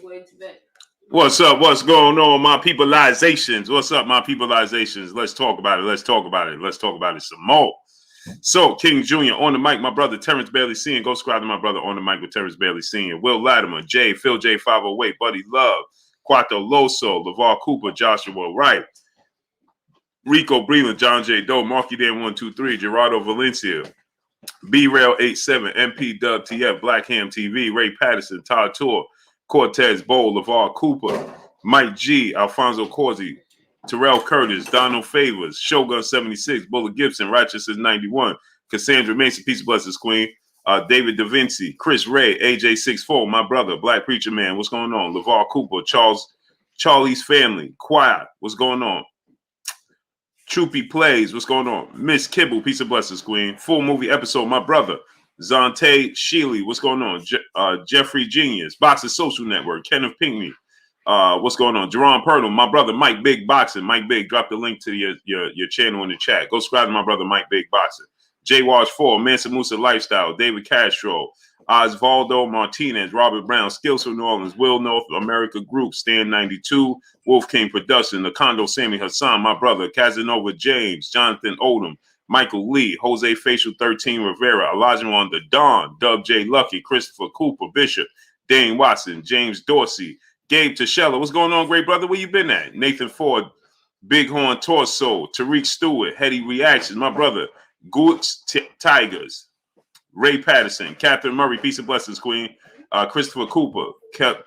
going to bed. What's up? What's going on, my peopleizations? What's up, my peopleizations? Let's talk about it. Let's talk about it. Let's talk about it some more. So, King Jr. on the mic, my brother Terence Bailey Sr. Go subscribe to my brother on the mic with Terence Bailey Sr. Will Latimer, Jay, Phil J 508, Buddy Love, Quato Loso, LeVar Cooper, Joshua Wright, Rico Breland, John J. Doe, Marky Dan 123, Gerardo Valencia, B Rail 87, MP Dub TF, Black Ham TV, Ray Patterson, Todd Tour, Cortez Bowl, LeVar Cooper, Mike G, Alfonso Corsi, Terrell Curtis, Donald Favors, Shogun 76, Bullet Gibson, Rochester 91, Cassandra Mason, Peace of Blessings Queen, David Da Vinci, Chris Ray, AJ 64, my brother, Black Preacher Man, what's going on? LeVar Cooper, Charlie's Family, Quiet, what's going on? Troopy Plays, what's going on? Miss Kibble, Peace of Blessings Queen, full movie episode, my brother, Zante Sheely, what's going on? Jeffrey Genius, Boxing Social Network, Kenneth Pinkney, what's going on? Jerome Purdle, my brother Mike Big Boxing. Mike Big, drop the link to your channel in the chat. Go subscribe to my brother Mike Big Boxing. J Wash 4, Mansa Musa Lifestyle, David Castro, Osvaldo Martinez, Robert Brown, Skills from New Orleans, Will North America Group, Stan 92, Wolf King Production, Nakondo Sammy Hassan, my brother, Casanova James, Jonathan Odom, Michael Lee, Jose Facial 13 Rivera, Elijah on the Dawn, Dub J Lucky, Christopher Cooper, Bishop, Dane Watson, James Dorsey, Gabe Tashella. What's going on, great brother? Where you been at? Nathan Ford, Bighorn Torso, Tariq Stewart, Heady Reactions, my brother, Goots Tigers, Ray Patterson, Catherine Murray, Peace of Blessings Queen, Christopher Cooper,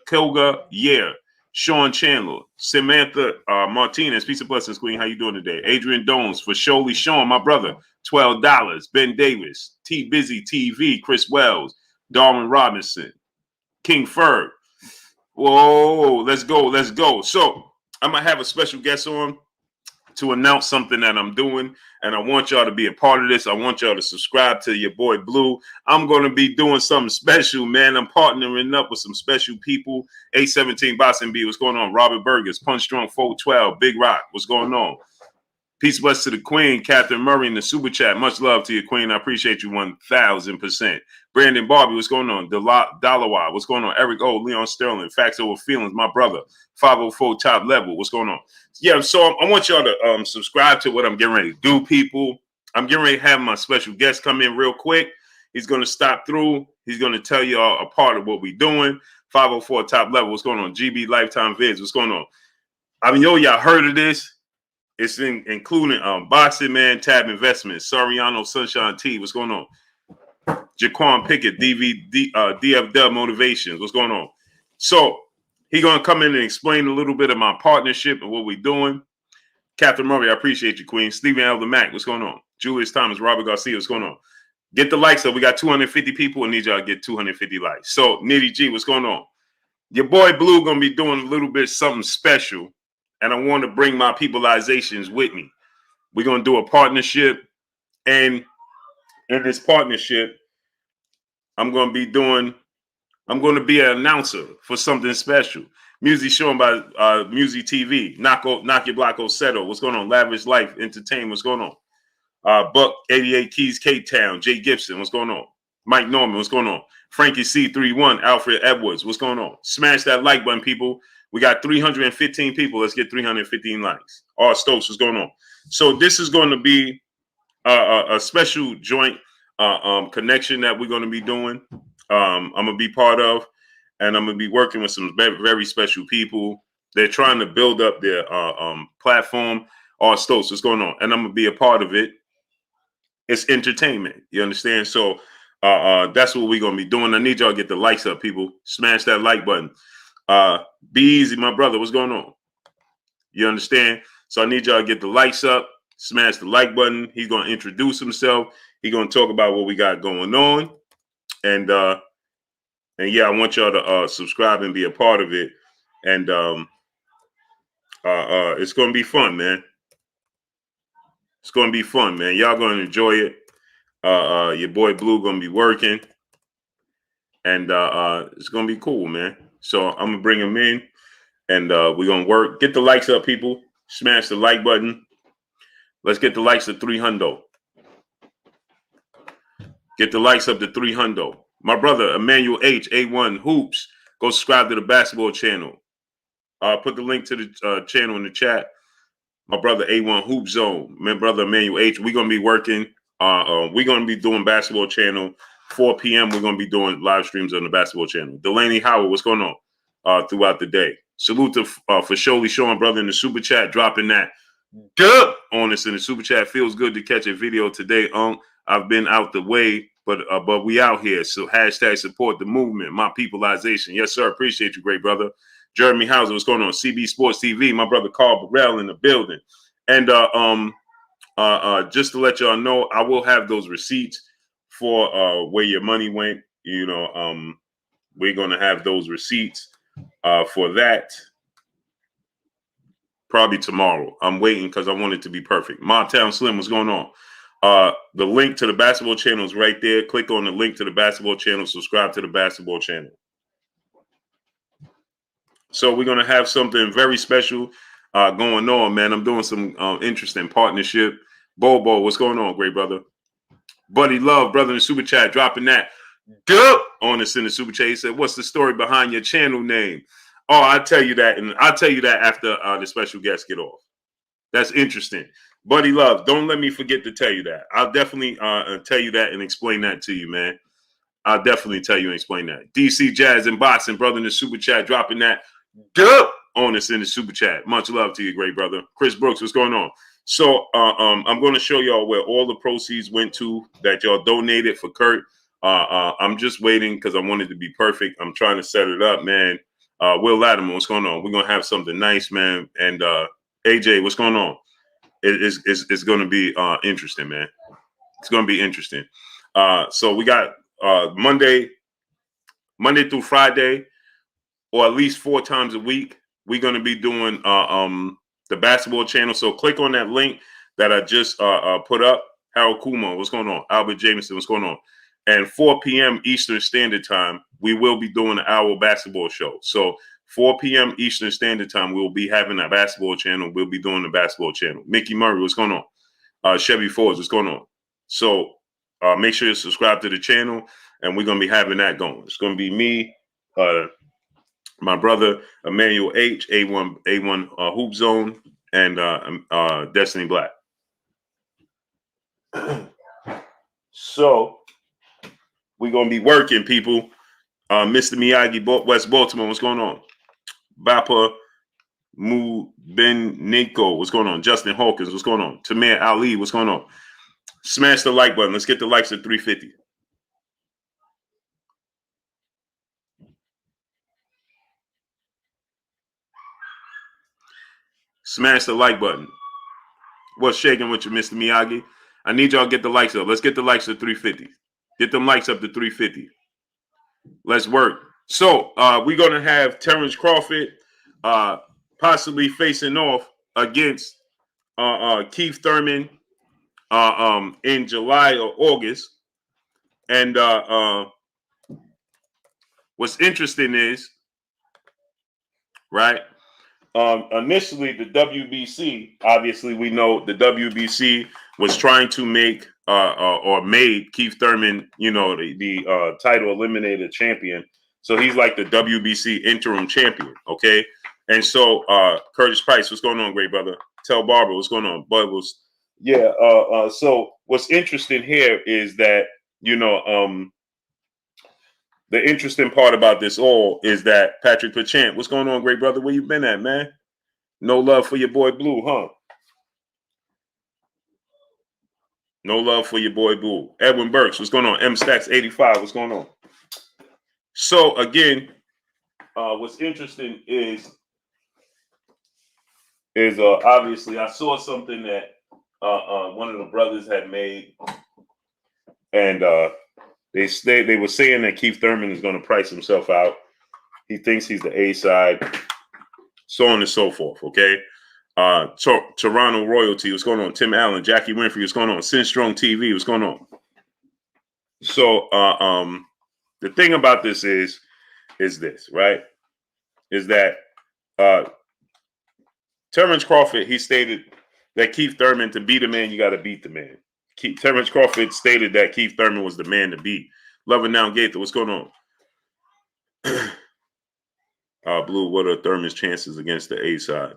Kilga Year, Sean Chandler, Samantha Martinez, Peace of Blessings Queen. How you doing today? Adrian Dones, for Sholey Sean, my brother, $12. Ben Davis, T Busy TV, Chris Wells, Darwin Robinson, King Ferg. Whoa, let's go, let's go. So I'm gonna have a special guest on to announce something that I'm doing, and I want y'all to be a part of this. I want y'all to subscribe to your boy Blue. I'm going to be doing something special, man. I'm partnering up with some special people. 817 Boxing B, what's going on? Robert Burgers, Punch Strong 412, Big Rock, what's going on? Peace bless to the Queen, Catherine Murray in the super chat. Much love to you, Queen. I appreciate you 1000%. Brandon Barbie, what's going on? Dalawa, what's going on? Eric O, Leon Sterling, Facts Over Feelings, my brother. 504 Top Level, what's going on? Yeah, so I want y'all to subscribe to what I'm getting ready to do, people. I'm getting ready to have my special guest come in real quick. He's going to stop through. He's going to tell y'all a part of what we're doing. 504 Top Level, what's going on? GB Lifetime Vids, what's going on? I mean, y'all heard of this. It's including Boxing Man, Tab Investments, Soriano Sunshine T. What's going on? Jaquan Pickett, DFW Motivations. What's going on? So he's going to come in and explain a little bit of my partnership and what we're doing. Catherine Murray, I appreciate you, Queen. Stephen Elder Mack, what's going on? Julius Thomas, Robert Garcia, what's going on? Get the likes up. We got 250 people and need y'all to get 250 likes. So Nitty G, what's going on? Your boy Blue going to be doing a little bit something special. And I want to bring my peopleizations with me. We're going to do a partnership. And in this partnership, I'm going to be an announcer for something special. Music shown by Music TV. Knock Your Block Oseto. What's going on? Lavish Life Entertainment. What's going on? Buck 88 Keys, Cape Town. Jay Gibson. What's going on? Mike Norman. What's going on? Frankie C31. Alfred Edwards. What's going on? Smash that like button, people. We got 315 people. Let's get 315 likes. R. Stokes, what's going on? So this is going to be a special joint connection that we're going to be doing. I'm going to be part of, and I'm going to be working with some very, very special people. They're trying to build up their platform. R. Stokes, what's going on? And I'm going to be a part of it. It's entertainment. You understand? So that's what we're going to be doing. I need y'all to get the likes up, people. Smash that like button. Be easy, my brother. What's going on? You understand? So I need y'all to get the likes up, smash the like button. He's going to introduce himself. He's going to talk about what we got going on. And yeah, I want y'all to subscribe and be a part of it. And it's going to be fun, man. It's going to be fun, man. Y'all going to enjoy it. Your boy Blue going to be working. And it's going to be cool, man. So I'm going to bring him in, and we're going to work. Get the likes up, people. Smash the like button. Let's get the likes to 300. Get the likes up to 300. My brother, Emmanuel H, A1 Hoops, Go subscribe to the basketball channel. Put the link to the channel in the chat. My brother A1 Hoop Zone, my brother Emmanuel H. We're gonna be working. We're gonna be doing basketball channel 4 p.m. We're gonna be doing live streams on the basketball channel. Delaney Howard, what's going on throughout the day? Salute to for Sholey Sean, brother, in the super chat, dropping that dub on us in the super chat. Feels good to catch a video today. I've been out the way, but we out here. So hashtag support the movement, my peopleization. Yes, sir. Appreciate you, great brother. Jeremy Hauser, what's going on? CB Sports TV, my brother Carl Burrell in the building. And just to let y'all know, I will have those receipts for where your money went. You know, we're gonna have those receipts for that probably tomorrow. I'm waiting because I want it to be perfect. Mobtown Slim, what's going on? The link to the basketball channel is right there. Click on the link to the basketball channel. Subscribe to the basketball channel. So we're going to have something very special going on, man. I'm doing some interesting partnership. Bobo, what's going on, great brother? Buddy Love, brother in the super chat, dropping that good on us in the super chat. He said, what's the story behind your channel name? Oh, I'll tell you that, and I'll tell you that after the special guests get off. That's interesting. Buddy Love, don't let me forget to tell you that. I'll definitely tell you that and explain that to you, man. I'll definitely tell you and explain that. DC Jazz and Boston, brother in the super chat, dropping that good on us in the super chat. Much love to you, great brother. Chris Brooks, what's going on? So I'm going to show y'all where all the proceeds went to that y'all donated for Kurt. I'm just waiting because I want it to be perfect. I'm trying to set it up, man. Will Latimer, what's going on? We're going to have something nice, man. And AJ, what's going on? It's going to be interesting, man. It's going to be interesting. So we got Monday through Friday, or at least 4 times a week, we're going to be doing the basketball channel. So click on that link that I just put up. Harold Kumar, what's going on? Albert Jameson, what's going on? And 4 p.m. Eastern Standard Time, we will be doing an hour basketball show. So 4 p.m. Eastern Standard Time, we'll be having a basketball channel. We'll be doing the basketball channel. Mickey Murray, what's going on? Chevy Fords, what's going on? So make sure you subscribe to the channel, and we're going to be having that going. It's going to be me, my brother Emmanuel H, A1 Hoop Zone, and Destiny Black. So we're going to be working, people. Mr. Miyagi, West Baltimore, what's going on? Bapa Beniko, what's going on? Justin Hawkins, what's going on? Tamir Ali, what's going on? Smash the like button. Let's get the likes at 350. Smash the like button. What's shaking with you, Mr. Miyagi? I need y'all to get the likes up. Let's get the likes at 350. Get them likes up to 350. Let's work. So we're going to have Terence Crawford possibly facing off against Keith Thurman in July or August. And what's interesting is, right, initially the WBC, obviously we know the WBC was trying to make or made Keith Thurman, you know, the title eliminator champion. So he's like the WBC interim champion, okay? And so Curtis Price, what's going on, great brother? Tell Barbara, what's going on? Bubbles. Yeah, so what's interesting here is that, you know, the interesting part about this all is that Patrick Pachant, what's going on, great brother? Where you been at, man? No love for your boy Blue, huh? No love for your boy Blue. Edwin Burks, what's going on? M Stacks 85, what's going on? So again, what's interesting is obviously I saw something that one of the brothers had made, and they were saying that Keith Thurman is going to price himself out. He thinks he's the A side, so on and so forth. Okay. Toronto Royalty, what's going on? Tim Allen, Jackie Winfrey, what's going on? Sin Strong TV, what's going on? So the thing about this is this, right? Is that Terence Crawford, he stated that Keith Thurman, to be the man, you got to beat the man. Terence Crawford stated that Keith Thurman was the man to beat. Lover Now Gaither, what's going on? Blue, what are Thurman's chances against the A side?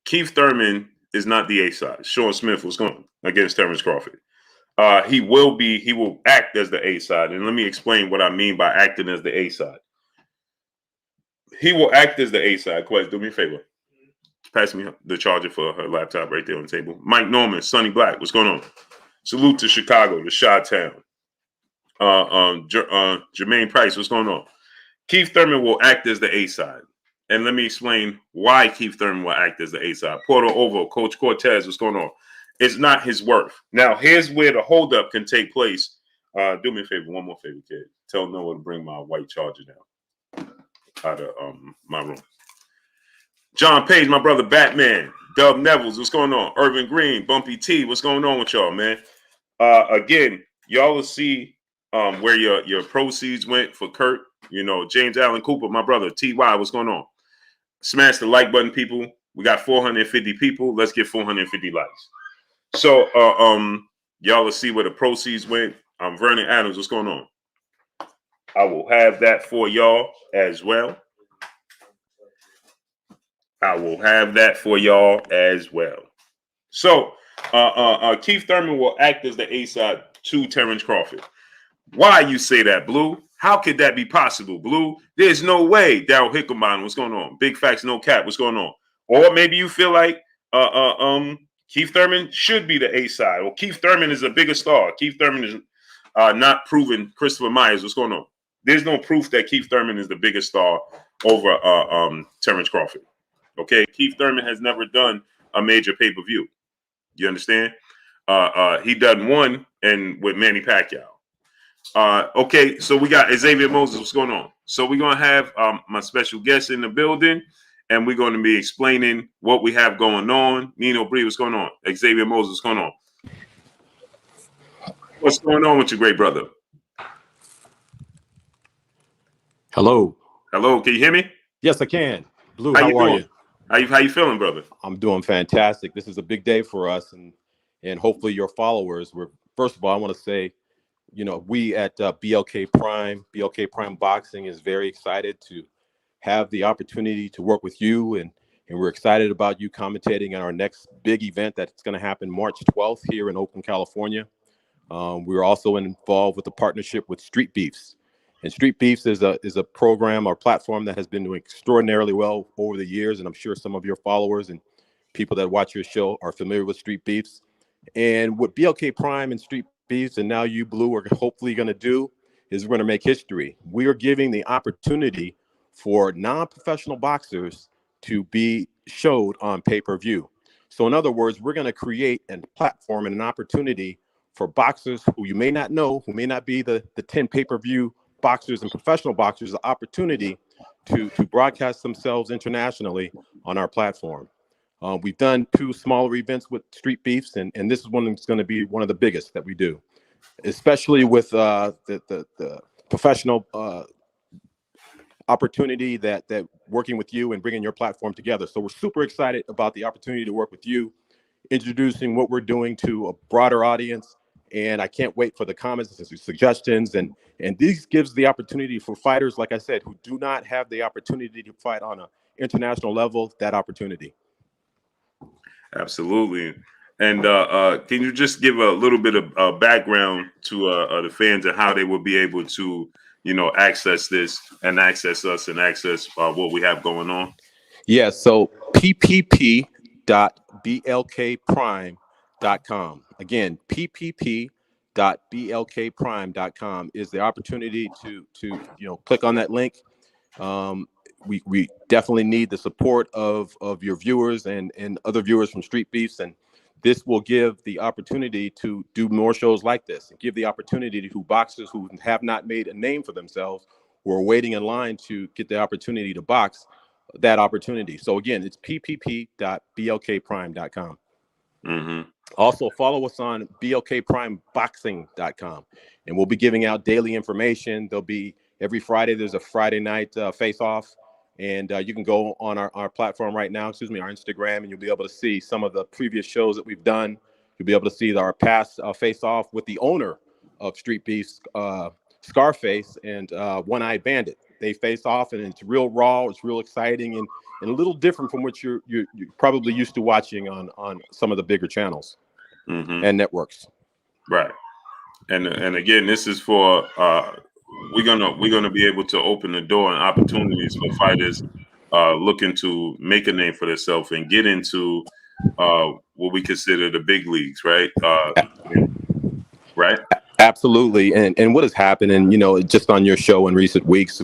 Keith Thurman is not the A side. Sean Smith was going against Terence Crawford. He will act as the A side. And let me explain what I mean by acting as the A side. He will act as the A side. Quest, do me a favor. Pass me the charger for her laptop right there on the table. Mike Norman, Sonny Black, what's going on? Salute to Chicago, to Chi-Town. Jermaine Price, what's going on? Keith Thurman will act as the A side. And let me explain why Keith Thurman will act as the A side. Porto Ovo, Coach Cortez, what's going on? It's not his worth. Now, here's where the holdup can take place. Do me a favor, one more favor, kid. Tell Noah to bring my white charger down out of my room. John Page, my brother Batman. Dub Nevels, what's going on? Irvin Green, Bumpy T, what's going on with y'all, man? Again, y'all will see where your proceeds went for Kurt. You know, James Allen Cooper, my brother, TY, what's going on? Smash the like button, people. We got 450 people. Let's get 450 likes. So, y'all will see where the proceeds went. Vernon Adams, what's going on? I will have that for y'all as well. So, Keith Thurman will act as the A side to Terence Crawford. Why you say that, Blue? How could that be possible, Blue? There's no way. Daryl Hickelman, what's going on? Big Facts, No Cap, what's going on? Or maybe you feel like Keith Thurman should be the A side, or Keith Thurman is a bigger star. Keith Thurman is not proven Christopher Myers. What's going on? There's no proof that Keith Thurman is the biggest star over Terence Crawford. Okay, Keith Thurman has never done a major pay-per-view. You understand? He done one and with Manny Pacquiao. Okay, so we got Xavier Moses. What's going on? So we're gonna have my special guest in the building, and we're going to be explaining what we have going on. Nino Bree, what's going on? Xavier Moses, what's going on? What's going on with your great brother? Hello. Hello, can you hear me? Yes, I can. Blue, how are you? How you feeling, brother? I'm doing fantastic. This is a big day for us, and hopefully your followers. First of all, I want to say, you know, we at BLK Prime Boxing is very excited to have the opportunity to work with you, and we're excited about you commentating on our next big event that's going to happen March 12th here in Oakland, California. We're also involved with a partnership with Street Beefs. And Street Beefs is a program or platform that has been doing extraordinarily well over the years. And I'm sure some of your followers and people that watch your show are familiar with Street Beefs. And what BLK Prime and Street Beefs and now you, Blue, are hopefully going to do is we're going to make history. We are giving the opportunity for non-professional boxers to be showed on pay-per-view. So in other words, we're going to create a platform and an opportunity for boxers who you may not know, who may not be the 10 pay-per-view boxers and professional boxers, the opportunity to broadcast themselves internationally on our platform. We've done 2 smaller events with Street Beefs, and this is one that's going to be one of the biggest that we do, especially with the professional opportunity that working with you and bringing your platform together. So we're super excited about the opportunity to work with you, introducing what we're doing to a broader audience. And I can't wait for the comments and suggestions. And this gives the opportunity for fighters, like I said, who do not have the opportunity to fight on an international level, that opportunity. Absolutely. And can you just give a little bit of background to the fans and how they will be able to, you know, access this and access us and access what we have going on? Yeah, so ppp.blkprime.com. Again, ppp.blkprime.com is the opportunity to click on that link. We definitely need the support of your viewers and other viewers from Street Beefs, and this will give the opportunity to do more shows like this and give the opportunity to boxers who have not made a name for themselves, who are waiting in line to get the opportunity to box, that opportunity. So again, it's ppp.blkprime.com. Mm-hmm. Also follow us on blkprimeboxing.com, and we'll be giving out daily information. There'll be every Friday, there's a Friday night face-off, and you can go on our platform right now, our Instagram, and you'll be able to see some of the previous shows that we've done. You'll be able to see our past face-off with the owner of Street Beefs, Scarface, and One-Eyed Bandit. they face off, and it's real raw, it's real exciting, and a little different from what you're probably used to watching on some of the bigger channels and networks. Right. And again, this is for we're gonna be able to open the door and opportunities for fighters looking to make a name for themselves and get into what we consider the big leagues, right? Right. Absolutely. And what has happened, and just on your show in recent weeks,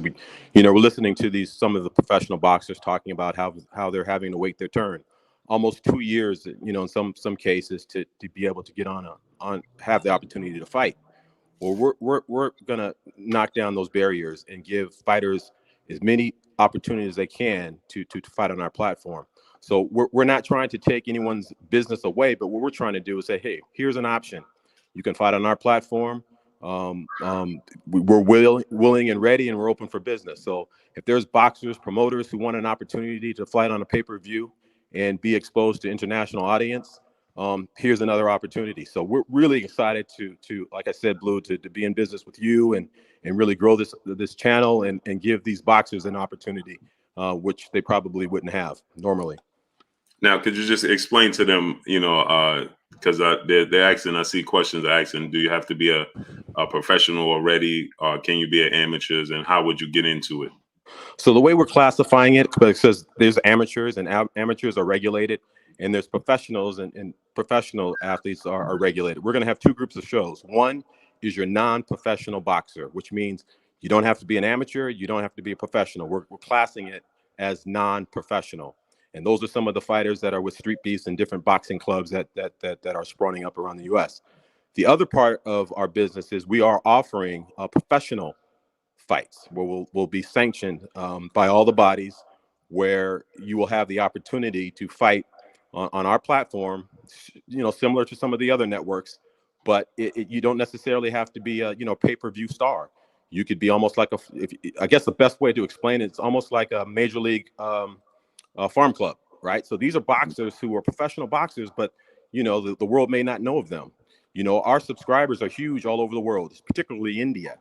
we're listening to some of the professional boxers talking about how they're having to wait their turn, almost 2 years, in some cases to be able to get have the opportunity to fight. Well, we're gonna knock down those barriers and give fighters as many opportunities as they can to fight on our platform. So we're not trying to take anyone's business away, but what we're trying to do is say, hey, here's an option. You can fight on our platform. We're willing and ready, and we're open for business. So if there's boxers, promoters who want an opportunity to fight on a pay-per-view and be exposed to international audience, here's another opportunity. So we're really excited to like I said, Blue, to be in business with you and really grow this channel and give these boxers an opportunity, which they probably wouldn't have normally. Now, could you just explain to them, because they're asking, I see questions asking, do you have to be a professional already, or can you be an amateur, and how would you get into it? So the way we're classifying it, because there's amateurs, and amateurs are regulated, and there's professionals, and professional athletes are regulated. We're going to have two groups of shows. One is your non-professional boxer, which means you don't have to be an amateur, you don't have to be a professional. We're classing it as non-professional. And those are some of the fighters that are with Street Beasts and different boxing clubs that are sprouting up around the U.S. The other part of our business is we are offering professional fights where we'll be sanctioned by all the bodies, where you will have the opportunity to fight on our platform, similar to some of the other networks, but you don't necessarily have to be a pay-per-view star. You could be almost like I guess the best way to explain it, it's almost like a major league farm club, right? So these are boxers who are professional boxers, but the world may not know of them. Our subscribers are huge all over the world, particularly India.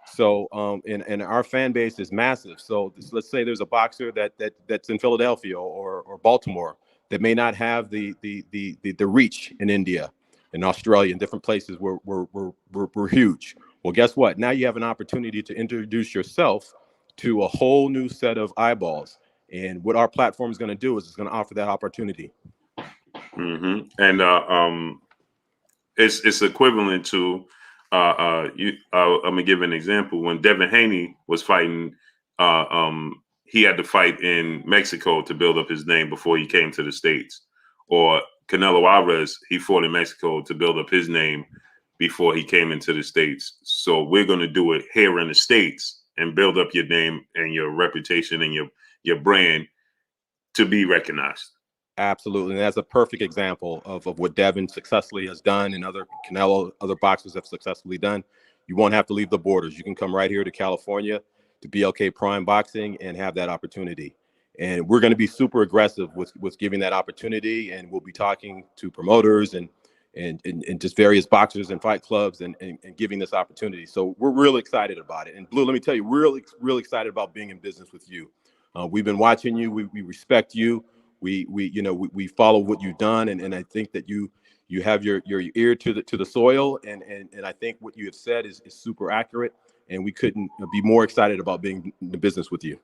So and our fan base is massive. So let's say there's a boxer that's in Philadelphia or Baltimore that may not have the reach in India, in Australia, and different places where we're huge. Well, guess what? Now you have an opportunity to introduce yourself to a whole new set of eyeballs. And what our platform is going to do is it's going to offer that opportunity. And it's equivalent to I'm gonna give an example. When Devin Haney was fighting, he had to fight in Mexico to build up his name before he came to the States. Or Canelo Alvarez, he fought in Mexico to build up his name before he came into the States. So we're gonna do it here in the States and build up your name and your reputation and your brand to be recognized. Absolutely. And that's a perfect example of what Devin successfully has done, and other boxers have successfully done. You won't have to leave the borders. You can come right here to California, to BLK Prime Boxing, and have that opportunity. And we're going to be super aggressive with giving that opportunity. And we'll be talking to promoters and just various boxers and fight clubs and giving this opportunity. So we're really excited about it. And Blue, let me tell you, we're really excited about being in business with you. We've been watching you. We respect you. We follow what you've done, and I think that you have your ear to the soil, and I think what you have said is super accurate, and we couldn't be more excited about being in the business with you.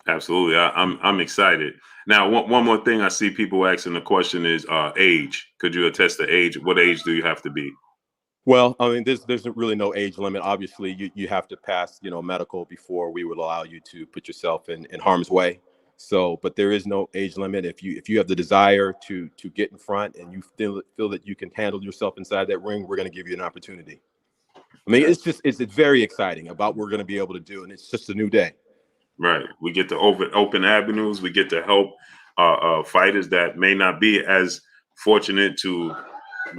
Absolutely, I'm excited. Now, one more thing I see people asking the question is age. Could you attest to age? What age do you have to be? Well, I mean, there's really no age limit. Obviously, you have to pass medical before we would allow you to put yourself in harm's way. So, but there is no age limit. If you have the desire to get in front and you feel that you can handle yourself inside that ring, we're going to give you an opportunity. I mean, it's very exciting about what we're going to be able to do, and it's just a new day. Right. We get to open avenues. We get to help fighters that may not be as fortunate to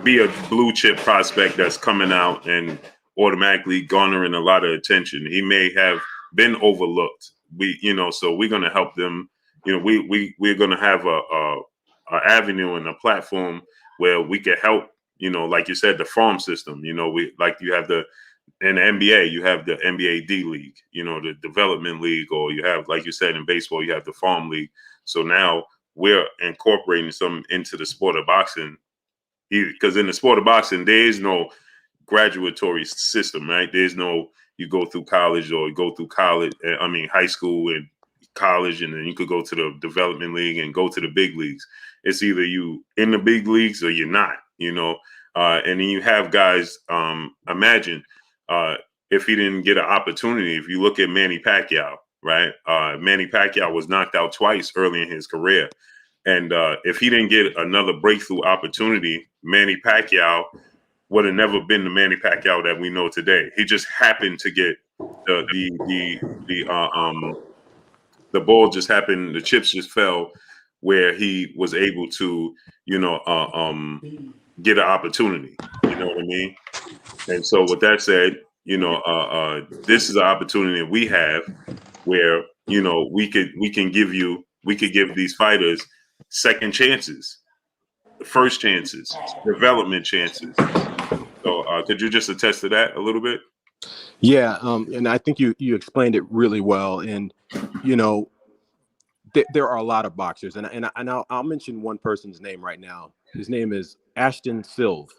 be a blue chip prospect that's coming out and automatically garnering a lot of attention. He may have been overlooked. So we're going to help them. We're going to have a avenue and a platform where we can help. Like you said, the farm system. We like you have in the NBA, you have the NBA D League, the development league, or you have, like you said, in baseball, you have the farm league. So now we're incorporating some into the sport of boxing, because in the sport of boxing, there is no graduatory system, right? There's no, you go through college or you go through high school and college, and then you could go to the development league and go to the big leagues. It's either you in the big leagues or you're not, and then you have guys, imagine if he didn't get an opportunity. If you look at Manny Pacquiao, right? Manny Pacquiao was knocked out twice early in his career. And if he didn't get another breakthrough opportunity, Manny Pacquiao would have never been the Manny Pacquiao that we know today. He just happened to get the ball just happened, the chips just fell where he was able to, get an opportunity. You know what I mean? And so with that said, this is an opportunity that we have where, we could give these fighters second chances, first chances, development chances. So could you just attest to that a little bit? Yeah, and I think you explained it really well. And there are a lot of boxers, and I'll mention one person's name right now. His name is Ashton Silve,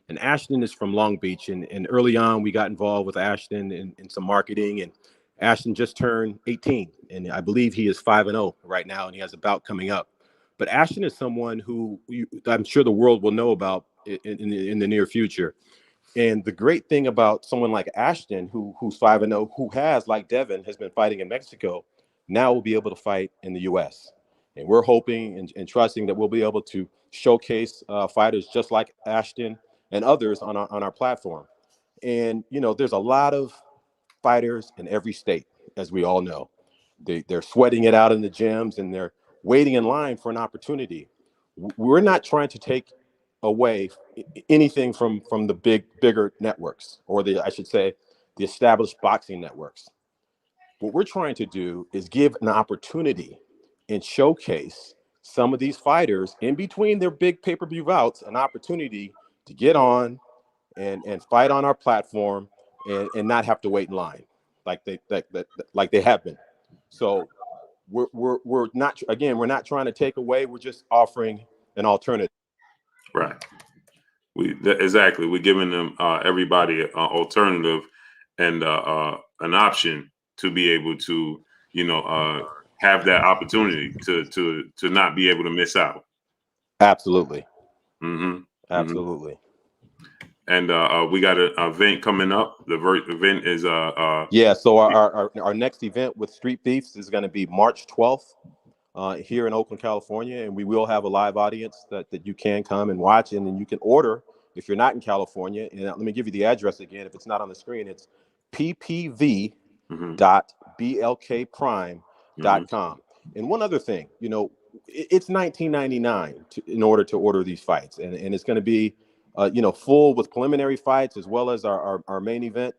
and Ashton is from Long Beach. And early on, we got involved with Ashton in some marketing, and Ashton just turned 18, and I believe he is 5-0 right now, and he has a bout coming up. But Ashton is someone who I'm sure the world will know about in the near future. And the great thing about someone like Ashton, who's 5-0, who has, like Devin, has been fighting in Mexico, now will be able to fight in the U.S. And we're hoping and trusting that we'll be able to showcase fighters just like Ashton and others on our platform. And there's a lot of fighters in every state, as we all know. They're sweating it out in the gyms, and they're waiting in line for an opportunity. We're not trying to take away anything from the bigger networks, or I should say, the established boxing networks. What we're trying to do is give an opportunity and showcase some of these fighters in between their big pay-per-view bouts, an opportunity to get on and fight on our platform and not have to wait in line like they have been. So we're not, again, we're not trying to take away, we're just offering an alternative. Right. Exactly. We're giving them everybody an alternative and an option to be able to, have that opportunity to not be able to miss out. Absolutely. Mm-hmm. Absolutely. Mm-hmm. And we got an event coming up. The event is yeah. So our next event with Street Thieves is going to be March 12th. Here in Oakland, California, and we will have a live audience that you can come and watch, and then you can order if you're not in California. And let me give you the address again. If it's not on the screen, it's ppv.blkprime.com. And one other thing, it's $19.99 in order to order these fights, and it's going to be full with preliminary fights as well as our main event.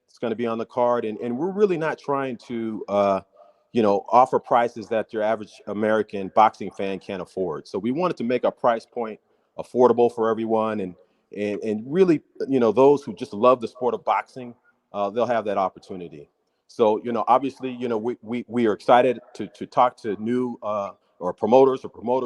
It's going to be on the card, and we're really not trying to offer prices that your average American boxing fan can't afford. So we wanted to make our price point affordable for everyone, and really, those who just love the sport of boxing, they'll have that opportunity. So, obviously, we are excited to talk to new or promoters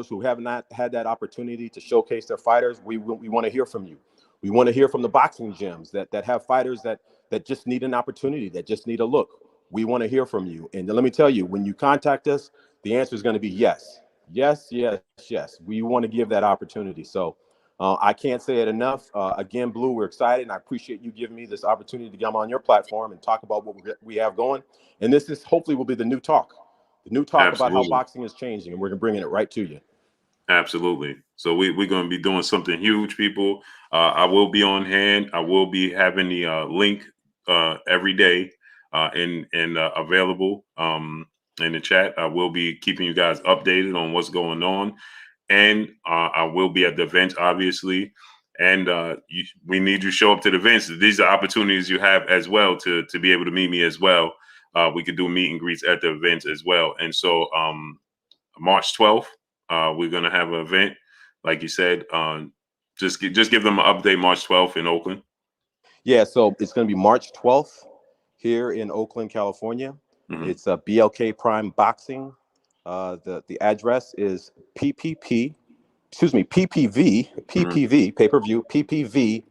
who have not had that opportunity to showcase their fighters. We want to hear from you. We want to hear from the boxing gyms that have fighters that just need an opportunity, that just need a look. We want to hear from you. And let me tell you, when you contact us, the answer is going to be yes. Yes, yes, yes. We want to give that opportunity. So I can't say it enough. Again, Blue, we're excited, and I appreciate you giving me this opportunity to come on your platform and talk about what we have going. And this is hopefully will be the new talk Absolutely. About how boxing is changing, and we're bringing it right to you. Absolutely. So we're going to be doing something huge, people. I will be on hand. I will be having the link every day and available in the chat. I will be keeping you guys updated on what's going on, and I will be at the event, obviously. And we need you to show up to the events. These are opportunities you have as well to be able to meet me as well. We could do meet and greets at the events as well. And so March 12th, we're going to have an event, like you said. Just give them an update. March 12th in Oakland. Yeah, so it's going to be March 12th here in Oakland, California. It's a BLK Prime Boxing. The address is PPV, pay-per-view, PPV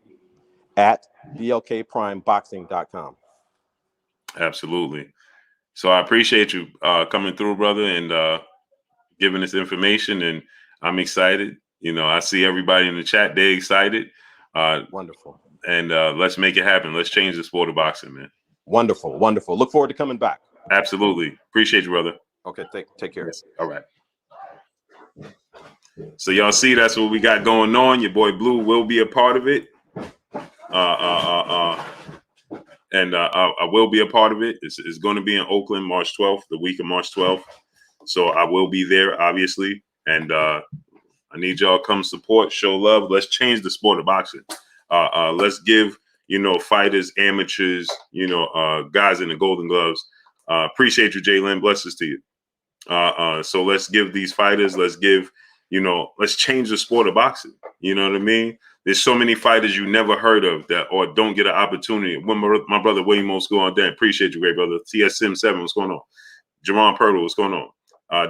at blkprimeboxing.com. Absolutely. So I appreciate you coming through, brother, and giving us information. And I'm excited. You know, I see everybody in the chat. They're excited. Wonderful. And let's make it happen. Let's change the sport of boxing, man. Wonderful. Look forward to coming back. Absolutely. Appreciate you, brother. Okay, take care. Yes. All right. So y'all see, that's what we got going on. Your boy Blue will be a part of it. And I will be a part of it. It's going to be in Oakland, March 12th, the week of March 12th. So I will be there, obviously. And I need y'all to come support, show love. Let's change the sport of boxing. Let's give, fighters, amateurs, guys in the Golden Gloves. Appreciate you, Jalen. Blessings to you. So let's give these fighters, let's change the sport of boxing. You know what I mean? There's so many fighters you never heard of that or don't get an opportunity. When my brother William Mo's going down, appreciate you, great brother. TSM 7, what's going on? Jerron Purtle, what's going on?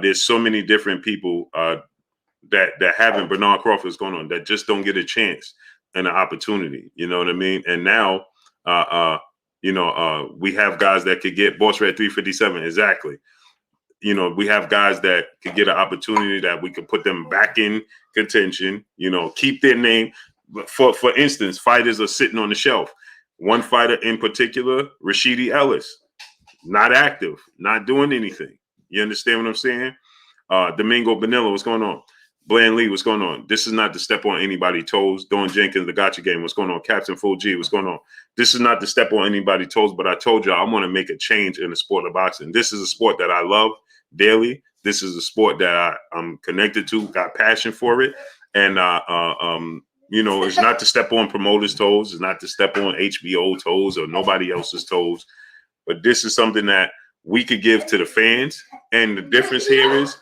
There's so many different people that haven't Bernard Crawford is going on that just don't get a chance and an opportunity. You know what I mean? And now, we have guys that could get Boss Red 357 exactly. We have guys that could get an opportunity that we could put them back in contention, keep their name. For instance, fighters are sitting on the shelf. One fighter in particular, Rashidi Ellis, not active, not doing anything. You understand what I'm saying? Domingo Bonilla, what's going on? Bland Lee, what's going on? This is not to step on anybody's toes. Don Jenkins, the Gotcha Game, what's going on? Captain Full G, what's going on? This is not to step on anybody's toes, but I told you I want to make a change in the sport of boxing. This is a sport that I love daily. This is a sport that I'm connected to, got passion for it. And, it's not to step on promoters' toes. It's not to step on HBO toes or nobody else's toes. But this is something that we could give to the fans. And the difference here is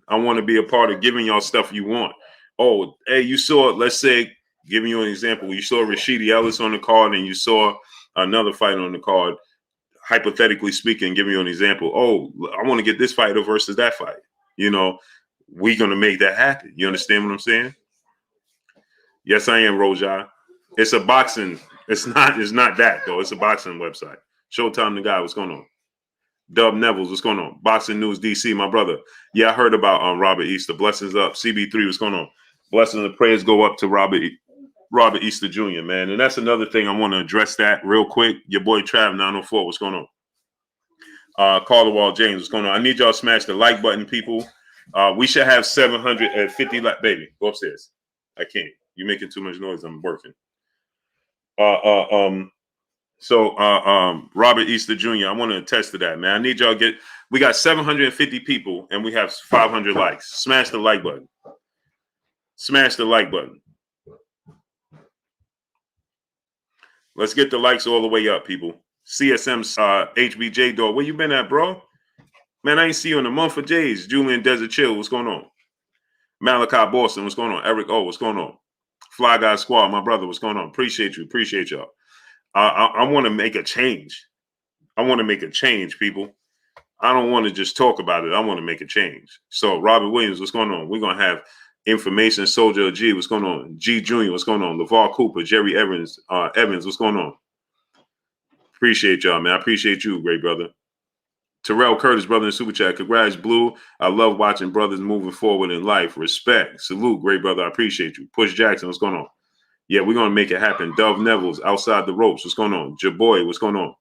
I want to be a part of giving y'all stuff you want. Oh, hey, you saw, let's say, giving you an example, you saw Rashidi Ellis on the card and you saw another fight on the card, hypothetically speaking, giving you an example. Oh, I want to get this fighter versus that fight. We're going to make that happen. You understand what I'm saying? Yes, I am, Roja. It's a boxing. It's not that, though. It's a boxing website. Showtime the guy. What's going on? Dub Nevels, what's going on? Boxing News DC, my brother. Yeah, I heard about Robert Easter. Blessings up. CB3, what's going on? Blessings and prayers go up to Robert Easter Jr., man. And that's another thing I want to address that real quick. Your boy Trav 904, what's going on? Carlawall James, what's going on? I need y'all to smash the like button, people. We should have 750 baby. Go upstairs. I can't. You're making too much noise. I'm working. So Robert Easter Jr., I want to attest to that, man. I need y'all we got 750 people and we have 500 likes. Smash the like button. Smash the like button. Let's get the likes all the way up, people. CSM's HBJ door. Where you been at, bro? Man, I ain't see you in a month for days. Julian Desert Chill, what's going on? Malachi Boston, what's going on? Eric O, what's going on? Fly Guy Squad, my brother, what's going on? Appreciate you. Appreciate y'all. I want to make a change. I want to make a change, people. I don't want to just talk about it. I want to make a change. So Robert Williams, what's going on? We're going to have information. Soldier G, what's going on? G Jr., what's going on? LeVar Cooper, Jerry Evans, what's going on? Appreciate y'all, man. I appreciate you, great brother. Terrell Curtis, brother in Super Chat. Congrats, Blue. I love watching brothers moving forward in life. Respect. Salute, great brother. I appreciate you. Push Jackson, what's going on? Yeah, we're going to make it happen. Dove Nevels, Outside the Ropes, what's going on? Jaboy, what's going on?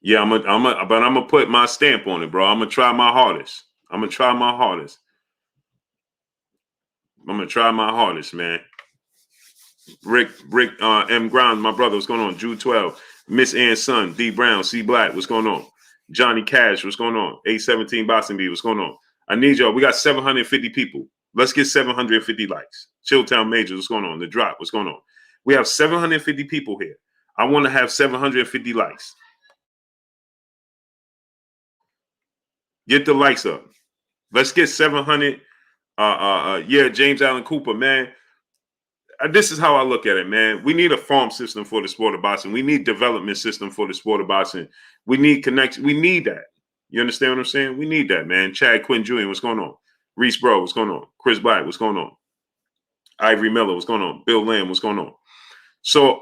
Yeah, but I'm gonna put my stamp on it, bro. I'm gonna try my hardest. I'm gonna try my hardest, man. Rick M. Ground, my brother, what's going on? Jude 12, Miss Ann's son, D Brown, C Black, what's going on? Johnny Cash, what's going on? 817 Boston B, what's going on? I need y'all. We got 750 people. Let's get 750 likes. Chilltown Majors, what's going on? The Drop, what's going on? We have 750 people here. I want to have 750 likes. Get the likes up. Let's get 700. Yeah, James Allen Cooper, man. this is how I look at it, man. We need a farm system for the sport of boxing. We need development system for the sport of boxing. We need connection. We need that. You understand what I'm saying? We need that, man. Chad Quinn Jr., what's going on? Reese Bro, what's going on? Chris Black, what's going on? Ivory Miller, what's going on? Bill Lamb, what's going on? So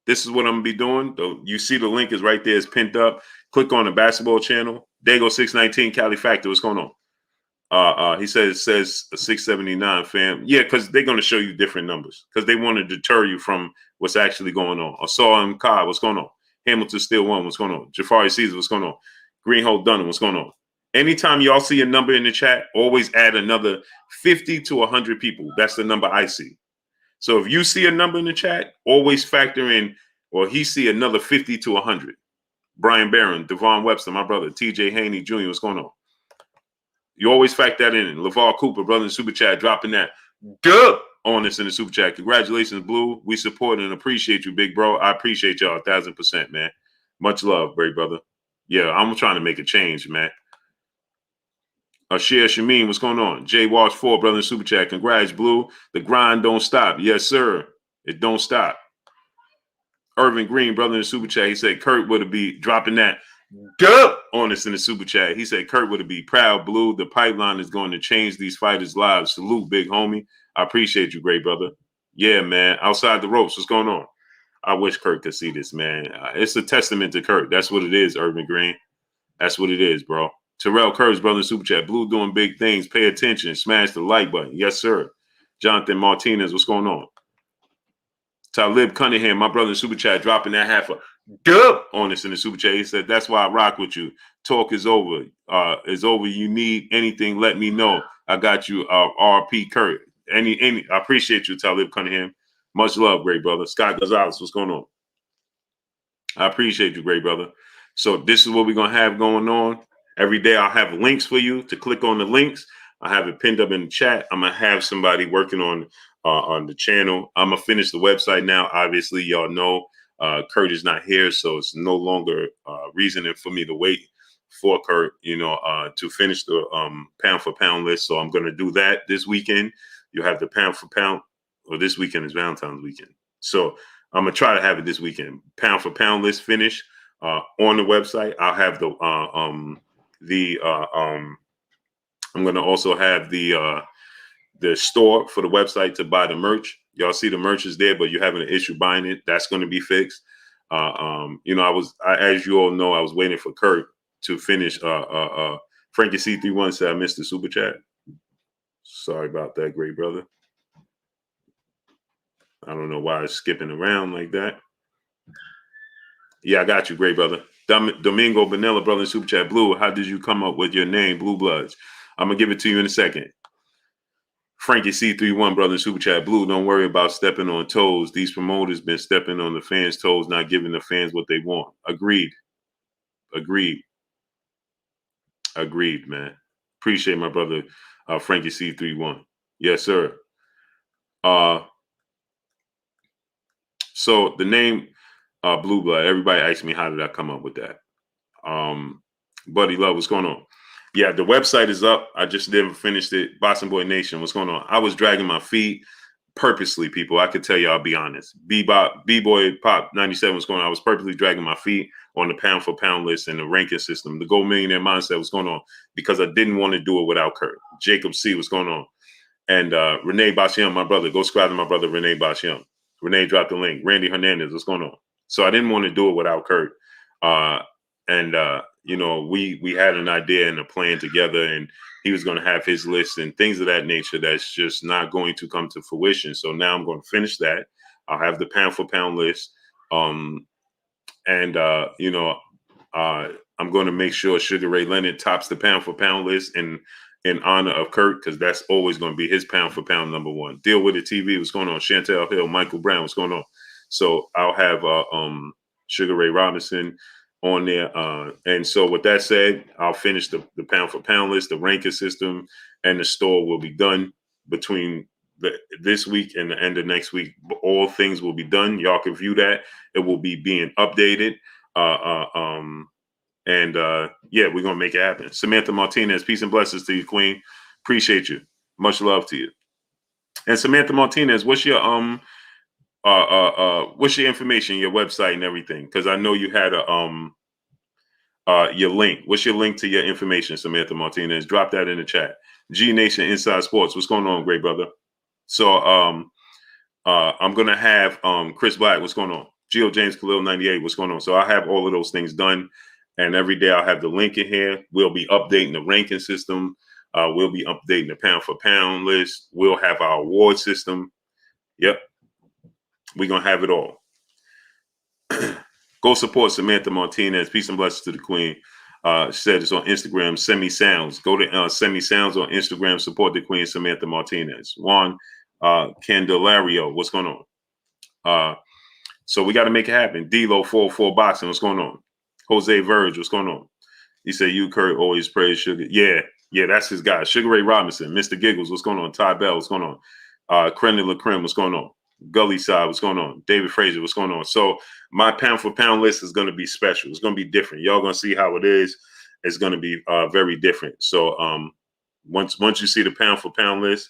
this is what I'm gonna be doing. You see the link is right there, it's pinned up. Click on the basketball channel. Dago 619 Cali Factor, what's going on? He says it says 679, fam. Yeah, because they're gonna show you different numbers because they want to deter you from what's actually going on. Assaw M. Kai, what's going on? Hamilton Still One, what's going on? Jafari Caesar, what's going on? Greenhold Dunham, what's going on? Anytime y'all see a number in the chat, always add another 50 to 100 people. That's the number I see. So if you see a number in the chat, always factor in, or he see another 50 to 100. Brian Barron, Devon Webster, my brother, TJ Haney Jr., what's going on? You always factor that in. LeVar Cooper, brother in the super chat, dropping that dub on us in the super chat. Congratulations, Blue. We support and appreciate you, big bro. I appreciate y'all 1,000%, man. Much love, great brother. Yeah, I'm trying to make a change, man. Ashir Shamin, what's going on? Jay Walsh 4, brother in super chat. Congrats, Blue. The grind don't stop. Yes, sir. It don't stop. Irvin Green, brother in the super chat. He said Kurt would be dropping that dub on us in the super chat. He said Kurt would be proud, Blue. The pipeline is going to change these fighters' lives. Salute, big homie. I appreciate you, great brother. Yeah, man. Outside the ropes, what's going on? I wish Kurt could see this, man. It's a testament to Kurt. That's what it is, Irvin Green. That's what it is, bro. Terrell Kurtz, brother in super chat. Blue doing big things. Pay attention. Smash the like button. Yes, sir. Jonathan Martinez, what's going on? Talib Cunningham, my brother in super chat, dropping that half a dub on us in the super chat. He said, that's why I rock with you. Talk is over. You need anything, let me know. I got you, RP Kurt. I appreciate you, Talib Cunningham. Much love, great brother. Scott Gonzalez, what's going on? I appreciate you, great brother. So this is what we're going to have going on. Every day I'll have links for you to click on the links. I have it pinned up in the chat. I'm going to have somebody working on the channel. I'm going to finish the website now. Obviously, y'all know Kurt is not here, so it's no longer reasoning for me to wait for Kurt, to finish the pound for pound list. So I'm going to do that this weekend. You'll have the pound for pound, or this weekend is Valentine's weekend. So I'm going to try to have it this weekend. Pound for pound list finish on the website. I'll have I'm going to also have the store for the website to buy the merch. Y'all see the merch is there, but you're having an issue buying it. That's going to be fixed. As you all know, I was waiting for Kurt to finish. Frankie C31 said I missed the super chat. Sorry about that, great brother. I don't know why it's skipping around like that. Yeah, I got you, great brother. Domingo Benella, brother in super chat. Blue, how did you come up with your name, Blue Bloods? I'm going to give it to you in a second. Frankie C31, brother in super chat. Blue, don't worry about stepping on toes. These promoters been stepping on the fans' toes, not giving the fans what they want. Agreed, man. Appreciate my brother, Frankie C31. Yes, sir. So the name Blue Blood, everybody asked me how did I come up with that. Buddy Love, what's going on? Yeah, the website is up. I just never finished it. Boston Boy Nation, what's going on? I was dragging my feet purposely, people. I could tell you, I'll be honest. B-Boy Pop 97 was going on. I was purposely dragging my feet on the pound for pound list and the ranking system. The Gold Millionaire Mindset was going on because I didn't want to do it without Kurt. Jacob C was going on. And Renee Bashiam, my brother. Go subscribe to my brother, Renee Bashiam. Renee dropped the link. Randy Hernandez, what's going on? So I didn't want to do it without Kurt. We had an idea and a plan together, and he was going to have his list and things of that nature that's just not going to come to fruition. So now I'm going to finish that. I'll have the pound for pound list. I'm going to make sure Sugar Ray Leonard tops the pound for pound list in honor of Kurt, because that's always going to be his pound for pound number one. Deal with it TV, what's going on? Chantel Hill, Michael Brown, what's going on? So I'll have Sugar Ray Robinson on there. And so with that said, I'll finish the pound for pound list, the ranking system, and the store will be done between this week and the end of next week. All things will be done. Y'all can view that. It will be being updated. We're going to make it happen. Samantha Martinez, peace and blessings to you, Queen. Appreciate you. Much love to you. And Samantha Martinez, what's your information, your website and everything? Because I know you had a your link. What's your link to your information, Samantha Martinez? Drop that in the chat. G Nation Inside Sports. What's going on, great brother? So I'm gonna have Chris Black. What's going on? Geo James Khalil 98. What's going on? So I have all of those things done, and every day I'll have the link in here. We'll be updating the ranking system. We'll be updating the pound for pound list. We'll have our award system. Yep, we're gonna have it all. Go support Samantha Martinez. Peace and blessings to the Queen. She said it's on Instagram. Send me sounds. Go to Send Me Sounds on Instagram. Support the Queen, Samantha Martinez. Juan Candelario, what's going on? So we got to make it happen. D-Lo 404 Boxing, what's going on? Jose Verge, what's going on? He said, you, Kurt, always praise Sugar. Yeah, that's his guy. Sugar Ray Robinson, Mr. Giggles, what's going on? Ty Bell, what's going on? Crenny LaCrim, what's going on? Gully Side, what's going on? David Frazier, what's going on? So my pound for pound list is going to be special. It's going to be different. Y'all going to see how it is. It's going to be very different. So once you see the pound for pound list,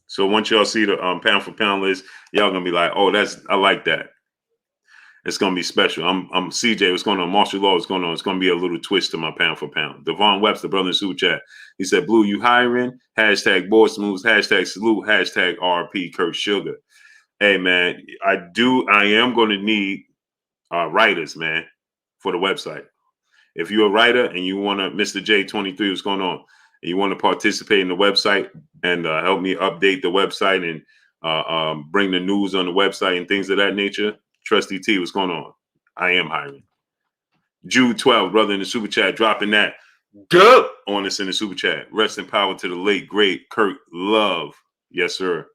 so once y'all see the pound for pound list, y'all gonna be like, oh, I like that. It's gonna be special. I'm CJ. What's going on? Martial law. What's going on? It's gonna be a little twist to my pound for pound. Devon Webster, brother in super chat. He said, "Blue, you hiring? Hashtag boss moves. Hashtag salute. Hashtag RP Kurt Sugar." Hey man, I am gonna need writers, man, for the website. If you're a writer and you want to, Mr. J23, what's going on? And you want to participate in the website and help me update the website and bring the news on the website and things of that nature. Trusty T, what's going on? I am hiring. Jude 12, brother in the super chat, dropping that go on us in the super chat. Rest in power to the late, great Kurt Love. Yes, sir.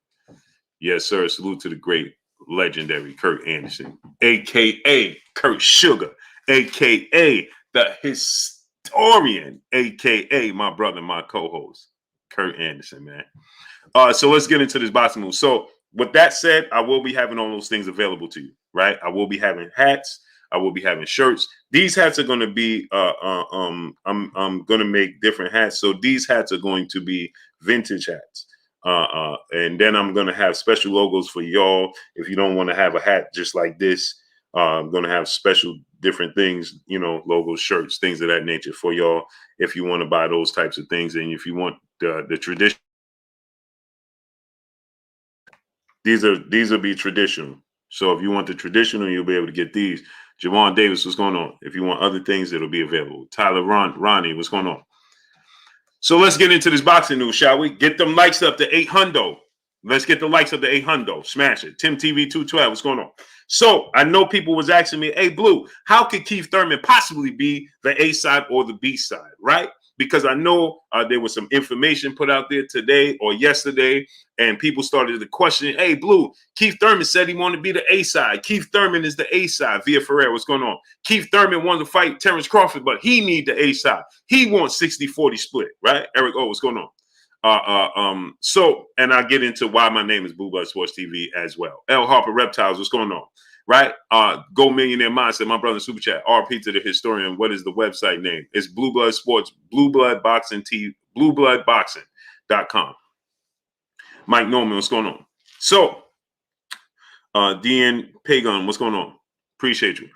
Yes, sir. Salute to the great, legendary Kurt Anderson, a.k.a. Kurt Sugar, a.k.a. the historian, a.k.a. my brother, my co-host, Kurt Anderson, man. So let's get into this boxing move. So with that said, I will be having all those things available to you, right? I will be having hats. I will be having shirts. These hats are going to be, I'm going to make different hats. So these hats are going to be vintage hats. And then I'm going to have special logos for y'all. If you don't want to have a hat just like this, I'm going to have special different things, logos, shirts, things of that nature for y'all. If you want to buy those types of things. And if you want the tradition, these will be traditional. So if you want the traditional, you'll be able to get these. Javon Davis, what's going on? If you want other things, it'll be available. Tyler Ronnie, what's going on? So let's get into this boxing news, shall we? Get them likes up to 800. Let's get the likes up to 800. Smash it. Tim TV 212, what's going on? So I know people was asking me, hey, Blue, how could Keith Thurman possibly be the A side or the B side, right? Because I know there was some information put out there today or yesterday, and people started to question, hey, Blue, Keith Thurman said he wanted to be the A side. Keith Thurman is the A side. Via Ferrer, what's going on? Keith Thurman wanted to fight Terence Crawford, but he need the A side. He wants 60-40 split, right? Eric, what's going on? So, and I'll get into why my name is Blue Blood Sports TV as well. L Harper Reptiles, what's going on? Right? Go Millionaire Mindset, my brother super chat. RP to the historian. What is the website name? It's Blue Blood Sports, Blue Blood Boxing TV, bluebloodboxing.com. Mike Norman, what's going on? So, DN Pagon, what's going on? Appreciate you.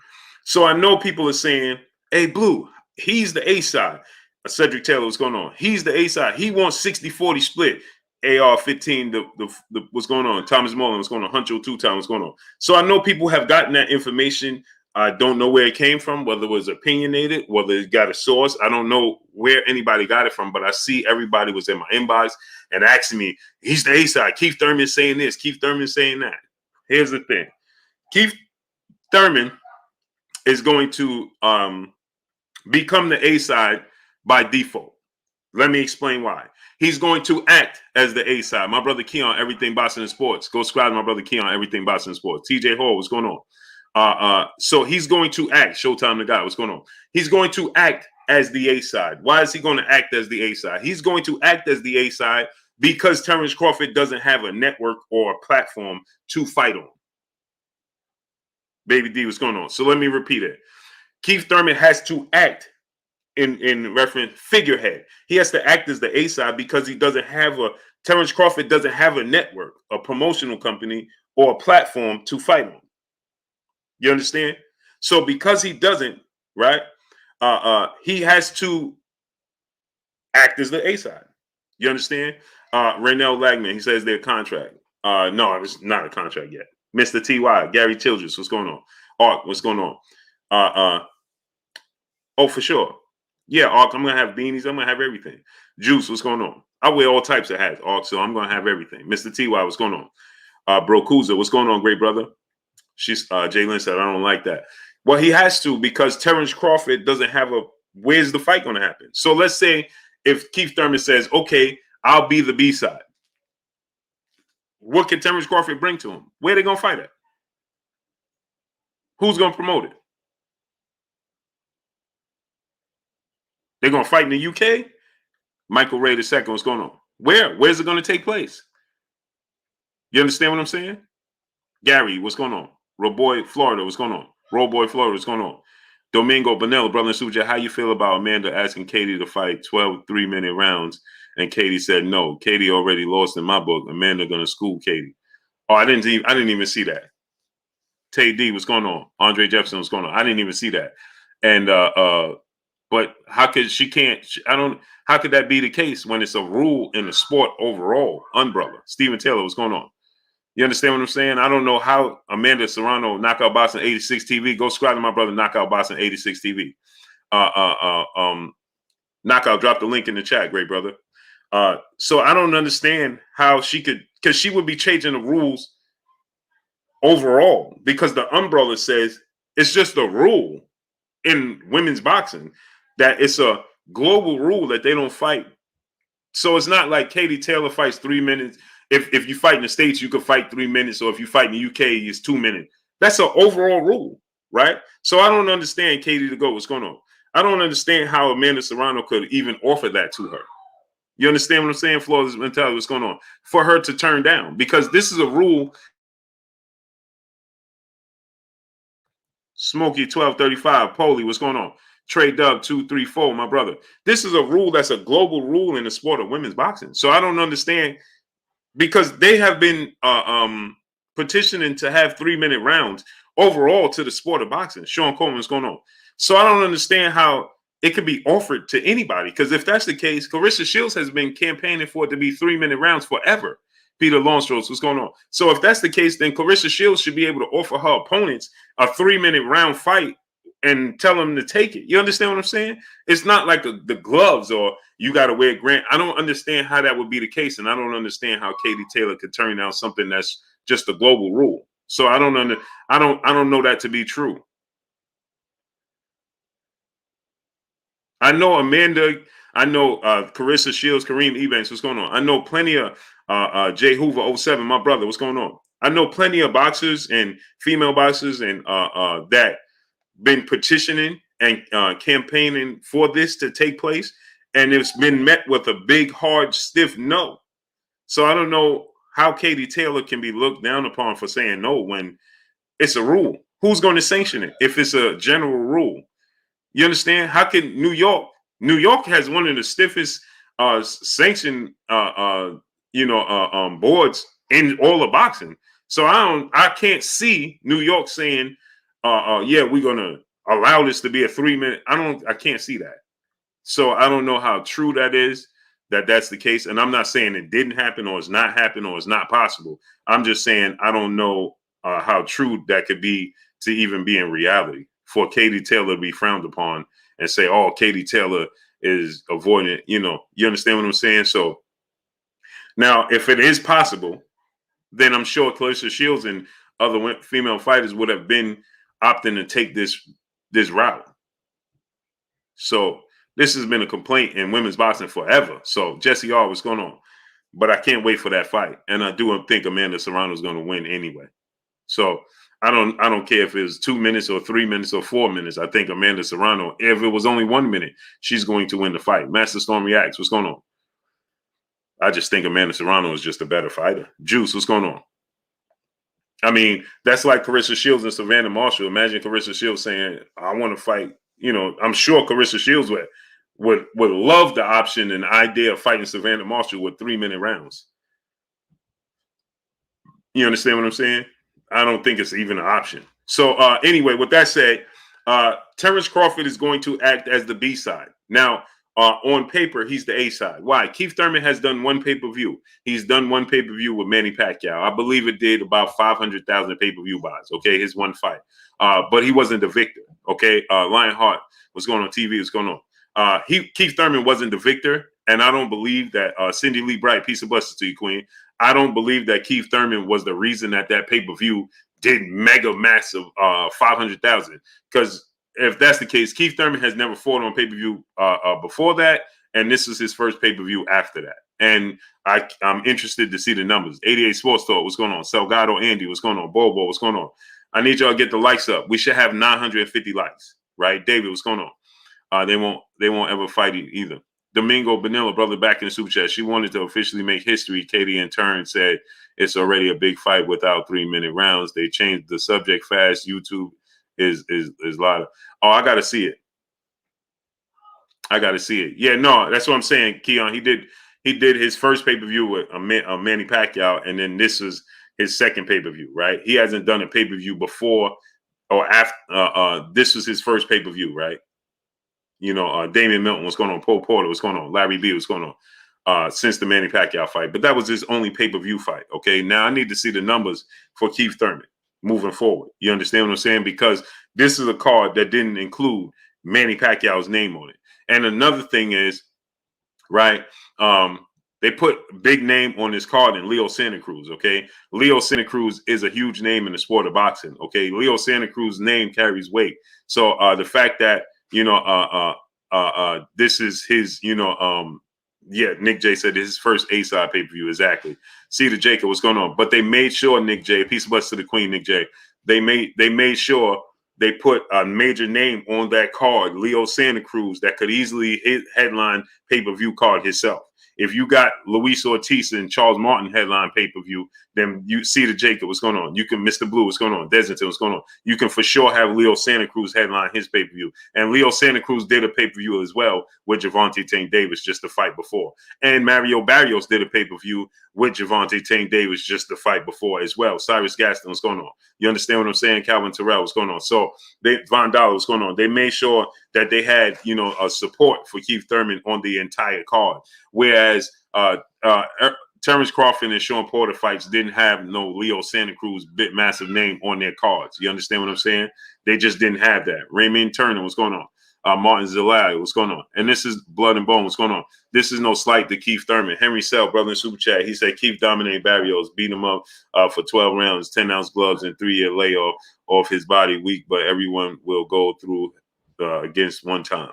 So I know people are saying, hey, Blue, he's the A side. Cedric Taylor, what's going on? He's the A side. He wants 60-40 split. AR-15, the what's going on? Thomas Mullen, what's going on? Huncho 2-time, what's going on? So I know people have gotten that information. I don't know where it came from, whether it was opinionated, whether it got a source. I don't know where anybody got it from, but I see everybody was in my inbox and asking me, he's the A side. Keith Thurman saying this. Keith Thurman saying that. Here's the thing. Keith Thurman is going to become the A side by default. Let me explain why. He's going to act as the A side. My brother Keon, Everything Boxing and Sports. Go subscribe to my brother Keon, Everything Boxing and Sports. TJ Hall, what's going on? So he's going to act. Showtime the guy, what's going on? He's going to act as the A side. Why is he going to act as the A side? He's going to act as the A side because Terence Crawford doesn't have a network or a platform to fight on. Baby D, what's going on? So let me repeat it. Keith Thurman has to act in reference figurehead. He has to act as the A side because he doesn't have Terence Crawford doesn't have a network, a promotional company, or a platform to fight on. You understand? So because he doesn't, right? He has to act as the A side. You understand? Raynell Lagman, he says their contract. No, it's not a contract yet. Mr. T.Y., Gary Childress, what's going on? Art, what's going on? Oh, for sure. Yeah, Ark, I'm gonna have beanies. I'm gonna have everything. Juice, what's going on? I wear all types of hats, Ark, so I'm gonna have everything. Mr. Ty, what's going on? Bro Kuza, what's going on, great brother? She's Jalen said, I don't like that. Well, he has to because Terence Crawford doesn't have where's the fight gonna happen? So let's say if Keith Thurman says, okay, I'll be the B side. What can Terence Crawford bring to him? Where are they gonna fight at? Who's gonna promote it? They're going to fight in the UK? Michael Ray II, what's going on? Where's it going to take place? You understand what I'm saying? Gary, what's going on? Roboy, Florida, what's going on? Roboy, Florida, what's going on? Domingo Bonello, brother and Suja, how you feel about Amanda asking Katie to fight 12 3-minute rounds? And Katie said no. Katie already lost in my book. Amanda going to school Katie. Oh, I didn't even see that. Tay D, what's going on? Andre Jefferson, what's going on? I didn't even see that. And but how could how could that be the case when it's a rule in the sport overall? Umbrella. Stephen Taylor, what's going on? You understand what I'm saying? I don't know how Amanda Serrano, Knockout Boxing 86 TV. Go subscribe to my brother, Knockout Boxing 86 TV. Knockout, drop the link in the chat, great brother. So I don't understand how she could, because she would be changing the rules overall, because the umbrella says it's just a rule in women's boxing that it's a global rule that they don't fight. So it's not like Katie Taylor fights 3 minutes. If you fight in the States, you could fight 3 minutes, or if you fight in the UK, it's 2 minutes. That's an overall rule, right? So I don't understand Katie to go. What's going on? I don't understand how Amanda Serrano could even offer that to her. You understand what I'm saying? Flawless mentality, what's going on? For her to turn down, because this is a rule. Smokey 1235, Polly, what's going on? Trey Dub 234, my brother. This is a rule that's a global rule in the sport of women's boxing. So I don't understand, because they have been petitioning to have 3-minute rounds overall to the sport of boxing. Sean Coleman, what's going on? So I don't understand how it could be offered to anybody, because if that's the case, Clarissa Shields has been campaigning for it to be 3-minute rounds forever. Peter Longstrokes, what's going on? So if that's the case, then Clarissa Shields should be able to offer her opponents a 3-minute round fight and tell them to take it. You understand what I'm saying? It's not like the gloves or you got to wear Grant. I don't understand how that would be the case, and I don't understand how Katie Taylor could turn down something that's just a global rule. So I don't know that to be true. I know Amanda. I know Carissa Shields, Kareem Ebanks. What's going on? I know plenty of Jay Hoover 07, my brother. What's going on? I know plenty of boxers and female boxers and that been petitioning and campaigning for this to take place, and it's been met with a big, hard, stiff no. So I don't know how Katie Taylor can be looked down upon for saying no when it's a rule. Who's going to sanction it if it's a general rule? You understand? How can New York has one of the stiffest sanction boards in all of boxing. So I can't see New York saying yeah, we're gonna allow this to be a 3-minute. I can't see that. So I don't know how true that is, that's the case. And I'm not saying it didn't happen or it's not happening or it's not possible. I'm just saying I don't know how true that could be to even be in reality for Katie Taylor to be frowned upon and say, oh, Katie Taylor is avoiding, you understand what I'm saying? So now if it is possible, then I'm sure Clarissa Shields and other female fighters would have been opting to take this route. So this has been a complaint in women's boxing forever. So Jesse R, what's going on? But I can't wait for that fight. And I do think Amanda Serrano is going to win anyway. So I don't care if it's 2 minutes or 3 minutes or 4 minutes. I think Amanda Serrano, if it was only 1 minute, she's going to win the fight. Master Storm reacts. What's going on? I just think Amanda Serrano is just a better fighter. Juice, what's going on? I mean, that's like Carissa Shields and Savannah Marshall. Imagine Carissa Shields saying, "I want to fight." You know, I'm sure Carissa Shields would love the option and idea of fighting Savannah Marshall with 3-minute rounds. You understand what I'm saying? I don't think it's even an option. So anyway, with that said, Terence Crawford is going to act as the B side. Now, on paper, he's the A side. Why? Keith Thurman has done one pay-per-view. He's done one pay-per-view with Manny Pacquiao. I believe it did about 500,000 pay-per-view buys. Okay, his one fight. But he wasn't the victor. Okay, Lionheart, what's going on TV? What's going on? Keith Thurman wasn't the victor, and I don't believe that Cindy Lee Bright, piece of blessings to you, Queen. I don't believe that Keith Thurman was the reason that pay-per-view did mega massive 500,000. Because if that's the case, Keith Thurman has never fought on pay-per-view before that, and this is his first pay-per-view after that. And I'm interested to see the numbers. 88 Sports Talk, what's going on? Salgado Andy, what's going on? Bobo, what's going on? I need y'all to get the likes up. We should have 950 likes, right? David, what's going on? They won't ever fight either. Domingo Benilla, brother, back in the super chat. She wanted to officially make history. Katie in turn said it's already a big fight without 3-minute rounds. They changed the subject fast. YouTube is louder. Oh, I gotta see it. Yeah, no, that's what I'm saying, Keon. He did his first pay-per-view with Manny Pacquiao, and then this was his second pay-per-view, right? He hasn't done a pay-per-view before or after. This was his first pay-per-view, right? You know, Damian Milton, what's going on? Paul Porter, what's going on? Larry B, what's going on? Since the Manny Pacquiao fight. But that was his only pay-per-view fight, okay? Now I need to see the numbers for Keith Thurman moving forward. You understand what I'm saying? Because this is a card that didn't include Manny Pacquiao's name on it. And another thing is, right, they put big name on this card in Leo Santa Cruz, okay? Leo Santa Cruz is a huge name in the sport of boxing, okay? Leo Santa Cruz's name carries weight. So the fact that, you know, this is his, you know, yeah, Nick J said this is his first A-side pay-per-view, exactly. See the Jacob, what's going on? But they made sure, Nick J, peace of blessings to the Queen, Nick J. They made sure they put a major name on that card, Leo Santa Cruz, that could easily headline pay-per-view card himself. If you got Luis Ortiz and Charles Martin headline pay-per-view, then you see the Jacob, what's going on? You can Mr. Blue, what's going on? Desington, what's going on? You can for sure have Leo Santa Cruz headline his pay-per-view. And Leo Santa Cruz did a pay-per-view as well with Gervonta Tank Davis just the fight before. And Mario Barrios did a pay-per-view with Gervonta Tank Davis just the fight before as well. Cyrus Gaston, what's going on? You understand what I'm saying? Calvin Terrell, what's going on? So Von Dollar, what's going on? They made sure that they had, you know, a support for Keith Thurman on the entire card. Whereas Terence Crawford and Sean Porter fights didn't have no Leo Santa Cruz big massive name on their cards. You understand what I'm saying? They just didn't have that. Raymond Turner, what's going on? Martin Zelaya, what's going on? And this is Blood and Bone, what's going on? This is no slight to Keith Thurman. Henry Sell, brother in Super Chat, he said Keith dominated Barrios, beat him up for 12 rounds, 10-ounce gloves, and 3-year layoff off his body weak, but everyone will go through against one time.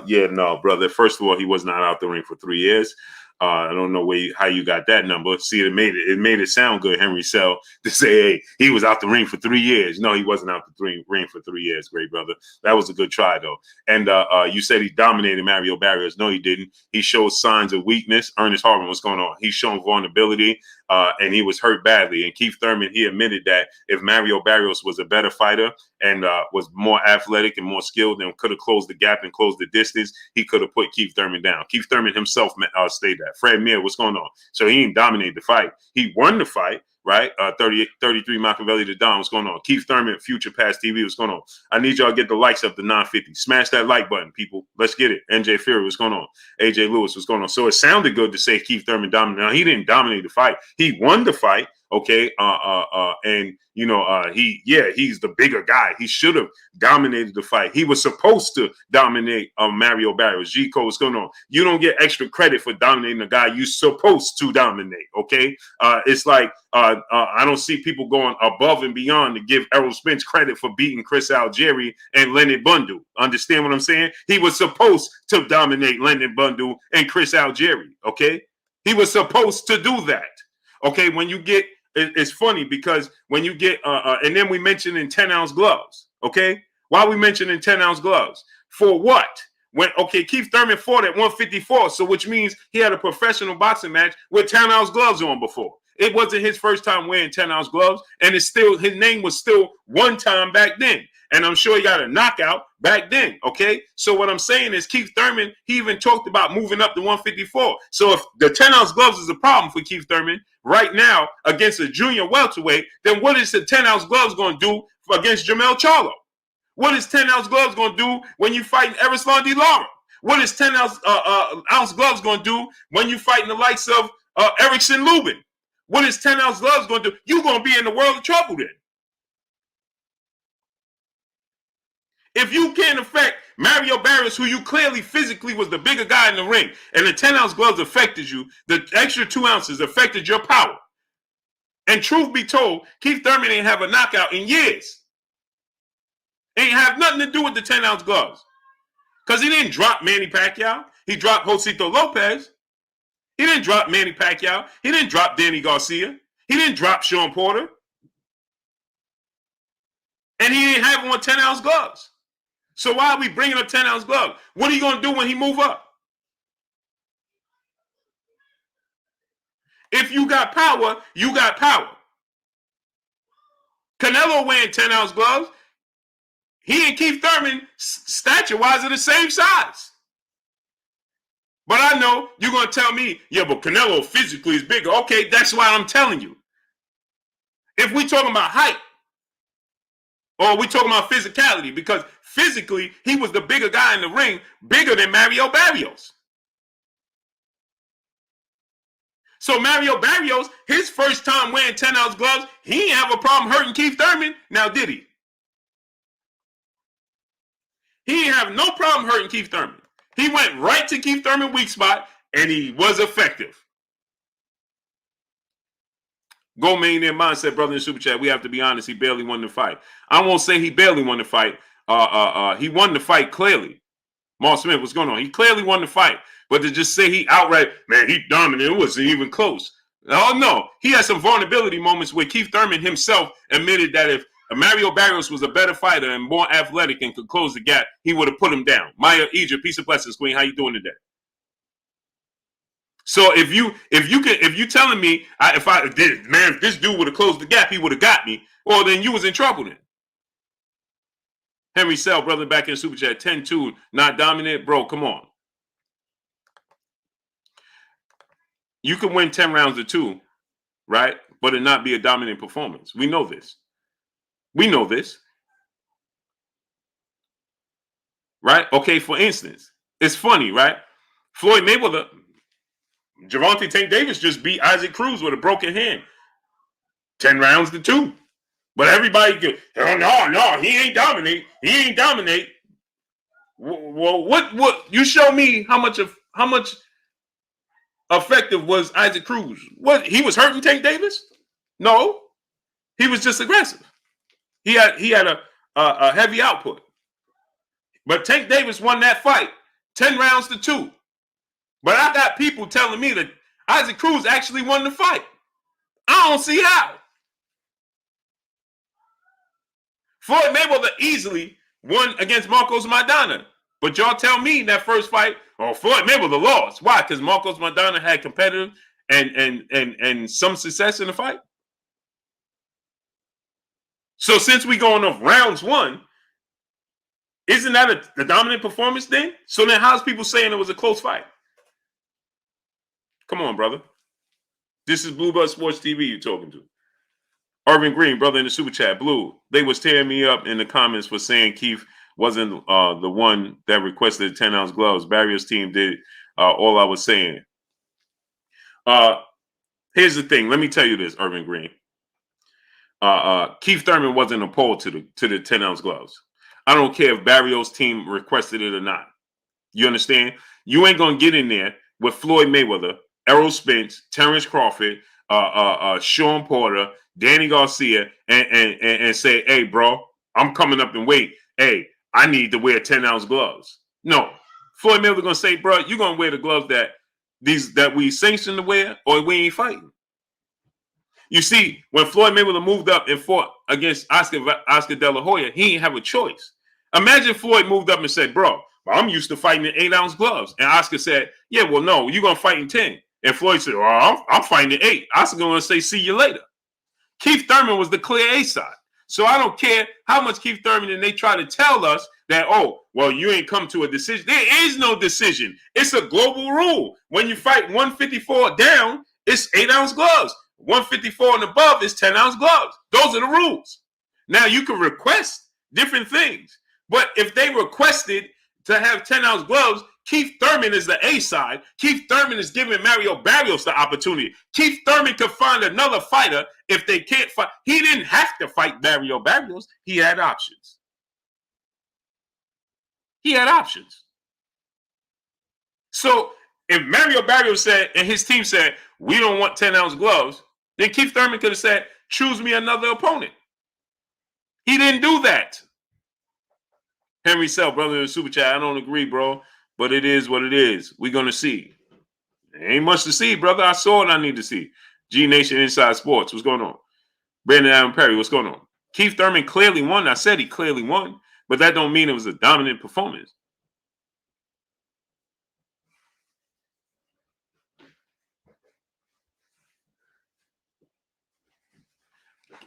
Yeah, no, brother. First of all, he was not out the ring for 3 years. I don't know how you got that number. See, it made it sound good, Henry Sell, to say, hey, he was out the ring for 3 years. No, he wasn't out the ring for 3 years, great brother. That was a good try, though. And you said he dominated Mario Barrios. No, he didn't. He showed signs of weakness. Ernest Harvin, what's going on? He's shown vulnerability, and he was hurt badly. And Keith Thurman, he admitted that if Mario Barrios was a better fighter and was more athletic and more skilled and could have closed the gap and closed the distance, he could have put Keith Thurman down. Keith Thurman himself stated that. Fred Mir, what's going on? So he didn't dominate the fight. He won the fight, right? 33 Machiavelli to Don, what's going on? Keith Thurman, Future Past TV, what's going on? I need y'all to get the likes up to 950. Smash that like button, people. Let's get it. NJ Fury, what's going on? AJ Lewis, what's going on? So it sounded good to say Keith Thurman dominated. Now, he didn't dominate the fight. He won the fight. Okay, and you know, he's the bigger guy. He should have dominated the fight. He was supposed to dominate Mario Barrios. G-Code, what's going on? You don't get extra credit for dominating a guy you're supposed to dominate. Okay, it's like I don't see people going above and beyond to give Errol Spence credit for beating Chris Algieri and Leonard Bundu. Understand what I'm saying? He was supposed to dominate Leonard Bundu and Chris Algieri. Okay, he was supposed to do that. Okay, when you get, it's funny because when you get, and then we mentioned in 10-ounce gloves, okay? Why are we mentioning 10-ounce gloves? For what? When, okay, Keith Thurman fought at 154, so which means he had a professional boxing match with 10-ounce gloves on before. It wasn't his first time wearing 10-ounce gloves, and it's still his name was still one time back then. And I'm sure he got a knockout back then, okay? So what I'm saying is Keith Thurman, he even talked about moving up to 154. So if the 10-ounce gloves is a problem for Keith Thurman right now against a junior welterweight, then what is the 10-ounce gloves going to do against Jermell Charlo? What is 10-ounce gloves going to do when you fighting Erislan D. Lara? What is 10-ounce gloves going to do when you fighting the likes of Erickson Lubin? What is 10-ounce gloves going to do? You're going to be in the world of trouble then. If you can't affect Mario Barrios, who you clearly physically was the bigger guy in the ring, and the 10-ounce gloves affected you, the extra 2 ounces affected your power. And truth be told, Keith Thurman ain't have a knockout in years. Ain't have nothing to do with the 10-ounce gloves. Because he didn't drop Manny Pacquiao. He dropped Josito Lopez. He didn't drop Manny Pacquiao. He didn't drop Danny Garcia. He didn't drop Sean Porter. And he didn't have on 10-ounce gloves. So why are we bringing up 10-ounce gloves? What are you going to do when he move up? If you got power, you got power. Canelo wearing 10-ounce gloves. He and Keith Thurman, stature-wise, are the same size. But I know you're going to tell me, yeah, but Canelo physically is bigger. Okay, that's why I'm telling you. If we talking about height, or we talking about physicality, because physically, he was the bigger guy in the ring, bigger than Mario Barrios. So Mario Barrios, his first time wearing 10-ounce gloves, he didn't have a problem hurting Keith Thurman. Now, did he? He didn't have no problem hurting Keith Thurman. He went right to Keith Thurman's weak spot, and he was effective. Go Millionaire Mindset, brother in Super Chat. We have to be honest. He barely won the fight. I won't say he barely won the fight. He won the fight clearly. Mark Smith, what's going on? He clearly won the fight. But to just say he outright, man, he dominated, it wasn't even close. Oh, no. He had some vulnerability moments where Keith Thurman himself admitted that if Mario Barrios was a better fighter and more athletic and could close the gap, he would have put him down. Maya Egypt, peace and blessings, Queen. How you doing today? So if you telling me if this dude would have closed the gap, he would have got me, well, then you was in trouble then. Henry Sell, brother, back in Super Chat, 10-2, not dominant. Bro, come on. You can win 10 rounds to 2, right? But it not be a dominant performance. We know this. We know this. Right? Okay, for instance, it's funny, right? Floyd Mayweather, Gervonta Tank Davis just beat Isaac Cruz with a broken hand. 10 rounds to 2. But everybody goes, oh, no, he ain't dominate. He ain't dominate. Well, what? You show me how much effective was Isaac Cruz. What? He was hurting Tank Davis? No. He was just aggressive. He had a heavy output. But Tank Davis won that fight 10 rounds to 2. But I got people telling me that Isaac Cruz actually won the fight. I don't see how. Floyd Mayweather easily won against Marcos Maidana. But y'all tell me that first fight, oh, Floyd Mayweather lost. Why? Because Marcos Maidana had competitive and some success in the fight. So since we going off rounds 1, isn't that the dominant performance then? So then how's people saying it was a close fight? Come on, brother. This is Bluebird Sports TV you're talking to. Irvin Green, brother in the Super Chat. Blue, they was tearing me up in the comments for saying Keith wasn't the one that requested 10-ounce gloves. Barrios' team did all I was saying. Here's the thing. Let me tell you this, Irvin Green. Keith Thurman wasn't opposed to the 10-ounce gloves. I don't care if Barrios' team requested it or not. You understand? You ain't going to get in there with Floyd Mayweather, Errol Spence, Terence Crawford, Sean Porter, Danny Garcia, and say, hey, bro, I'm coming up in weight. Hey, I need to wear 10-ounce gloves. No. Floyd Mayweather going to say, bro, you're going to wear the gloves that we sanctioned to wear, or we ain't fighting. You see, when Floyd Mayweather moved up and fought against Oscar De La Hoya, he didn't have a choice. Imagine Floyd moved up and said, bro, I'm used to fighting in 8-ounce gloves. And Oscar said, yeah, well, no, you're going to fight in 10. And Floyd said, well, I'm fighting at 8. I was going to say, see you later. Keith Thurman was the clear A side. So I don't care how much Keith Thurman and they try to tell us that, oh, well, you ain't come to a decision. There is no decision. It's a global rule. When you fight 154 down, it's 8-ounce gloves. 154 and above is 10-ounce gloves. Those are the rules. Now, you can request different things. But if they requested to have 10-ounce gloves, Keith Thurman is the A side. Keith Thurman is giving Mario Barrios the opportunity. Keith Thurman could find another fighter if they can't fight. He didn't have to fight Mario Barrios. He had options. He had options. So if Mario Barrios said, and his team said, we don't want 10-ounce gloves, then Keith Thurman could have said, choose me another opponent. He didn't do that. Henry Sell, brother in the super chat, I don't agree, bro. But it is what it is. We're going to see. There ain't much to see, brother. I saw what I need to see. G Nation Inside Sports. What's going on? Brandon Allen Perry. What's going on? Keith Thurman clearly won. I said he clearly won. But that don't mean it was a dominant performance.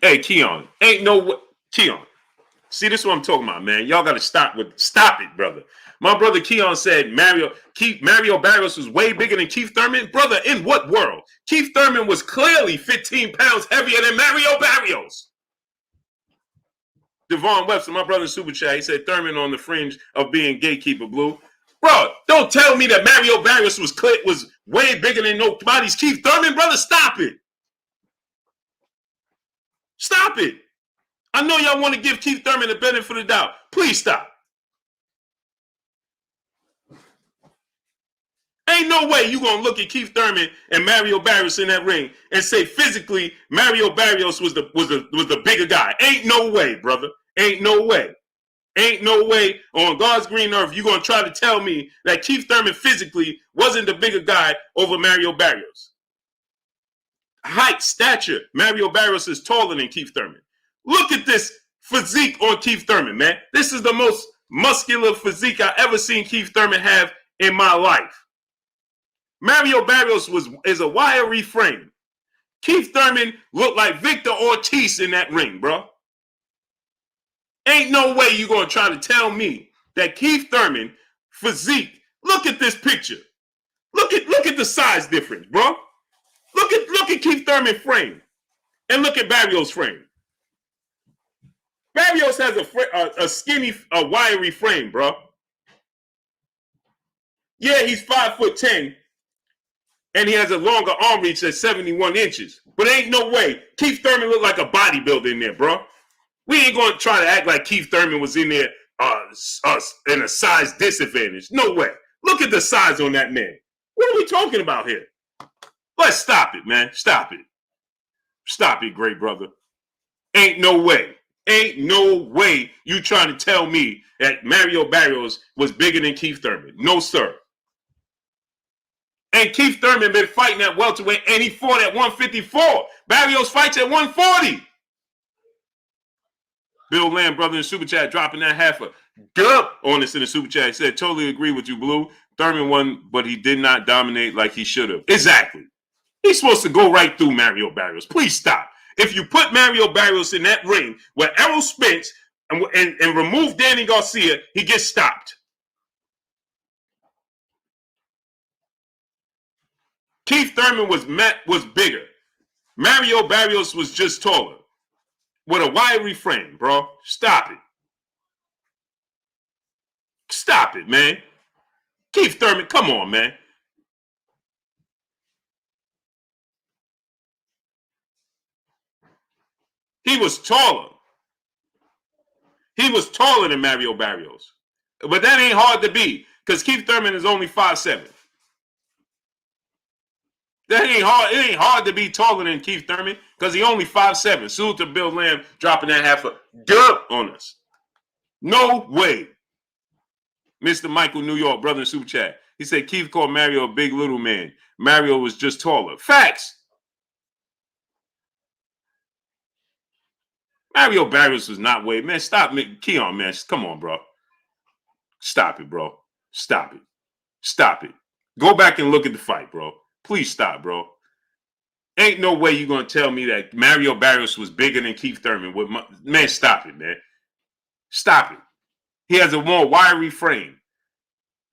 Hey, Keon. Ain't no way. Keon. See, this is what I'm talking about, man. Y'all got to stop it, brother. My brother Keon said Mario Barrios was way bigger than Keith Thurman. Brother, in what world? Keith Thurman was clearly 15 pounds heavier than Mario Barrios. Devon Webster, my brother in super chat, he said Thurman on the fringe of being gatekeeper, Blue. Bro, don't tell me that Mario Barrios was way bigger than nobody's Keith Thurman, brother. Stop it. Stop it. I know y'all want to give Keith Thurman the benefit of the doubt. Please stop. Ain't no way you gonna look at Keith Thurman and Mario Barrios in that ring and say physically Mario Barrios was the bigger guy. Ain't no way, brother. Ain't no way. Ain't no way on God's green earth you gonna try to tell me that Keith Thurman physically wasn't the bigger guy over Mario Barrios. Height, stature, Mario Barrios is taller than Keith Thurman. Look at this physique on Keith Thurman, man. This is the most muscular physique I ever seen Keith Thurman have in my life. Mario Barrios is a wiry frame. Keith Thurman looked like Victor Ortiz in that ring, bro. Ain't no way you gonna try to tell me that Keith Thurman physique. Look at this picture. Look at the size difference, bro. Look at Keith Thurman frame, and look at Barrios frame. Barrios has a skinny, wiry frame, bro. Yeah, he's 5'10", and he has a longer arm reach at 71 inches. But ain't no way. Keith Thurman looked like a bodybuilder in there, bro. We ain't going to try to act like Keith Thurman was in there in a size disadvantage. No way. Look at the size on that man. What are we talking about here? Let's stop it, man. Stop it. Stop it, great brother. Ain't no way. Ain't no way you trying to tell me that Mario Barrios was bigger than Keith Thurman. No, sir. And Keith Thurman been fighting at welterweight, and he fought at 154. Barrios fights at 140. Bill Lamb, brother in Super Chat, dropping that half a dub on us in the Super Chat. He said, totally agree with you, Blue. Thurman won, but he did not dominate like he should have. Exactly. He's supposed to go right through Mario Barrios. Please stop. If you put Mario Barrios in that ring where Errol Spence and remove Danny Garcia, he gets stopped. Keith Thurman was bigger. Mario Barrios was just taller with a wiry frame, bro. Stop it. Stop it, man. Keith Thurman, come on, man. He was taller. He was taller than Mario Barrios. But that ain't hard to be because Keith Thurman is only 5'7". That ain't hard. It ain't hard to be taller than Keith Thurman because he only 5'7". Salute to Bill Lamb dropping that half a dub on us. No way. Mr. Michael New York, brother in Super Chat. He said Keith called Mario a big little man. Mario was just taller. Facts. Mario Barrios was not way. Man, stop me. Keon, man. Come on, bro. Stop it, bro. Stop it. Stop it. Go back and look at the fight, bro. Please stop, bro. Ain't no way you're going to tell me that Mario Barrios was bigger than Keith Thurman. Man, stop it, man. Stop it. He has a more wiry frame.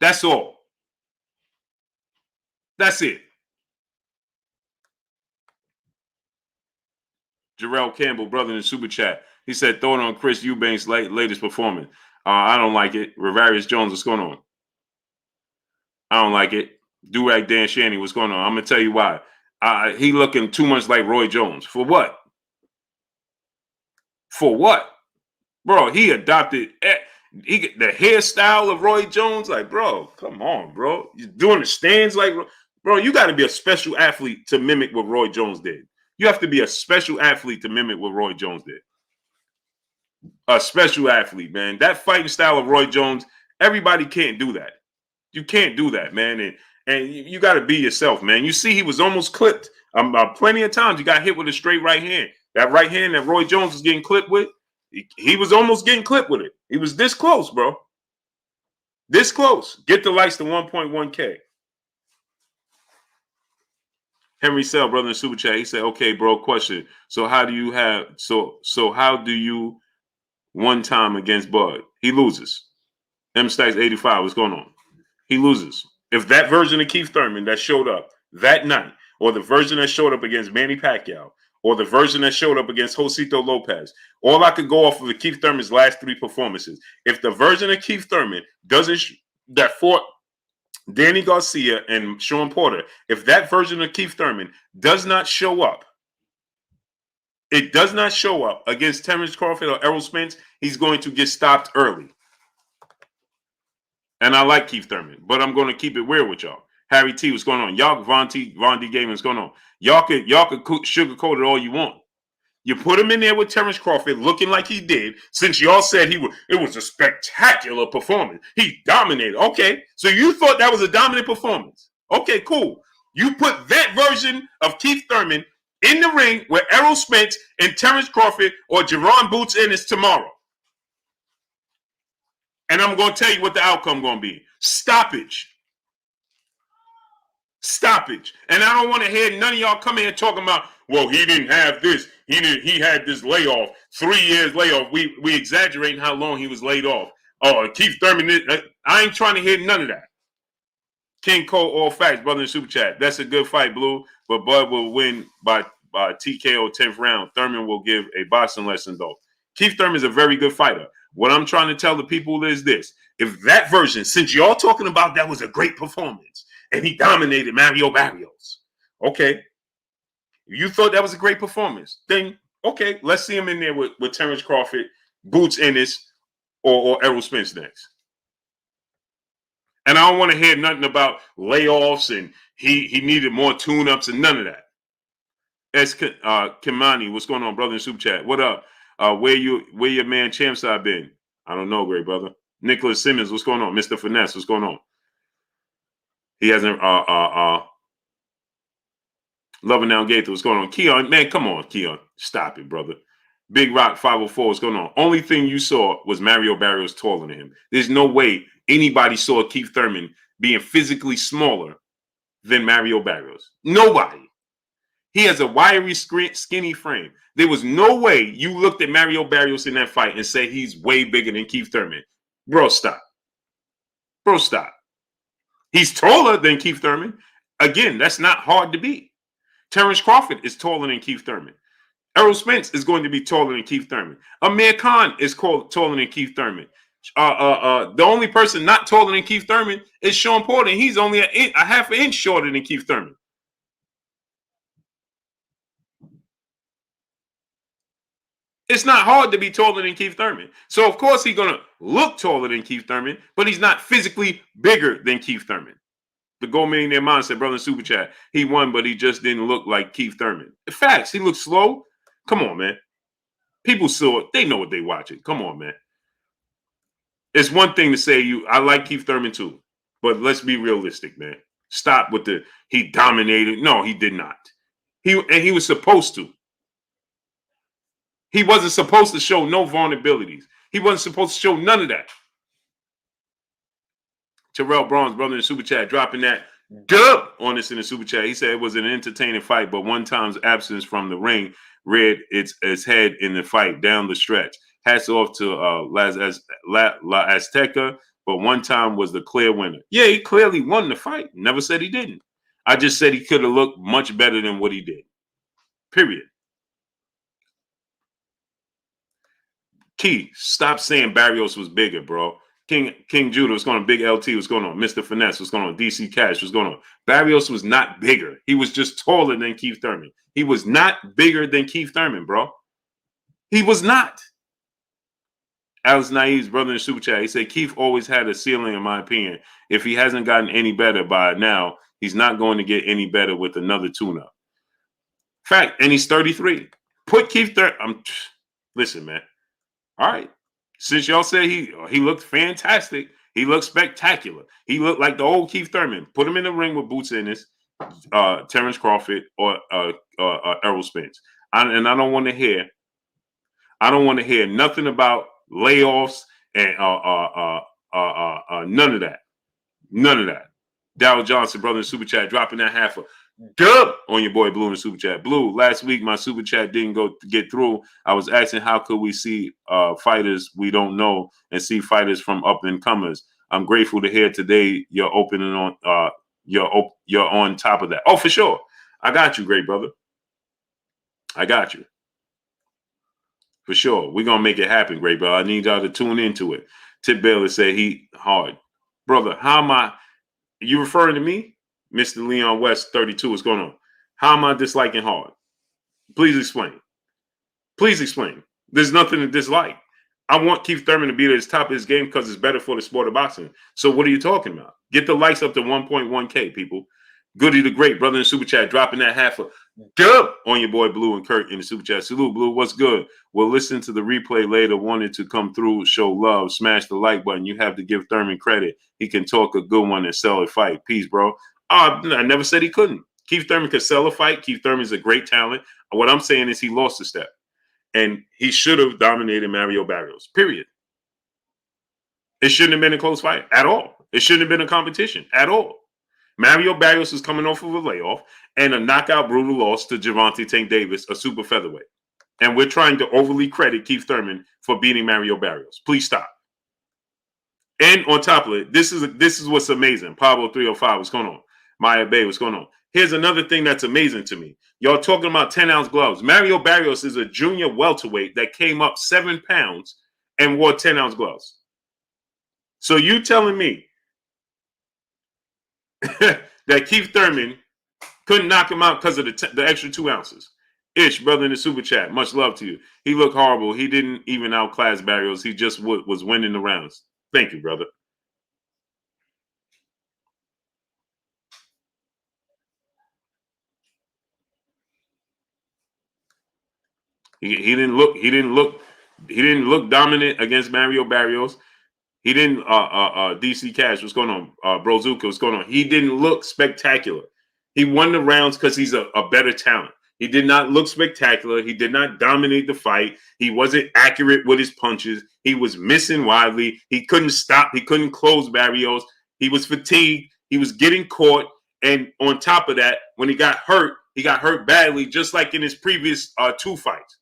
That's all. That's it. Jarrell Campbell, brother in the super chat. He said, throw it on Chris Eubanks' latest performance. I don't like it. Ravarius Jones, what's going on? I don't like it. Durag Dan Shanny, what's going on? I'm going to tell you why. He looking too much like Roy Jones. For what? For what? Bro, he adopted the hairstyle of Roy Jones. Like, bro, come on, bro. You're doing the stands like, bro, you got to be a special athlete to mimic what Roy Jones did. You have to be a special athlete to mimic what Roy Jones did. A special athlete, man. That fighting style of Roy Jones, everybody can't do that. You can't do that, man. And you got to be yourself, man. You see, he was almost clipped. Plenty of times he got hit with a straight right hand. That right hand that Roy Jones was getting clipped with, he was almost getting clipped with it. He was this close, bro. This close. Get the likes to 1.1K. Henry Sell, brother in super chat. He said, "Okay, bro. Question. So how do you one time against Bud? He loses. M Stacks 85. What's going on? He loses. If that version of Keith Thurman that showed up that night, or the version that showed up against Manny Pacquiao, or the version that showed up against Josito Lopez, all I could go off of Keith Thurman's last 3 performances. If the version of Keith Thurman that fought Danny Garcia and Sean Porter, if that version of Keith Thurman does not show up, it does not show up against Terence Crawford or Errol Spence, he's going to get stopped early. And I like Keith Thurman, but I'm going to keep it weird with y'all. Harry T, what's going on? Y'all, Von D Gaming, what's going on? Y'all could sugarcoat it all you want. You put him in there with Terence Crawford looking like he did, since y'all said it was a spectacular performance. He dominated. Okay, so you thought that was a dominant performance. Okay, cool. You put that version of Keith Thurman in the ring with Errol Spence and Terence Crawford or Jerron Boots Ennis tomorrow. And I'm going to tell you what the outcome going to be. Stoppage. Stoppage. And I don't want to hear none of y'all come in here talking about, well, he didn't have this. He had this layoff. 3 years layoff. We exaggerating how long he was laid off. Oh, Keith Thurman. I ain't trying to hear none of that. King Cole, all facts, brother in super chat. That's a good fight, Blue. But Bud will win by TKO 10th round. Thurman will give a boxing lesson, though. Keith Thurman is a very good fighter. What I'm trying to tell the people is this. If that version, since y'all talking about that was a great performance, and he dominated Mario Barrios, okay. If you thought that was a great performance, then, okay, let's see him in there with Terence Crawford, Boots Ennis, or Errol Spence next. And I don't want to hear nothing about layoffs and he needed more tune-ups and none of that. As Kimani, what's going on, brother in super chat? What up? Where your man Champside been? I don't know, great brother. Nicholas Simmons, what's going on? Mr. Finesse, what's going on? He hasn't Loving Down Gaither, what's going on? Keon, man, come on, Keon. Stop it, brother. Big Rock 504, what's going on? Only thing you saw was Mario Barrios taller than him. There's no way anybody saw Keith Thurman being physically smaller than Mario Barrios. Nobody. He has a wiry, skinny frame. There was no way you looked at Mario Barrios in that fight and say he's way bigger than Keith Thurman. Bro, stop. Bro, stop. He's taller than Keith Thurman. Again, that's not hard to beat. Terence Crawford is taller than Keith Thurman. Errol Spence is going to be taller than Keith Thurman. Amir Khan is taller than Keith Thurman. The only person not taller than Keith Thurman is Sean Porter. And he's only a half an inch shorter than Keith Thurman. It's not hard to be taller than Keith Thurman. So, of course, he's going to look taller than Keith Thurman, but he's not physically bigger than Keith Thurman. The Gold Millionaire Mindset, brother in super chat. He won, but he just didn't look like Keith Thurman. Facts. He looked slow. Come on, man. People saw it. They know what they watching. Come on, man. It's one thing to say I like Keith Thurman too, but let's be realistic, man. Stop with he dominated. No, he did not. He was supposed to. He wasn't supposed to show no vulnerabilities. He wasn't supposed to show none of that. Terrell Bronze, brother in super chat, dropping that Dub on this in the super chat. He said it was an entertaining fight, but one time's absence from the ring reared its head in the fight down the stretch. Hats off to La Azteca, but one time was the clear winner. Yeah, he clearly won the fight. Never said he didn't. I just said he could have looked much better than what he did. Period. Key, stop saying Barrios was bigger, bro. King Judah, what's going on? Big LT, what's going on? Mr. Finesse, what's going on? DC Cash, what's going on? Barrios was not bigger. He was just taller than Keith Thurman. He was not bigger than Keith Thurman, bro. He was not. Alex Naeve's brother in the super chat, he said Keith always had a ceiling, in my opinion. If he hasn't gotten any better by now, he's not going to get any better with another tune-up. Fact, and he's 33. Put Keith Thurman. Listen, man. All right. Since y'all said he looked fantastic, he looked spectacular. He looked like the old Keith Thurman. Put him in the ring with Boots Ennis, Terence Crawford, or Errol Spence. And I don't want to hear nothing about layoffs and none of that. None of that. Dow Johnson, brother in super chat, dropping that half a dub on your boy Blue in the super chat. Blue, last week my super chat didn't get through. I was asking how could we see fighters we don't know and see fighters from up and comers. I'm grateful to hear today you're opening on you're on top of that. Oh, for sure. I got you, great brother. I got you. For sure. We're gonna make it happen, great brother. I need y'all to tune into it. Tip Baylor said he hard. Brother, how am I? You referring to me? Mr. Leon West, 32, what's going on? How am I disliking hard? Please explain. Please explain. There's nothing to dislike. I want Keith Thurman to be at the top of his game because it's better for the sport of boxing. So what are you talking about? Get the likes up to 1.1K, people. Goody the Great, brother in the super chat, dropping that half a dub on your boy Blue and Kurt in the super chat. Salute, Blue. What's good? We'll listen to the replay later. Wanted to come through, show love, smash the like button. You have to give Thurman credit. He can talk a good one and sell a fight. Peace, bro. I never said he couldn't. Keith Thurman could sell a fight. Keith Thurman's a great talent. What I'm saying is he lost a step. And he should have dominated Mario Barrios, period. It shouldn't have been a close fight at all. It shouldn't have been a competition at all. Mario Barrios is coming off of a layoff and a knockout brutal loss to Gervonta Tank Davis, a super featherweight. And we're trying to overly credit Keith Thurman for beating Mario Barrios. Please stop. And on top of it, this is what's amazing. Pablo 305, what's going on? Maya Bay, what's going on? Here's another thing that's amazing to me. Y'all talking about 10-ounce gloves. Mario Barrios is a junior welterweight that came up 7 pounds and wore 10-ounce gloves. So you telling me that Keith Thurman couldn't knock him out because of the extra 2 ounces? Ish, brother in the super chat, much love to you. He looked horrible. He didn't even outclass Barrios. He just was winning the rounds. Thank you, brother. He didn't look dominant against Mario Barrios. He didn't DC Cash, what's going on? Brozuka, what's going on? He didn't look spectacular. He won the rounds because he's a better talent. He did not look spectacular. He did not dominate the fight. He wasn't accurate with his punches. He was missing widely. He couldn't stop. He couldn't close Barrios. He was fatigued. He was getting caught. And on top of that, when he got hurt badly, just like in his previous 2 fights.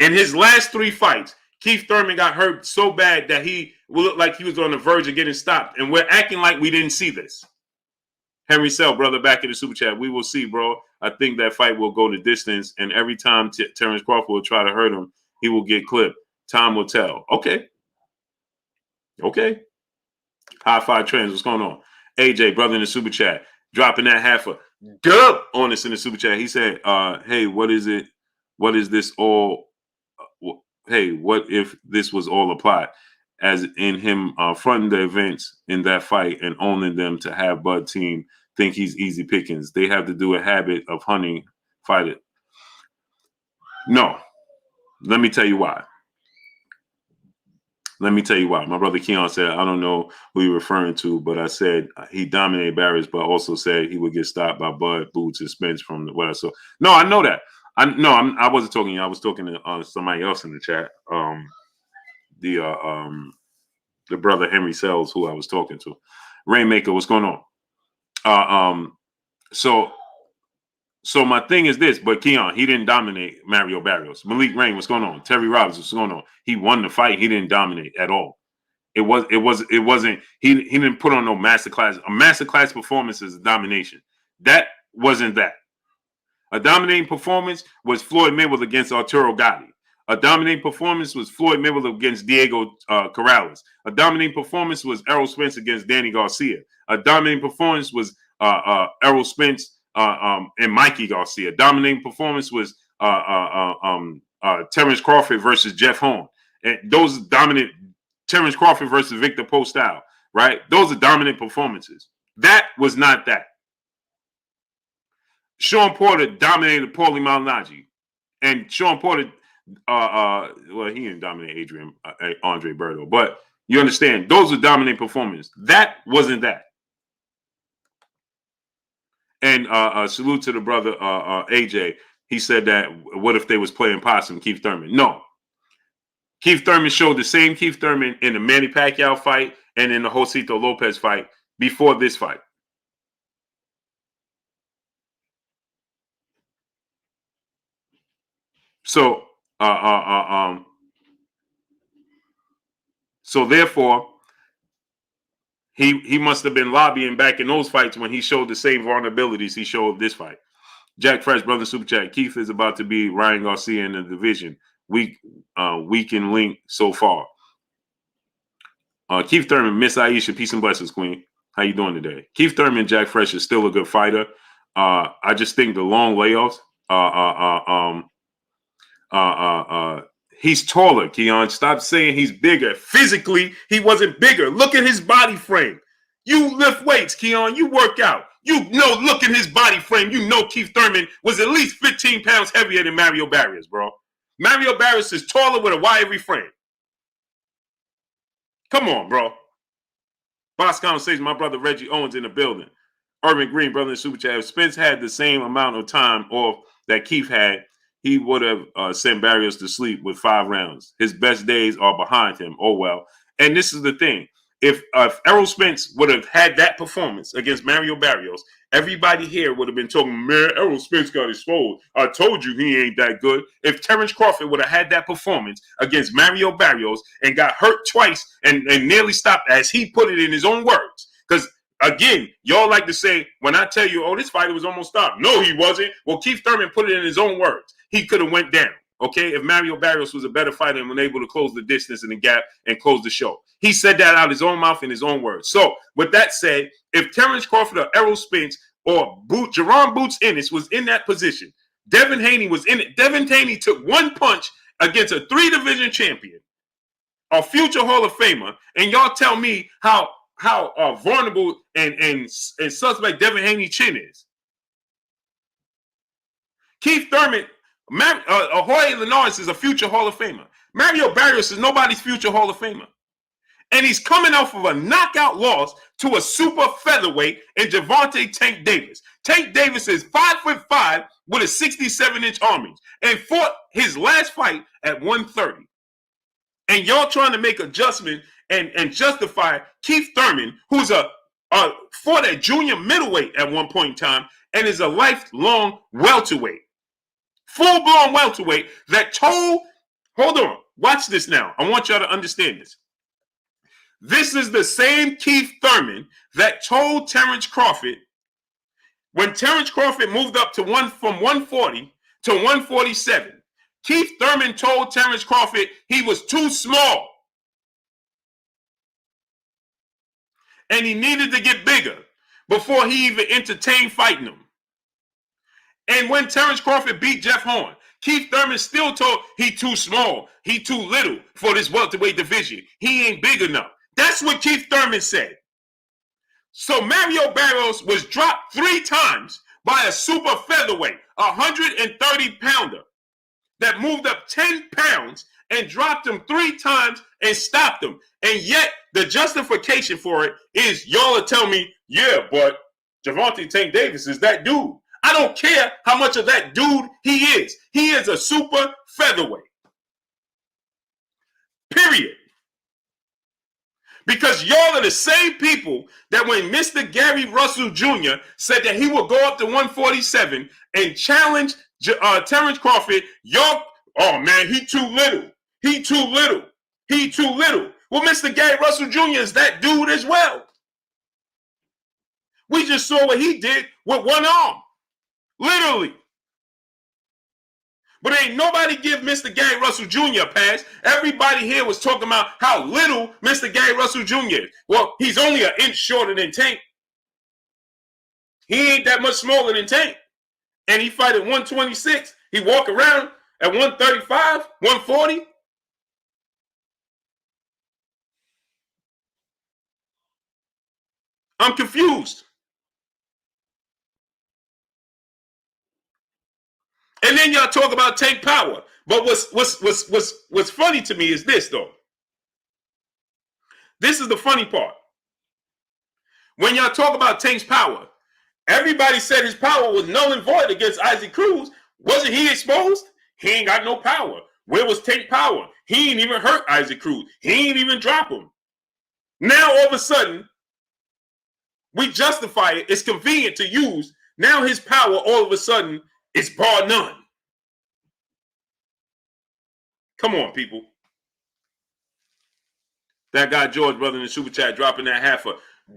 In his last 3 fights, Keith Thurman got hurt so bad that he looked like he was on the verge of getting stopped. And we're acting like we didn't see this. Henry Sell, brother, back in the super chat. We will see, bro. I think that fight will go the distance. And every time Terence Crawford will try to hurt him, he will get clipped. Time will tell. Okay. High Five Trends, what's going on? AJ, brother in the super chat, dropping that half a dub on us in the super chat. He said, hey, what is it? What is this all? Hey, what if this was all a plot? As in him fronting the events in that fight and owning them to have Bud team think he's easy pickings. They have to do a habit of hunting, fight it. No. Let me tell you why. My brother Keon said, I don't know who you're referring to, but I said he dominated Barrios, but also said he would get stopped by Bud, Boots, and Spence from what I saw. No, I know that. I wasn't talking to you. I was talking to somebody else in the chat. The brother Henry Sells, who I was talking to. Rainmaker, what's going on? So my thing is this, but Keon, he didn't dominate Mario Barrios. Malik Reign, what's going on? Terry Robbins, what's going on? He won the fight. He didn't dominate at all. It wasn't. He didn't put on no masterclass. A masterclass performance is a domination. That wasn't that. A dominating performance was Floyd Mayweather against Arturo Gatti. A dominating performance was Floyd Mayweather against Diego Corrales. A dominating performance was Errol Spence against Danny Garcia. A dominating performance was Errol Spence and Mikey Garcia. A dominating performance was Terence Crawford versus Jeff Horn. And those dominant Terence Crawford versus Victor Postol, right? Those are dominant performances. That was not that. Sean Porter dominated Paulie Malignaggi. And Sean Porter, well, he didn't dominate Andre Berto, but you understand, those are dominant performances. That wasn't that. And salute to the brother AJ. He said that, what if they was playing possum, Keith Thurman? No. Keith Thurman showed the same Keith Thurman in the Manny Pacquiao fight and in the Josito Lopez fight before this fight. So, so therefore, he must have been lobbying back in those fights when he showed the same vulnerabilities he showed this fight. Jack Fresh, brother Super Chat. Keith is about to be Ryan Garcia in the division. Weak and link so far. Keith Thurman, Miss Aisha, peace and blessings, Queen. How you doing today? Keith Thurman, Jack Fresh is still a good fighter. I just think the long layoffs. He's taller, Keon. Stop saying he's bigger. Physically, he wasn't bigger. Look at his body frame. You lift weights, Keon. You work out. You know, look at his body frame. You know Keith Thurman was at least 15 pounds heavier than Mario Barrios, bro. Mario Barrios is taller with a wiry frame. Come on, bro. Boss Conversation, my brother Reggie Owens in the building. Urban Green, brother in Super Chat. If Spence had the same amount of time off that Keith had, he would have sent Barrios to sleep with 5 rounds. His best days are behind him. Oh, well. And this is the thing. If Errol Spence would have had that performance against Mario Barrios, everybody here would have been talking, man, Errol Spence got exposed. I told you he ain't that good. If Terence Crawford would have had that performance against Mario Barrios and got hurt twice and nearly stopped, as he put it in his own words, because again, y'all like to say, when I tell you, oh, this fight was almost stopped. No, he wasn't. Well, Keith Thurman put it in his own words. He could have went down, okay, if Mario Barrios was a better fighter and was able to close the distance and the gap and close the show. He said that out of his own mouth in his own words. So, with that said, if Terence Crawford or Errol Spence or Jerron Boots Ennis was in that position, Devin Haney was in it. Devin Haney took one punch against a 3-division champion, a future Hall of Famer, and y'all tell me how vulnerable and suspect Devin Haney's chin is. Keith Thurman, Jorge Linares is a future Hall of Famer. Mario Barrios is nobody's future Hall of Famer. And he's coming off of a knockout loss to a super featherweight in Gervonta Tank Davis. Tank Davis is 5'5" with a 67-inch arm and fought his last fight at 130. And y'all trying to make adjustment and justify Keith Thurman, who's fought at junior middleweight at one point in time and is a lifelong welterweight. Full-blown welterweight that told, hold on, watch this now. I want y'all to understand this. This is the same Keith Thurman that told Terence Crawford, when Terence Crawford moved up to from 140 to 147, Keith Thurman told Terence Crawford he was too small and he needed to get bigger before he even entertained fighting him. And when Terence Crawford beat Jeff Horn, Keith Thurman still told he too small, he too little for this welterweight division. He ain't big enough. That's what Keith Thurman said. So Mario Barrios was dropped 3 times by a super featherweight, 130-pounder, that moved up 10 pounds and dropped him 3 times and stopped him. And yet the justification for it is y'all are telling me, yeah, but Gervonta Tank Davis is that dude. I don't care how much of that dude he is. He is a super featherweight. Period. Because y'all are the same people that when Mr. Gary Russell Jr. said that he would go up to 147 and challenge Terence Crawford, y'all, oh man, he too little. He too little. He too little. Well, Mr. Gary Russell Jr. is that dude as well. We just saw what he did with one arm. Literally. But ain't nobody give Mr. Gary Russell Jr. a pass. Everybody here was talking about how little Mr. Gary Russell Jr. is. Well, he's only an inch shorter than Tank. He ain't that much smaller than Tank. And he fight at 126. He walk around at 135, 140. I'm confused. And then y'all talk about Tank power. But what's funny to me is this, though. This is the funny part. When y'all talk about Tank's power, everybody said his power was null and void against Isaac Cruz. Wasn't he exposed? He ain't got no power. Where was Tank power? He ain't even hurt Isaac Cruz. He ain't even drop him. Now, all of a sudden, we justify it. It's convenient to use. Now his power, all of a sudden, is bar none. Come on, people. That guy George, brother, in the super chat, dropping that half a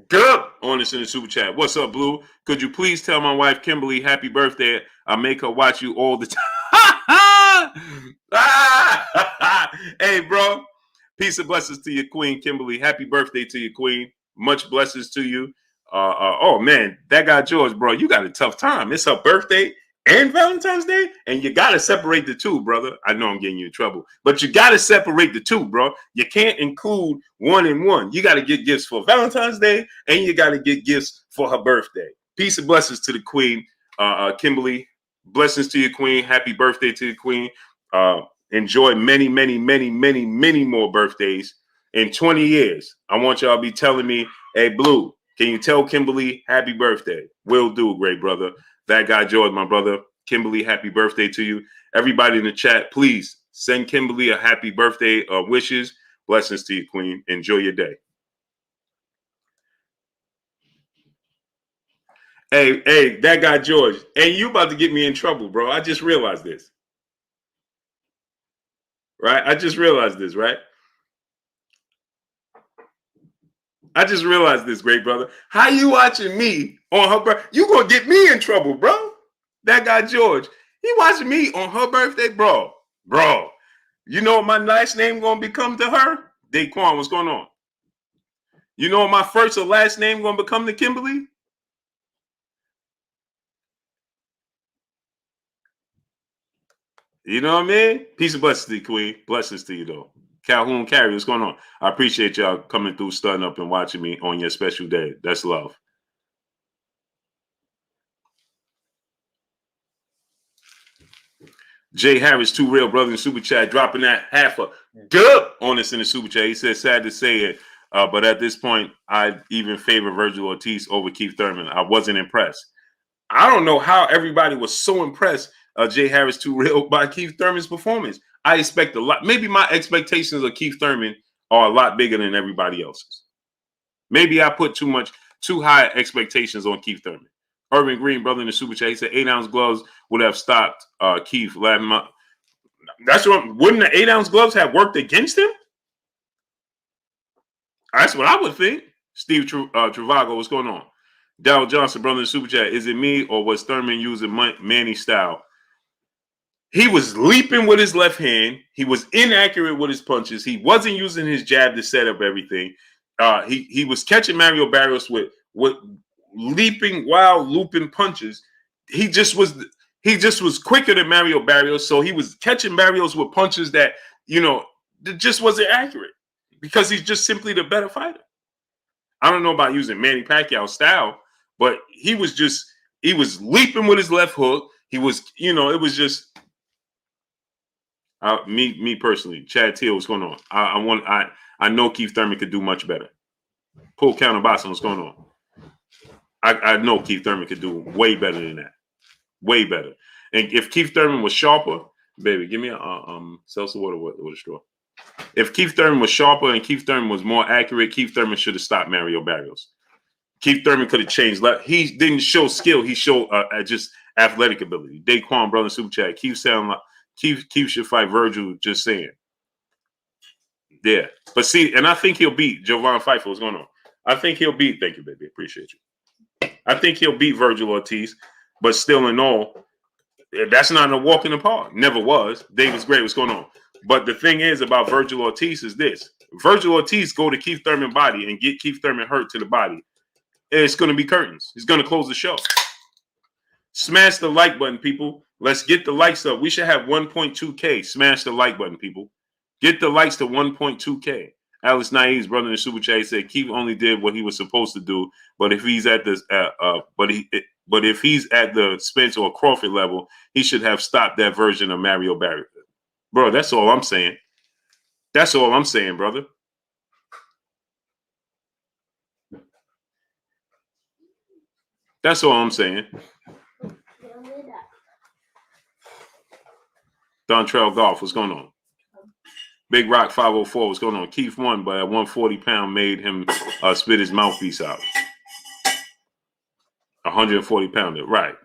gub on us in the super chat. What's up, Blue? Could you please tell my wife Kimberly happy birthday? I make her watch you all the time. Hey, bro. Peace and blessings to your queen, Kimberly. Happy birthday to your queen. Much blessings to you. Oh man, that guy George, bro, you got a tough time. It's her birthday and Valentine's Day, and you got to separate the two, brother. I know I'm getting you in trouble, but you got to separate the two, bro. You can't include one and one. You got to get gifts for Valentine's Day, and you got to get gifts for her birthday. Peace and blessings to the queen, Kimberly. Blessings to your queen. Happy birthday to the queen. Enjoy many, many, many, many, many more birthdays. In 20 years, I want y'all to be telling me, hey, Blue, can you tell Kimberly happy birthday? Will do, great brother. That guy, George, my brother. Kimberly, happy birthday to you. Everybody in the chat, please send Kimberly a happy birthday wishes. Blessings to you, queen. Enjoy your day. Hey, that guy, George. Hey, you about to get me in trouble, bro. I just realized this. Right? I just realized this, right? I just realized this, great brother. How you watching me on her birthday? You gonna get me in trouble, bro. That guy George, he watching me on her birthday, bro. Bro, you know what my last name gonna become to her? Daquan, what's going on? You know what my first or last name gonna become to Kimberly? You know what I mean? Peace and blessings to you, queen. Blessings to you, though. Calhoun Carey, what's going on? I appreciate y'all coming through, starting up and watching me on your special day. That's love. Jay Harris, Too Real, brother, in Super Chat, dropping that half a dub on us in the Super Chat. He said, sad to say it, but at this point, I even favor Virgil Ortiz over Keith Thurman. I wasn't impressed. I don't know how everybody was so impressed, Jay Harris, Too Real, by Keith Thurman's performance. I expect a lot. Maybe my expectations of Keith Thurman are a lot bigger than everybody else's. Maybe I put too high expectations on Keith Thurman. Urban Green, brother in the Super Chat, he said 8-ounce gloves would have stopped Keith last month. That's what, wouldn't the 8-ounce gloves have worked against him? That's what I would think. Steve Travago, what's going on? Darryl Johnson, brother in the Super Chat, is it me or was Thurman using Manny style? He was leaping with his left hand. He was inaccurate with his punches. He wasn't using his jab to set up everything. He was catching Mario Barrios with leaping, wild, looping punches. He just was quicker than Mario Barrios, so he was catching Barrios with punches that, just wasn't accurate because he's just simply the better fighter. I don't know about using Manny Pacquiao style, but he was leaping with his left hook. He was, it was just me personally. Chad Teal, what's going on? I know Keith Thurman could do much better. Pull counter boxing, what's going on? I know Keith Thurman could do way better than that. Way better. And if Keith Thurman was sharper, baby, give me a seltzer water with a straw. If Keith Thurman was sharper and Keith Thurman was more accurate, Keith Thurman should have stopped Mario Barrios. Keith Thurman could have changed. He didn't show skill. He showed just athletic ability. Daquan, brother, super chat. Keith sound like Keith should fight Virgil. Just saying. Yeah, but see, and I think he'll beat Jovan Pfeiffer. What's going on? I think he'll beat. Thank you, baby. Appreciate you. I think he'll beat Virgil Ortiz, but still, in all, that's not a walk in the park. Never was. Davis Gray. What's going on? But the thing is about Virgil Ortiz is this: Virgil Ortiz go to Keith Thurman body and get Keith Thurman hurt to the body. It's going to be curtains. He's going to close the show. Smash the like button, people. Let's get the likes up. We should have 1.2K. Smash the like button, people. Get the likes to 1.2K. Alex Naeem's brother in the super chat said Keith only did what he was supposed to do, but if he's at the if he's at the Spence or Crawford level, he should have stopped that version of Mario Barrios. Bro, that's all I'm saying. That's all I'm saying, brother. That's all I'm saying. Dontrell Golf, what's going on? Big Rock 504, what's going on? Keith won, but at 140 pound made him spit his mouthpiece out. 140 pounder, right.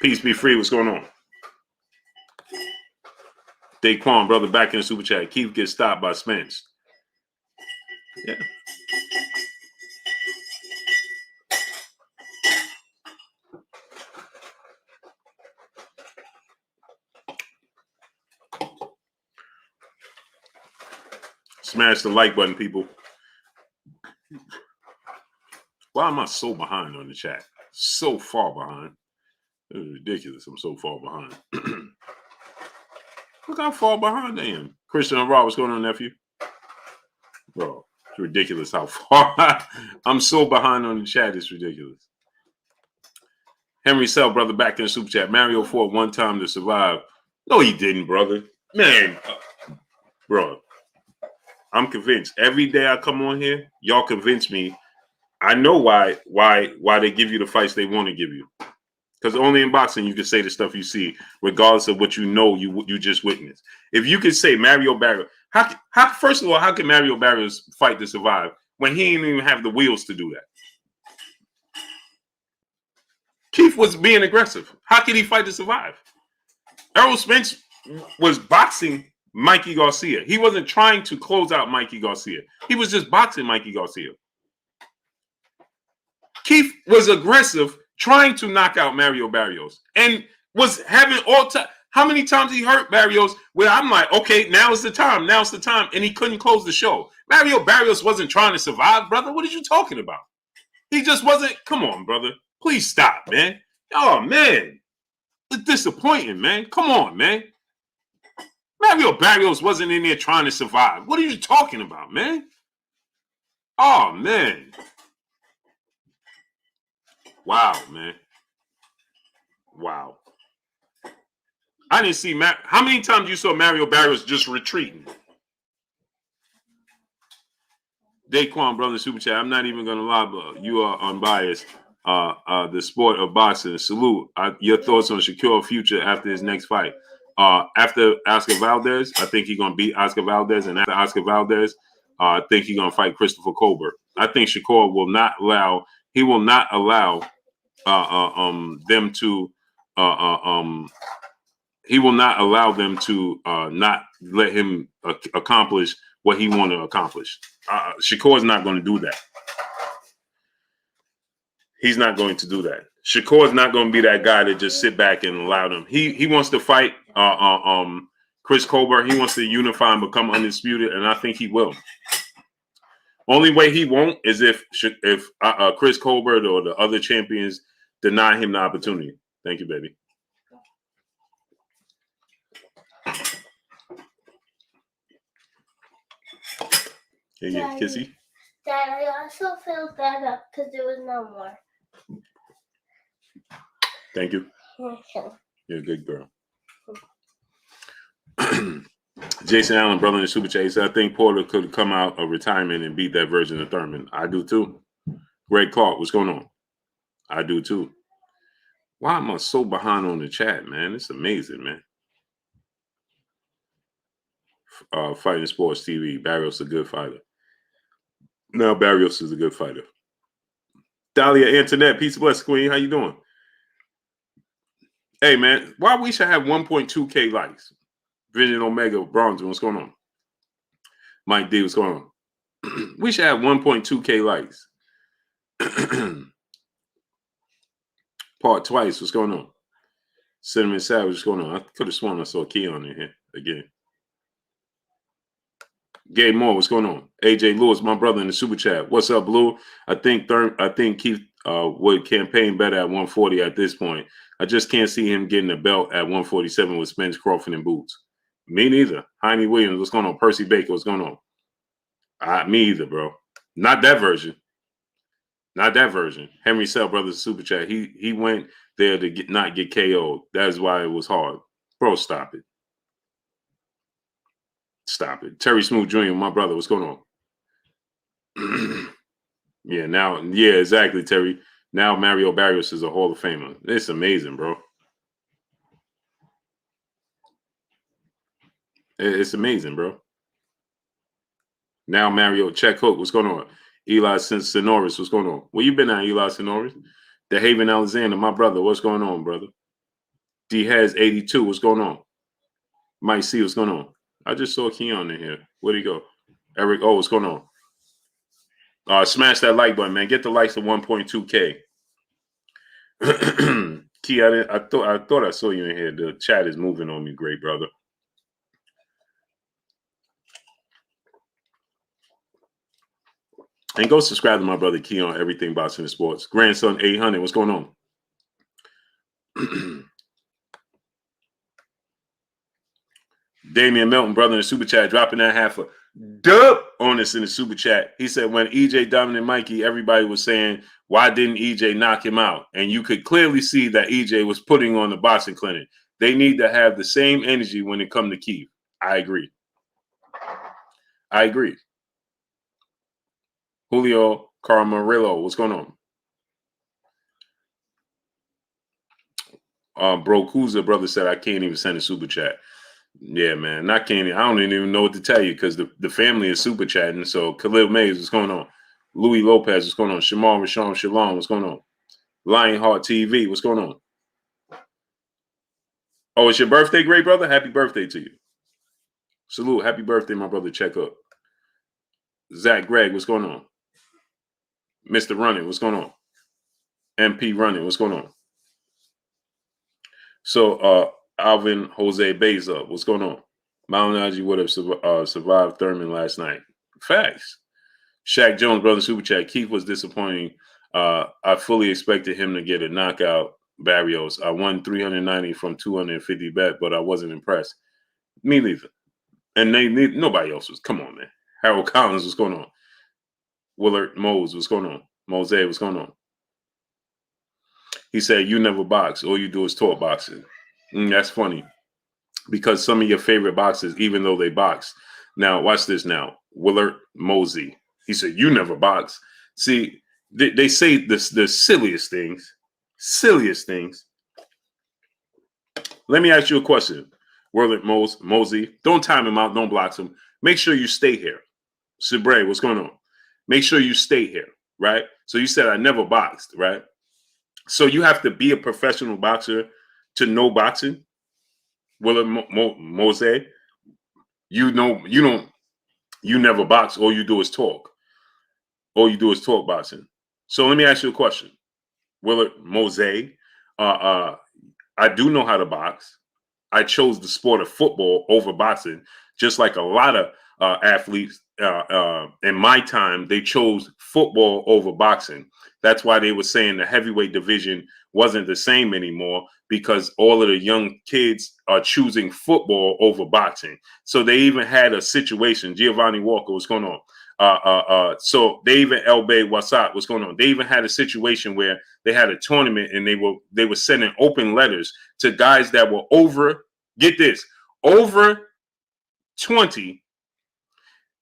Peace be free, what's going on? Daquan, brother, back in the super chat. Keith gets stopped by Spence. Yeah. Smash the like button, people. Why am I so behind on the chat? So far behind. It was ridiculous. I'm so far behind. Look how far behind I am. Christian and Rob, what's going on, nephew? Bro, it's ridiculous how far I'm so behind on the chat. It's ridiculous. Henry Sell, brother, back in the super chat. Mario fought one time to survive. No, he didn't, brother. Man, bro, I'm convinced. Every day I come on here, y'all convince me. I know why they give you the fights they want to give you. Because only in boxing you can say the stuff you see, regardless of what you know you just witnessed. If you could say Mario Barrios, how first of all, how can Mario Barrios fight to survive when he didn't even have the wheels to do that? Keith was being aggressive. How could he fight to survive? Errol Spence was boxing Mikey Garcia. He wasn't trying to close out Mikey Garcia. He was just boxing Mikey Garcia. Keith was aggressive, trying to knock out Mario Barrios, and was having all time. How many times he hurt Barrios where I'm like, okay, now's the time, and he couldn't close the show. Mario Barrios wasn't trying to survive, brother. What are you talking about? He just wasn't. Come on, brother. Please stop, man. Oh, man. It's disappointing, man. Come on, man. Mario Barrios wasn't in there trying to survive. What are you talking about, man? Oh, man. Wow, man. Wow. I didn't see how many times you saw Mario Barrios just retreating? Daquan, brother, super chat. I'm not even gonna lie, but you are unbiased. The sport of boxing. Salute. Your thoughts on Shakur future after his next fight? After Oscar Valdez, I think he's gonna beat Oscar Valdez, and after Oscar Valdez, I think he's gonna fight Christopher Colbert. I think Shakur will not allow. He will not allow them to. He will not allow them to not let him accomplish what he want to accomplish. Shakur is not going to do that. He's not going to do that. Shakur is not going to be that guy that just sit back and allow them. He wants to fight Chris Colbert. He wants to unify and become undisputed, and I think he will. Only way he won't is if Chris Colbert or the other champions deny him the opportunity. Thank you, baby. Can you get kissy? Dad, I also feel better because there was no more. Thank you. Okay. You're a good girl. Jason Allen, brother in the super chat, said, I think Porter could come out of retirement and beat that version of Thurman. I do too. Greg Clark, what's going on? I do too. Why am I so behind on the chat, man? It's amazing, man. Fighting Sports TV. Barrios a good fighter. Now Barrios is a good fighter. Dahlia Antoinette, peace and blessings, Queen. How you doing? Hey, man, why we should have 1.2K likes? Vision Omega Bronze, what's going on? Mike D, what's going on? We should have 1.2K likes. Part twice, what's going on? Cinnamon Savage, what's going on? I could have sworn I saw Keon in here again. Gabe Moore, what's going on? AJ Lewis, my brother in the super chat. What's up, Blue? I think Keith would campaign better at 140 at this point. I just can't see him getting a belt at 147 with Spence, Crawford, and Boots. Me neither. Heine Williams, what's going on? Percy Baker, what's going on? Me either, bro. Not that version. Not that version. Henry Sell, brothers, super chat. He went there to not get KO'd. That's why it was hard. Bro, stop it. Stop it. Terry Smooth Jr., my brother, what's going on? Yeah, exactly, Terry. Now Mario Barrios is a Hall of Famer. It's amazing, bro. It's amazing, bro. Now Mario, check hook, what's going on? Eli Sonoris, what's going on? Where you been at, Eli Sonoris? The Haven Alexander, my brother, what's going on, brother? D has 82, what's going on? Mike C, what's going on? I just saw Keon in here. Where'd he go? Eric, what's going on? Smash that like button, man. Get the likes to 1.2K. Key, I thought I saw you in here. The chat is moving on me, great brother. And go subscribe to my brother Key on Everything Boxing and Sports. Grandson 800, what's going on? Damian Melton, brother in the super chat, dropping that half a dub on us in the super chat. He said when EJ dominated Mikey, everybody was saying, why didn't EJ knock him out? And you could clearly see that EJ was putting on the boxing clinic. They need to have the same energy when it comes to Keith. I agree. Julio Carmarillo, what's going on? Bro Kuza, brother said, I can't even send a super chat. Yeah, man, I don't even know what to tell you because the family is super chatting. So Khalil Mays, what's going on? Louis Lopez, what's going on? Shamal Rashawn Shalom, what's going on? Lionheart TV, what's going on? Oh, it's your birthday, great brother? Happy birthday to you. Salute, happy birthday, my brother. Check up. Zach Gregg, what's going on? Mr. Running, what's going on? MP Running, what's going on? So Alvin Jose Beza, what's going on? Mount Aji would have survived Thurman last night. Facts. Shaq Jones, brother super chat. Keith was disappointing. I fully expected him to get a knockout. Barrios. I won 390 from 250 bet, but I wasn't impressed. Me neither. And nobody else was. Come on, man. Harold Collins, what's going on? Willard Mose, what's going on? Mose, what's going on? He said, you never box. All you do is talk boxing. That's funny. Because some of your favorite boxers, even though they box. Now, watch this now. Willard Mosey. He said, you never box. See, they say the silliest things. Silliest things. Let me ask you a question. Willard Mosey. Don't time him out. Don't block him. Make sure you stay here. Sabre, what's going on? Make sure you stay here, right? So you said I never boxed, right? So you have to be a professional boxer to know boxing. Willard Mosey, you never box. All you do is talk. All you do is talk boxing. So let me ask you a question. Willard Mosey, I do know how to box. I chose the sport of football over boxing, just like a lot of athletes in my time, they chose football over boxing. That's why they were saying the heavyweight division wasn't the same anymore because all of the young kids are choosing football over boxing. So they even had a situation. Giovanni Walker, what's going on? So they even Elbay Wasat, what's going on? They even had a situation where they had a tournament and they were sending open letters to guys that were over 20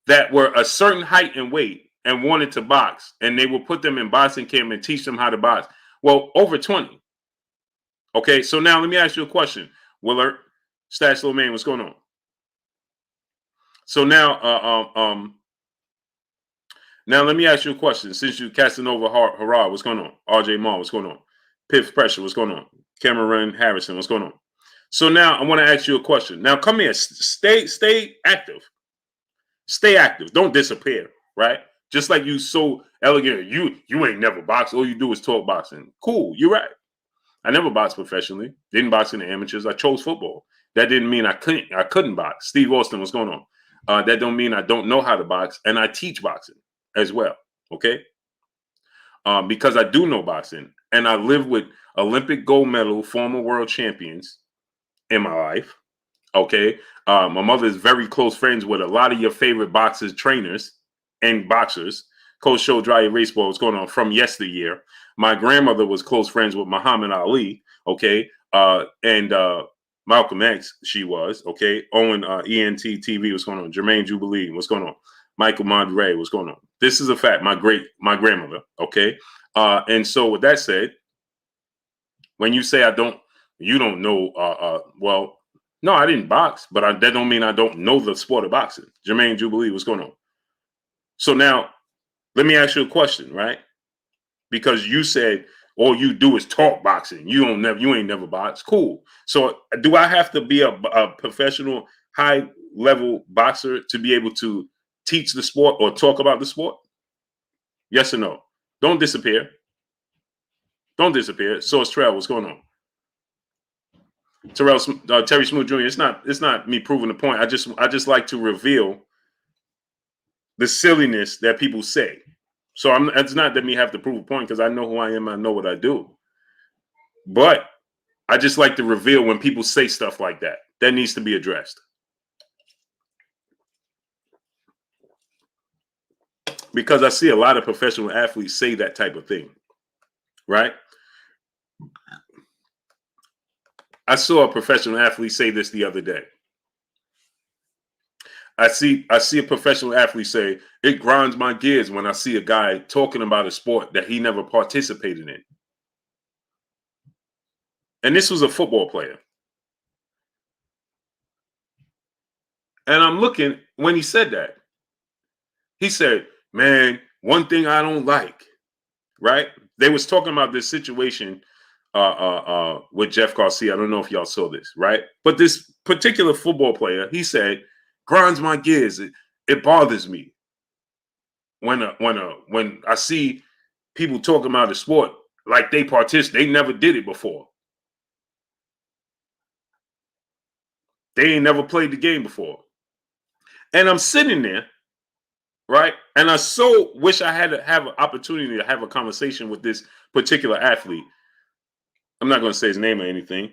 that were a certain height and weight and wanted to box, and they will put them in boxing camp and teach them how to box. Well, over 20. Okay, so now let me ask you a question. Willard, Stash Little Man, what's going on? So now, now let me ask you a question. Since you Casanova Hurrah, what's going on? RJ Maul, what's going on? Piff Pressure, what's going on? Cameron Harrison, what's going on? So now I want to ask you a question. Now come here, stay active. Stay active. Don't disappear, right? Just like you so elegant. You ain't never boxed. All you do is talk boxing. Cool, you're right. I never boxed professionally. Didn't box in the amateurs. I chose football. That didn't mean I couldn't box. Steve Austin, what's going on? That don't mean I don't know how to box, and I teach boxing as well. Okay, because I do know boxing, and I live with Olympic gold medal, former world champions in my life. Okay, my mother is very close friends with a lot of your favorite boxers, trainers, and boxers. Coach Show Dry Raceball, what's going on from yesteryear. My grandmother was close friends with Muhammad Ali, okay, and Malcolm X, she was, okay. Owen ENT TV, what's going on? Jermaine Jubilee, what's going on? Michael Mondre, what's going on? This is a fact. My grandmother, okay. And so with that said, when you say you don't know, well, no, I didn't box, but that don't mean I don't know the sport of boxing. Jermaine Jubilee, what's going on? So now, let me ask you a question, right? Because you said all you do is talk boxing. You ain't never boxed. Cool. So do I have to be a professional, high level boxer to be able to teach the sport or talk about the sport? Yes or no? Don't disappear. Don't disappear. Source Trail, what's going on? Terry Smooth Jr. It's not me proving the point. I just like to reveal the silliness that people say. So it's not that me have to prove a point because I know who I am. I know what I do. But I just like to reveal when people say stuff like that. That needs to be addressed. Because I see a lot of professional athletes say that type of thing. Right? I saw a professional athlete say this the other day. I see a professional athlete say, it grinds my gears when I see a guy talking about a sport that he never participated in. And this was a football player. And I'm looking, when he said that, he said, man, one thing I don't like, right? They was talking about this situation with Jeff Garcia. I don't know if y'all saw this, right? But this particular football player, he said, grinds my gears. It bothers me when I see people talking about the sport like they never did it before. They ain't never played the game before. And I'm sitting there, right? And I so wish I had to have an opportunity to have a conversation with this particular athlete. I'm not going to say his name or anything,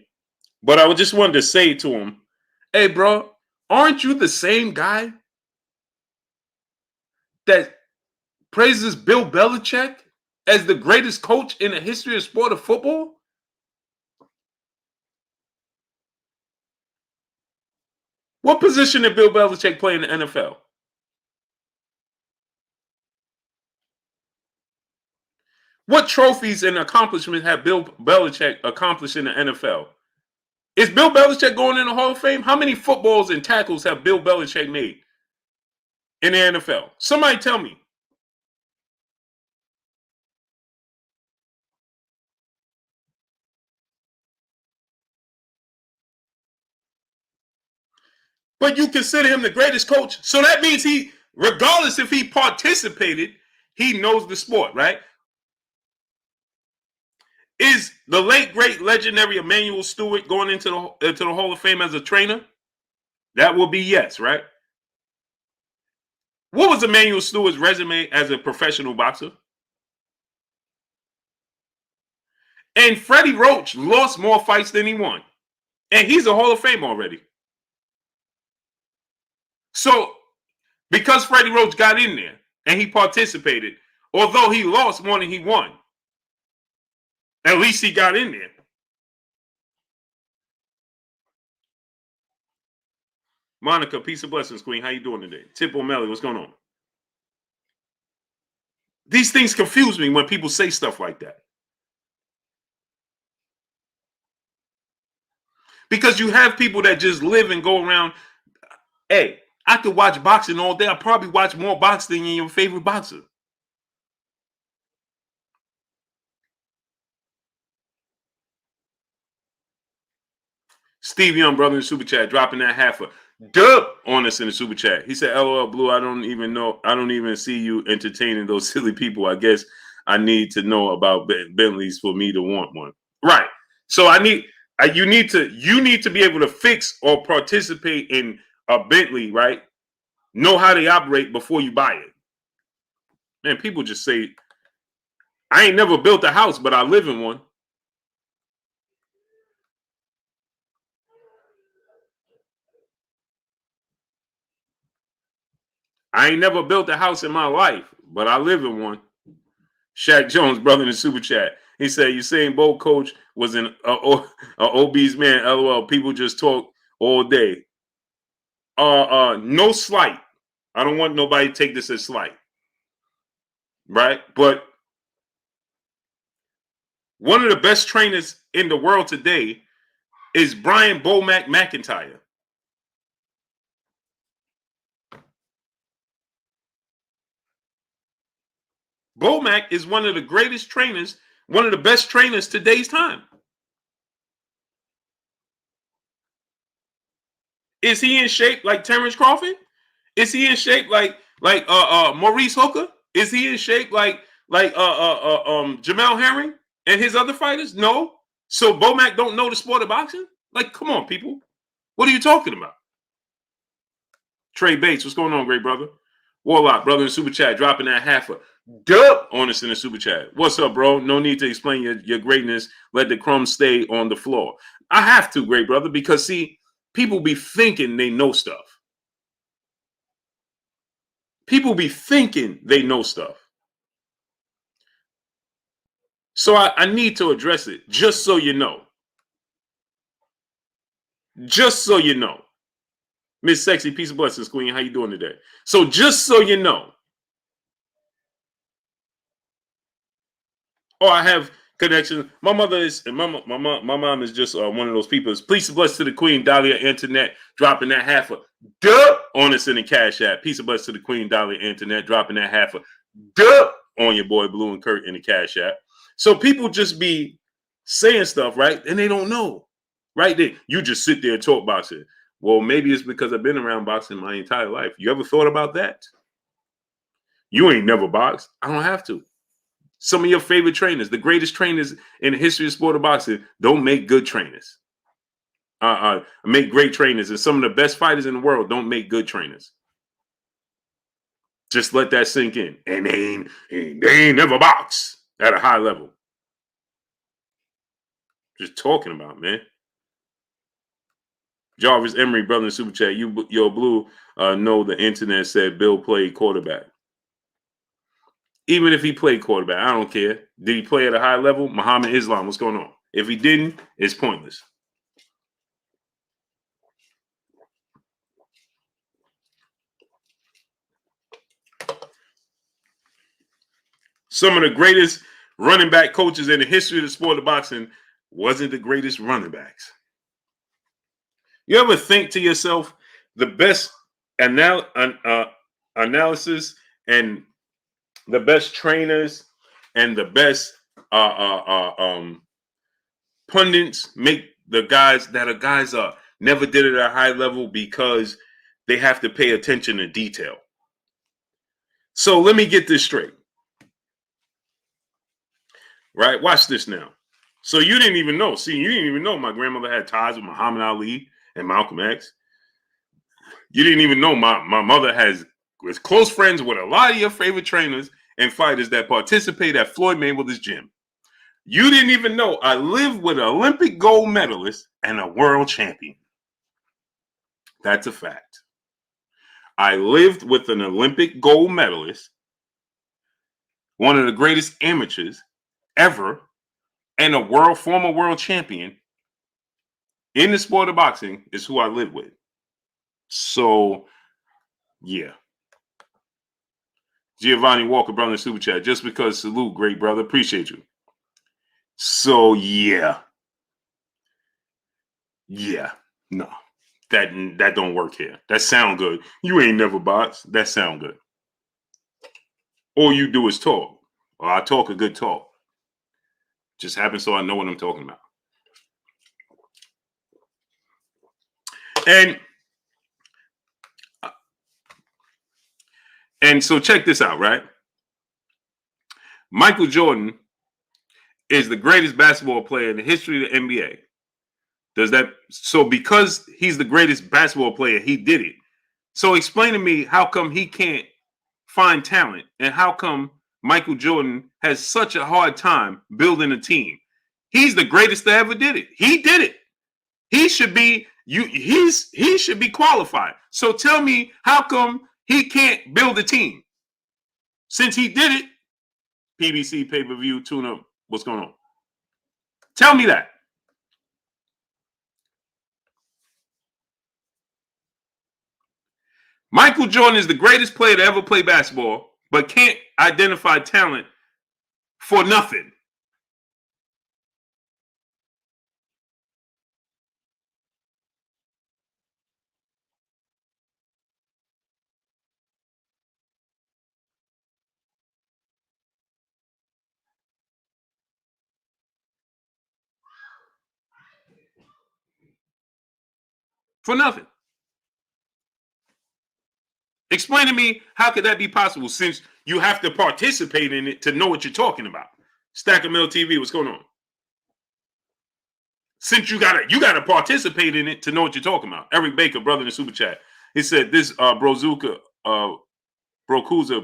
but I just wanted to say to him, hey, bro, aren't you the same guy that praises Bill Belichick as the greatest coach in the history of sport of football? What position did Bill Belichick play in the NFL? What trophies and accomplishments have Bill Belichick accomplished in the NFL? Is Bill Belichick going in the Hall of Fame? How many footballs and tackles have Bill Belichick made in the NFL? Somebody tell me. But you consider him the greatest coach. So that means regardless if he participated, he knows the sport, right? Is the late, great, legendary Emmanuel Stewart going into the Hall of Fame as a trainer? That will be yes, right? What was Emmanuel Stewart's resume as a professional boxer? And Freddie Roach lost more fights than he won. And he's a Hall of Fame already. So, because Freddie Roach got in there and he participated, although he lost more than he won, at least he got in there. Monica, peace and blessings, Queen. How you doing today? Tip O'Malley, what's going on? These things confuse me when people say stuff like that. Because you have people that just live and go around. Hey, I could watch boxing all day. I probably watch more boxing than your favorite boxer. Steve Young, brother in the super chat, dropping that half a dub on us in the super chat. He said, LOL Blue, I don't even see you entertaining those silly people. I guess I need to know about Bentleys for me to want one. Right. So you need to be able to fix or participate in a Bentley, right? Know how they operate before you buy it. Man, people just say, I ain't never built a house, but I live in one. I ain't never built a house in my life, but I live in one. Shaq Jones, brother in the super chat. He said, Usain Bolt coach was an obese man. LOL. People just talk all day. No slight. I don't want nobody to take this as slight. Right? But one of the best trainers in the world today is Brian Bomac McIntyre. Bomac is one of the greatest trainers, one of the best trainers today's time. Is he in shape like Terence Crawford? Is he in shape like Maurice Hooker? Is he in shape like Jamel Herring and his other fighters? No. So Bomac don't know the sport of boxing? Like, come on, people. What are you talking about? Trey Bates, what's going on, great brother? Warlock, brother in the super chat, dropping that half a dub on us in the super chat. What's up, bro? No need to explain your greatness. Let the crumbs stay on the floor. I have to, great brother, because see, people be thinking they know stuff. People be thinking they know stuff. So I need to address it, just so you know. Just so you know. Miss Sexy, peace of blessings, Queen. How you doing today? So just so you know. Oh, I have connections. My mother is, my mom is just one of those people. Peace of blessings to the Queen, Dahlia Internet, dropping that half a dub on us in the Cash App. Peace of blessings to the Queen, Dahlia Internet, dropping that half a dub on your boy Blue and Kurt in the Cash App. So people just be saying stuff, right? And they don't know, right? You just sit there and talk boxing. Well, maybe it's because I've been around boxing my entire life. You ever thought about that? You ain't never boxed. I don't have to. Some of your favorite trainers, the greatest trainers in the history of sport of boxing, don't make good trainers. Make great trainers. And some of the best fighters in the world don't make good trainers. Just let that sink in. And they ain't never boxed at a high level. Just talking about, man. Jarvis Emery, brother in super chat. Yo, Blue, know the internet said Bill played quarterback. Even if he played quarterback, I don't care. Did he play at a high level? Muhammad Islam, what's going on? If he didn't, it's pointless. Some of the greatest running back coaches in the history of the sport of boxing wasn't the greatest running backs. You ever think to yourself, the best analysis and the best trainers and the best pundits make the guys never did it at a high level because they have to pay attention to detail. So let me get this straight. Right? Watch this now. So you didn't even know. See, you didn't even know my grandmother had ties with Muhammad Ali and Malcolm X. You didn't even know my mother was close friends with a lot of your favorite trainers and fighters that participate at Floyd Mayweather's gym. You didn't even know I lived with an Olympic gold medalist and a world champion. That's a fact. I lived with an Olympic gold medalist, one of the greatest amateurs ever, and a former world champion in the sport of boxing is who I live with. So, yeah. Giovanni Walker, brother in super chat. Just because, salute, great brother. Appreciate you. So, yeah. Yeah, no. That don't work here. That sound good. You ain't never boxed. That sound good. All you do is talk. Or I talk a good talk. Just happens so I know what I'm talking about. And so check this out, right? Michael Jordan is the greatest basketball player in the history of the NBA. So because he's the greatest basketball player, he did it. So explain to me how come he can't find talent and how come Michael Jordan has such a hard time building a team. He's the greatest that ever did it. He did it. He should be he should be qualified. So tell me how come he can't build a team? Since he did it, PBC pay-per-view tune-up, what's going on? Tell me that. Michael Jordan is the greatest player to ever play basketball, but can't identify talent for nothing. For nothing. Explain to me how could that be possible since you have to participate in it to know what you're talking about. Stack of Mill TV, what's going on? Since you gotta participate in it to know what you're talking about. Eric Baker, brother in the super chat. He said this Brokuza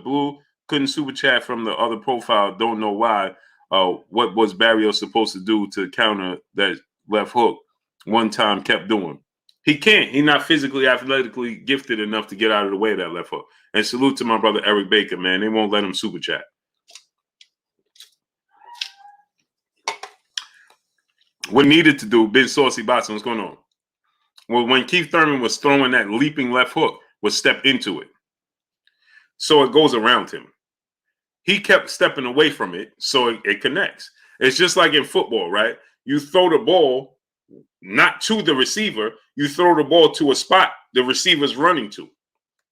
Blue couldn't super chat from the other profile. Don't know why. What was Barrios supposed to do to counter that left hook? One time kept doing. He can't. He's not physically, athletically gifted enough to get out of the way of that left hook. And salute to my brother Eric Baker, man. They won't let him super chat. What needed to do, Ben Saucy Boston, what's going on? Well, when Keith Thurman was throwing that leaping left hook, was step into it. So it goes around him. He kept stepping away from it, so it connects. It's just like in football, right? You throw the ball not to the receiver, you throw the ball to a spot the receiver's running to.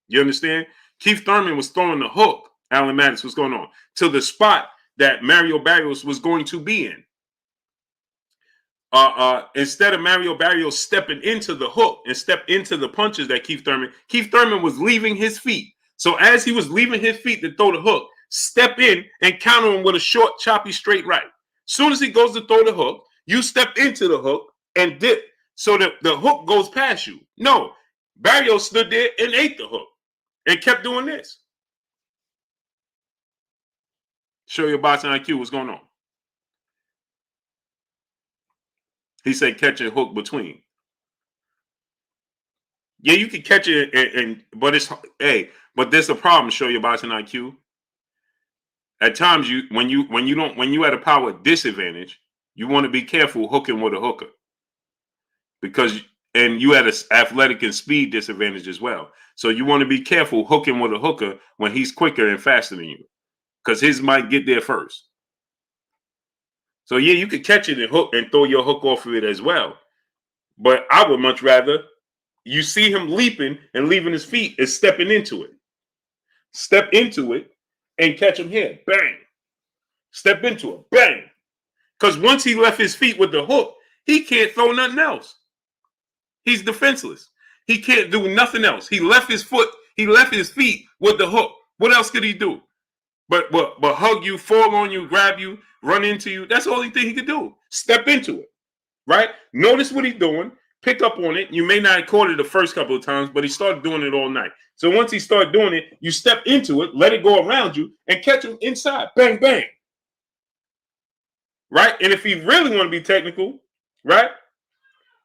You understand? Keith Thurman was throwing the hook, Alan Maddox, what's going on, to the spot that Mario Barrios was going to be in. Instead of Mario Barrios stepping into the hook and step into the punches that Keith Thurman was leaving his feet. So as he was leaving his feet to throw the hook, step in and counter him with a short, choppy, straight right. Soon as he goes to throw the hook, you step into the hook and dip so that the hook goes past you. No, Barrios stood there and ate the hook and kept doing this. Show your boxing IQ. What's going on? He said catch a hook between. Yeah, you can catch it, but but there's a problem. Show your boxing IQ. At times, when you at a power disadvantage, you want to be careful hooking with a hooker and you at an athletic and speed disadvantage as well. So you want to be careful hooking with a hooker when he's quicker and faster than you, because his might get there first. So yeah, you could catch it and hook and throw your hook off of it as well. But I would much rather you see him leaping and leaving his feet is stepping into it. Step into it and catch him here. Bang. Step into it. Bang. Because once he left his feet with the hook, he can't throw nothing else. He's defenseless. He can't do nothing else. He left his feet with the hook. What else could he do? But hug you, fall on you, grab you, run into you. That's the only thing he could do. Step into it. Right? Notice what he's doing. Pick up on it. You may not have caught it the first couple of times, but he started doing it all night. So once he started doing it, you step into it, let it go around you, and catch him inside. Bang, bang. Right? And if he really want to be technical, right?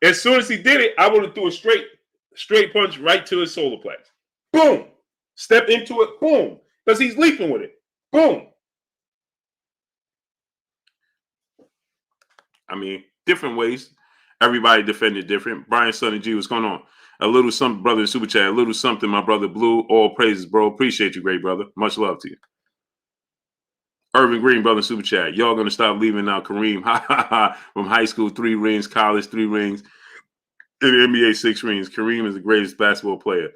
As soon as he did it, I would have threw a straight punch right to his solar plex. Boom. Step into it. Boom. Because he's leaping with it. Boom. I mean, different ways. Everybody defended different. Brian Sonny G, what's going on? A little something, brother in Super Chat. A little something, my brother Blue. All praises, bro. Appreciate you, great brother. Much love to you. Irvin Green, brother in Super Chat. Y'all gonna stop leaving now, Kareem. From high school, 3 rings. College, 3 rings. in the NBA 6 rings. Kareem is the greatest basketball player.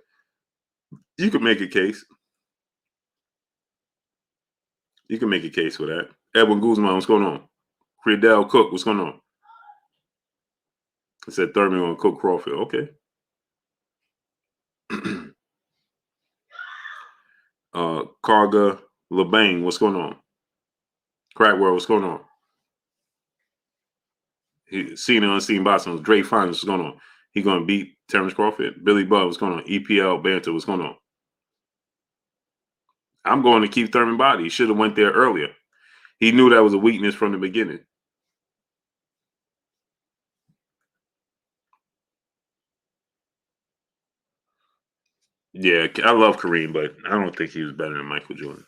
You can make a case. You can make a case for that. Edwin Guzman, what's going on? Friedel Cook, what's going on? I said Thurman on Cook Crawford. Okay. Karga LeBang, what's going on? Crackworld, what's going on? Seen and unseen boxing. Dre Finals, what's going on? He going to beat Terence Crawford. Billy Bud, what's going on? EPL Banter, what's going on? I'm going to Keith Thurman body. He should have went there earlier. He knew that was a weakness from the beginning. Yeah, I love Kareem, but I don't think he was better than Michael Jordan.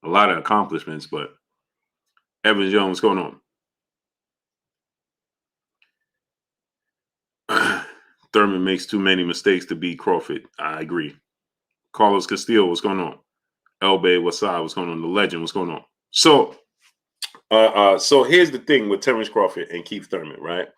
A lot of accomplishments, but Evan Jones, what's going on? Thurman makes too many mistakes to beat Crawford. I agree. Carlos Castillo, what's going on? Elbay Wasai, what's going on? The Legend, what's going on? So here's the thing with Terence Crawford and Keith Thurman, right?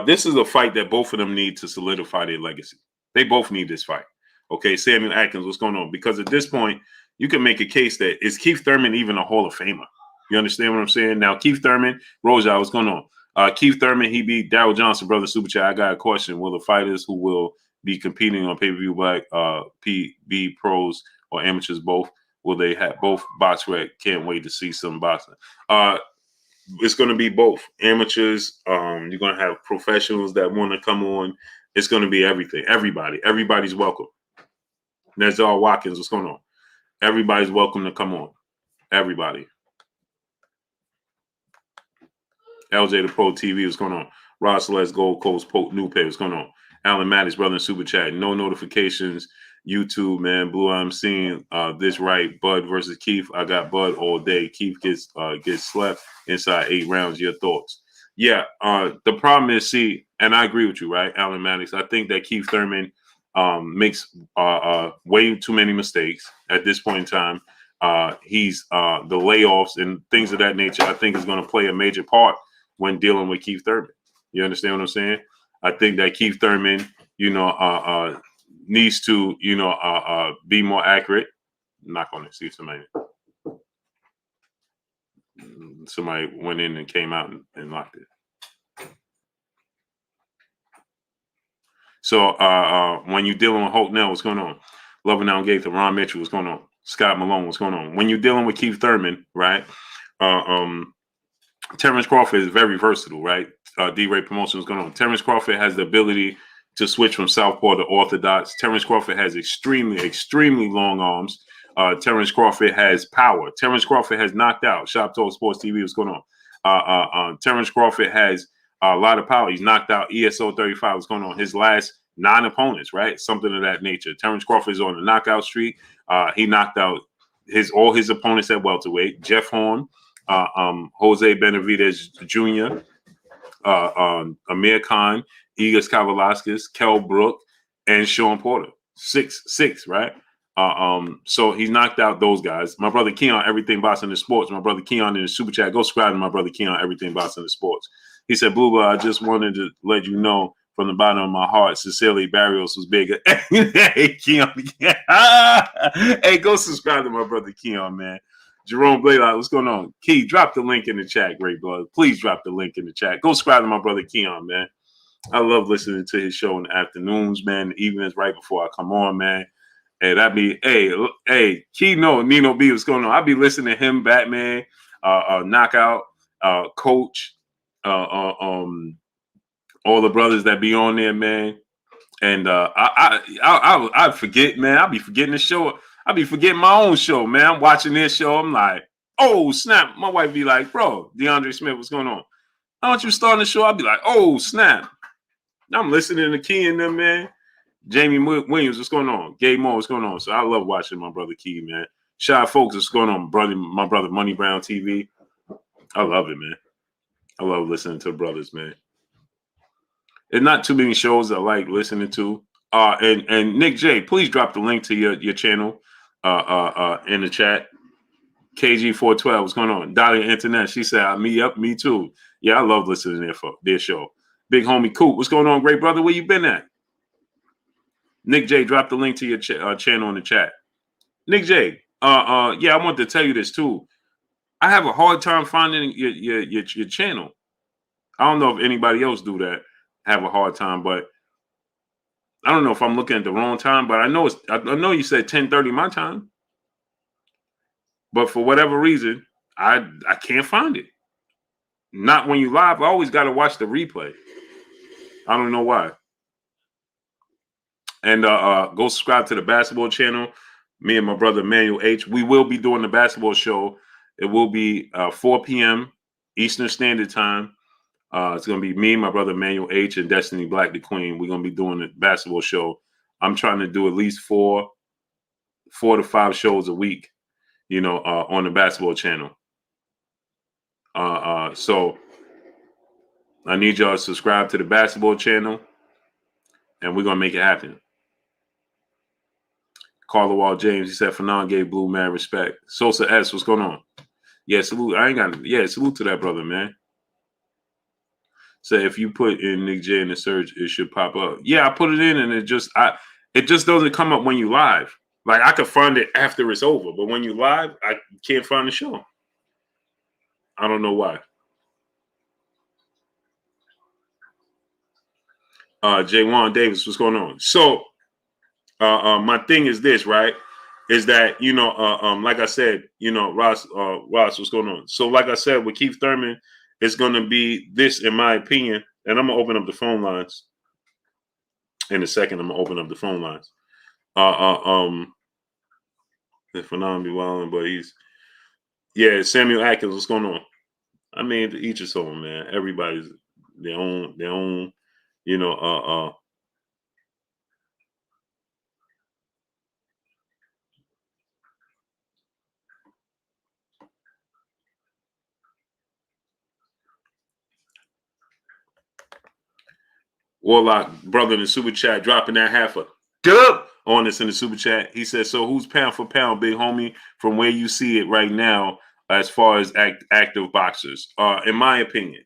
This is a fight that both of them need to solidify their legacy. They both need this fight. Okay, Samuel Atkins, what's going on? Because at this point, you can make a case that is Keith Thurman even a Hall of Famer? You understand what I'm saying? Now, Keith Thurman, Roja, what's going on? Keith Thurman, he beat Darryl Johnson, brother Super Chat. I got a question. Will the fighters who will be competing on pay-per-view black be pros or amateurs both? Will they have both? Box Rec, can't wait to see some boxing. It's going to be both amateurs. You're going to have professionals that want to come on. It's going to be everything. Everybody's welcome. Nazar Watkins, what's going on? Everybody's welcome to come on. Everybody. LJ the Pro TV, what's going on? Ross Celeste Gold Coast Pope New Pay, what's going on? Alan Mattis, brother in Super Chat. No notifications. YouTube, man. Blue, I'm seeing this right. Bud versus Keith. I got Bud all day. Keith gets slept inside 8 rounds. Your thoughts? Yeah. The problem is, see, and I agree with you, right, Alan Maddox. I think that Keith Thurman makes way too many mistakes at this point in time. He's the layoffs and things of that nature, I think, is going to play a major part when dealing with Keith Thurman. You understand what I'm saying? I think that Keith Thurman, needs to, be more accurate. I'm not going to see somebody went in and came out and locked it. So when you're dealing with Holt Nell, what's going on? Loving Down Gaither, Ron Mitchell, what's going on? Scott Malone, what's going on? When you're dealing with Keith Thurman, right? Terence Crawford is very versatile, right? D-Ray Promotion, what's going on? Terence Crawford has the ability to switch from southpaw to orthodox. Terence Crawford has extremely, extremely long arms. Terence Crawford has power. Terence Crawford has knocked out. Shop Talk Sports TV, what's going on? Terence Crawford has a lot of power. He's knocked out ESO 35. What's going on? His last 9 opponents, right? Something of that nature. Terence Crawford is on the knockout streak. He knocked out all his opponents at welterweight. Jeff Horn, Jose Benavidez Jr., Amir Khan, Igor Kavalauskas, Kell Brook, and Sean Porter. 6, right? So he's knocked out those guys. My brother Keon, Everything Boxing in Sports. My brother Keon in the Super Chat. Go subscribe to my brother Keon, Everything Boxing in Sports. He said, Blue, I just wanted to let you know from the bottom of my heart, sincerely, Barrios was bigger. Hey, Keon. Hey, go subscribe to my brother Keon, man. Jerome Blaylock, what's going on? Key, drop the link in the chat, great brother. Please drop the link in the chat. Go subscribe to my brother Keon, man. I love listening to his show in the afternoons, man, the evenings right before I come on, man. Hey, that'd be, hey, Kino, Nino B, what's going on? I'll be listening to him, Batman, Knockout, Coach, all the brothers that be on there, man. And I forget, man. I'll be forgetting the show. I'll be forgetting my own show, man. I'm watching this show. I'm like, oh, snap. My wife be like, bro, DeAndre Smith, what's going on? Why don't you start the show? I'll be like, oh, snap. I'm listening to Key and them, man. Jamie Williams, what's going on? Gabe Moore, what's going on? So I love watching my brother Key, man. Shy folks, what's going on? My brother Money Brown TV. I love it, man. I love listening to brothers, man. There's not too many shows I like listening to. And Nick J, please drop the link to your channel in the chat. KG412, what's going on? Dolly Internet, she said, me too. Yeah, I love listening to their show. Big homie Coop. What's going on, great brother? Where you been at? Nick J, drop the link to your channel in the chat. Nick J, yeah, I want to tell you this too. I have a hard time finding your channel. I don't know if anybody else do that, have a hard time, but I don't know if I'm looking at the wrong time, but I know you said 10:30 my time. But for whatever reason, I can't find it. Not when you live. I always got to watch the replay. I don't know why. And go subscribe to the basketball channel. Me and my brother Emmanuel H. We will be doing the basketball show. It will be 4 p.m. Eastern Standard Time. It's going to be me, my brother Emmanuel H. and Destiny Black, the Queen. We're going to be doing the basketball show. I'm trying to do at least four to 5 shows a week, on the basketball channel. So I need y'all to subscribe to the basketball channel, and we're going to make it happen. Carla Wall James, he said, Fanon gave Blue man respect. Sosa S, what's going on? Yeah, salute. Salute to that brother, man. So if you put in Nick J in the search, it should pop up. Yeah, I put it in, and it just doesn't come up when you live. Like, I could find it after it's over, but when you live, I can't find the show. I don't know why. J1 Davis, what's going on? So my thing is this, right? Is that, like I said, Ross, what's going on? So like I said, with Keith Thurman, it's going to be this, in my opinion, and I'm going to open up the phone lines in a second. I'm going to open up the phone lines. If Fanon be wilding, but Samuel Atkins, what's going on? I mean, each his own, man. Everybody's their own, Warlock brother in the super chat dropping that half a dub on us in the super chat. He says, so who's pound for pound, big homie, from where you see it right now as far as active boxers? In my opinion,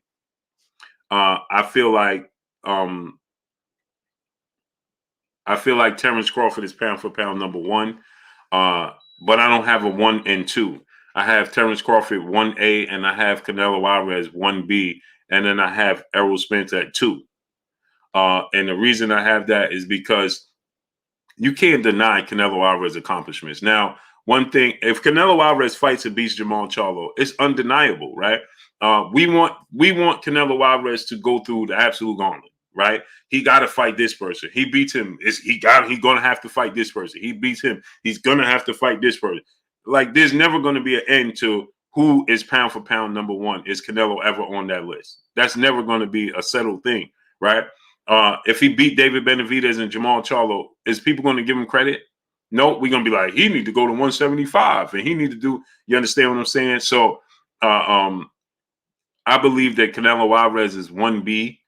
I feel like Terence Crawford is pound for pound number 1, but I don't have a 1 and 2. I have Terence Crawford 1A, and I have Canelo Alvarez 1B, and then I have Errol Spence at 2. And the reason I have that is because you can't deny Canelo Alvarez's accomplishments. Now, one thing, if Canelo Alvarez fights and beats Jamal Charlo, it's undeniable, right? We want Canelo Alvarez to go through the absolute gauntlet, right? He got to fight this person. He beats him. He's gonna have to fight this person. He beats him. He's gonna have to fight this person. Like, there's never going to be an end to who is pound for pound number 1. Is Canelo ever on that list? That's never going to be a settled thing, right? If he beat David Benavidez and Jamal Charlo, is people going to give him credit? No, we're going to be like, he need to go to 175 and he need to do, you understand what I'm saying? So I believe that Canelo Alvarez is 1B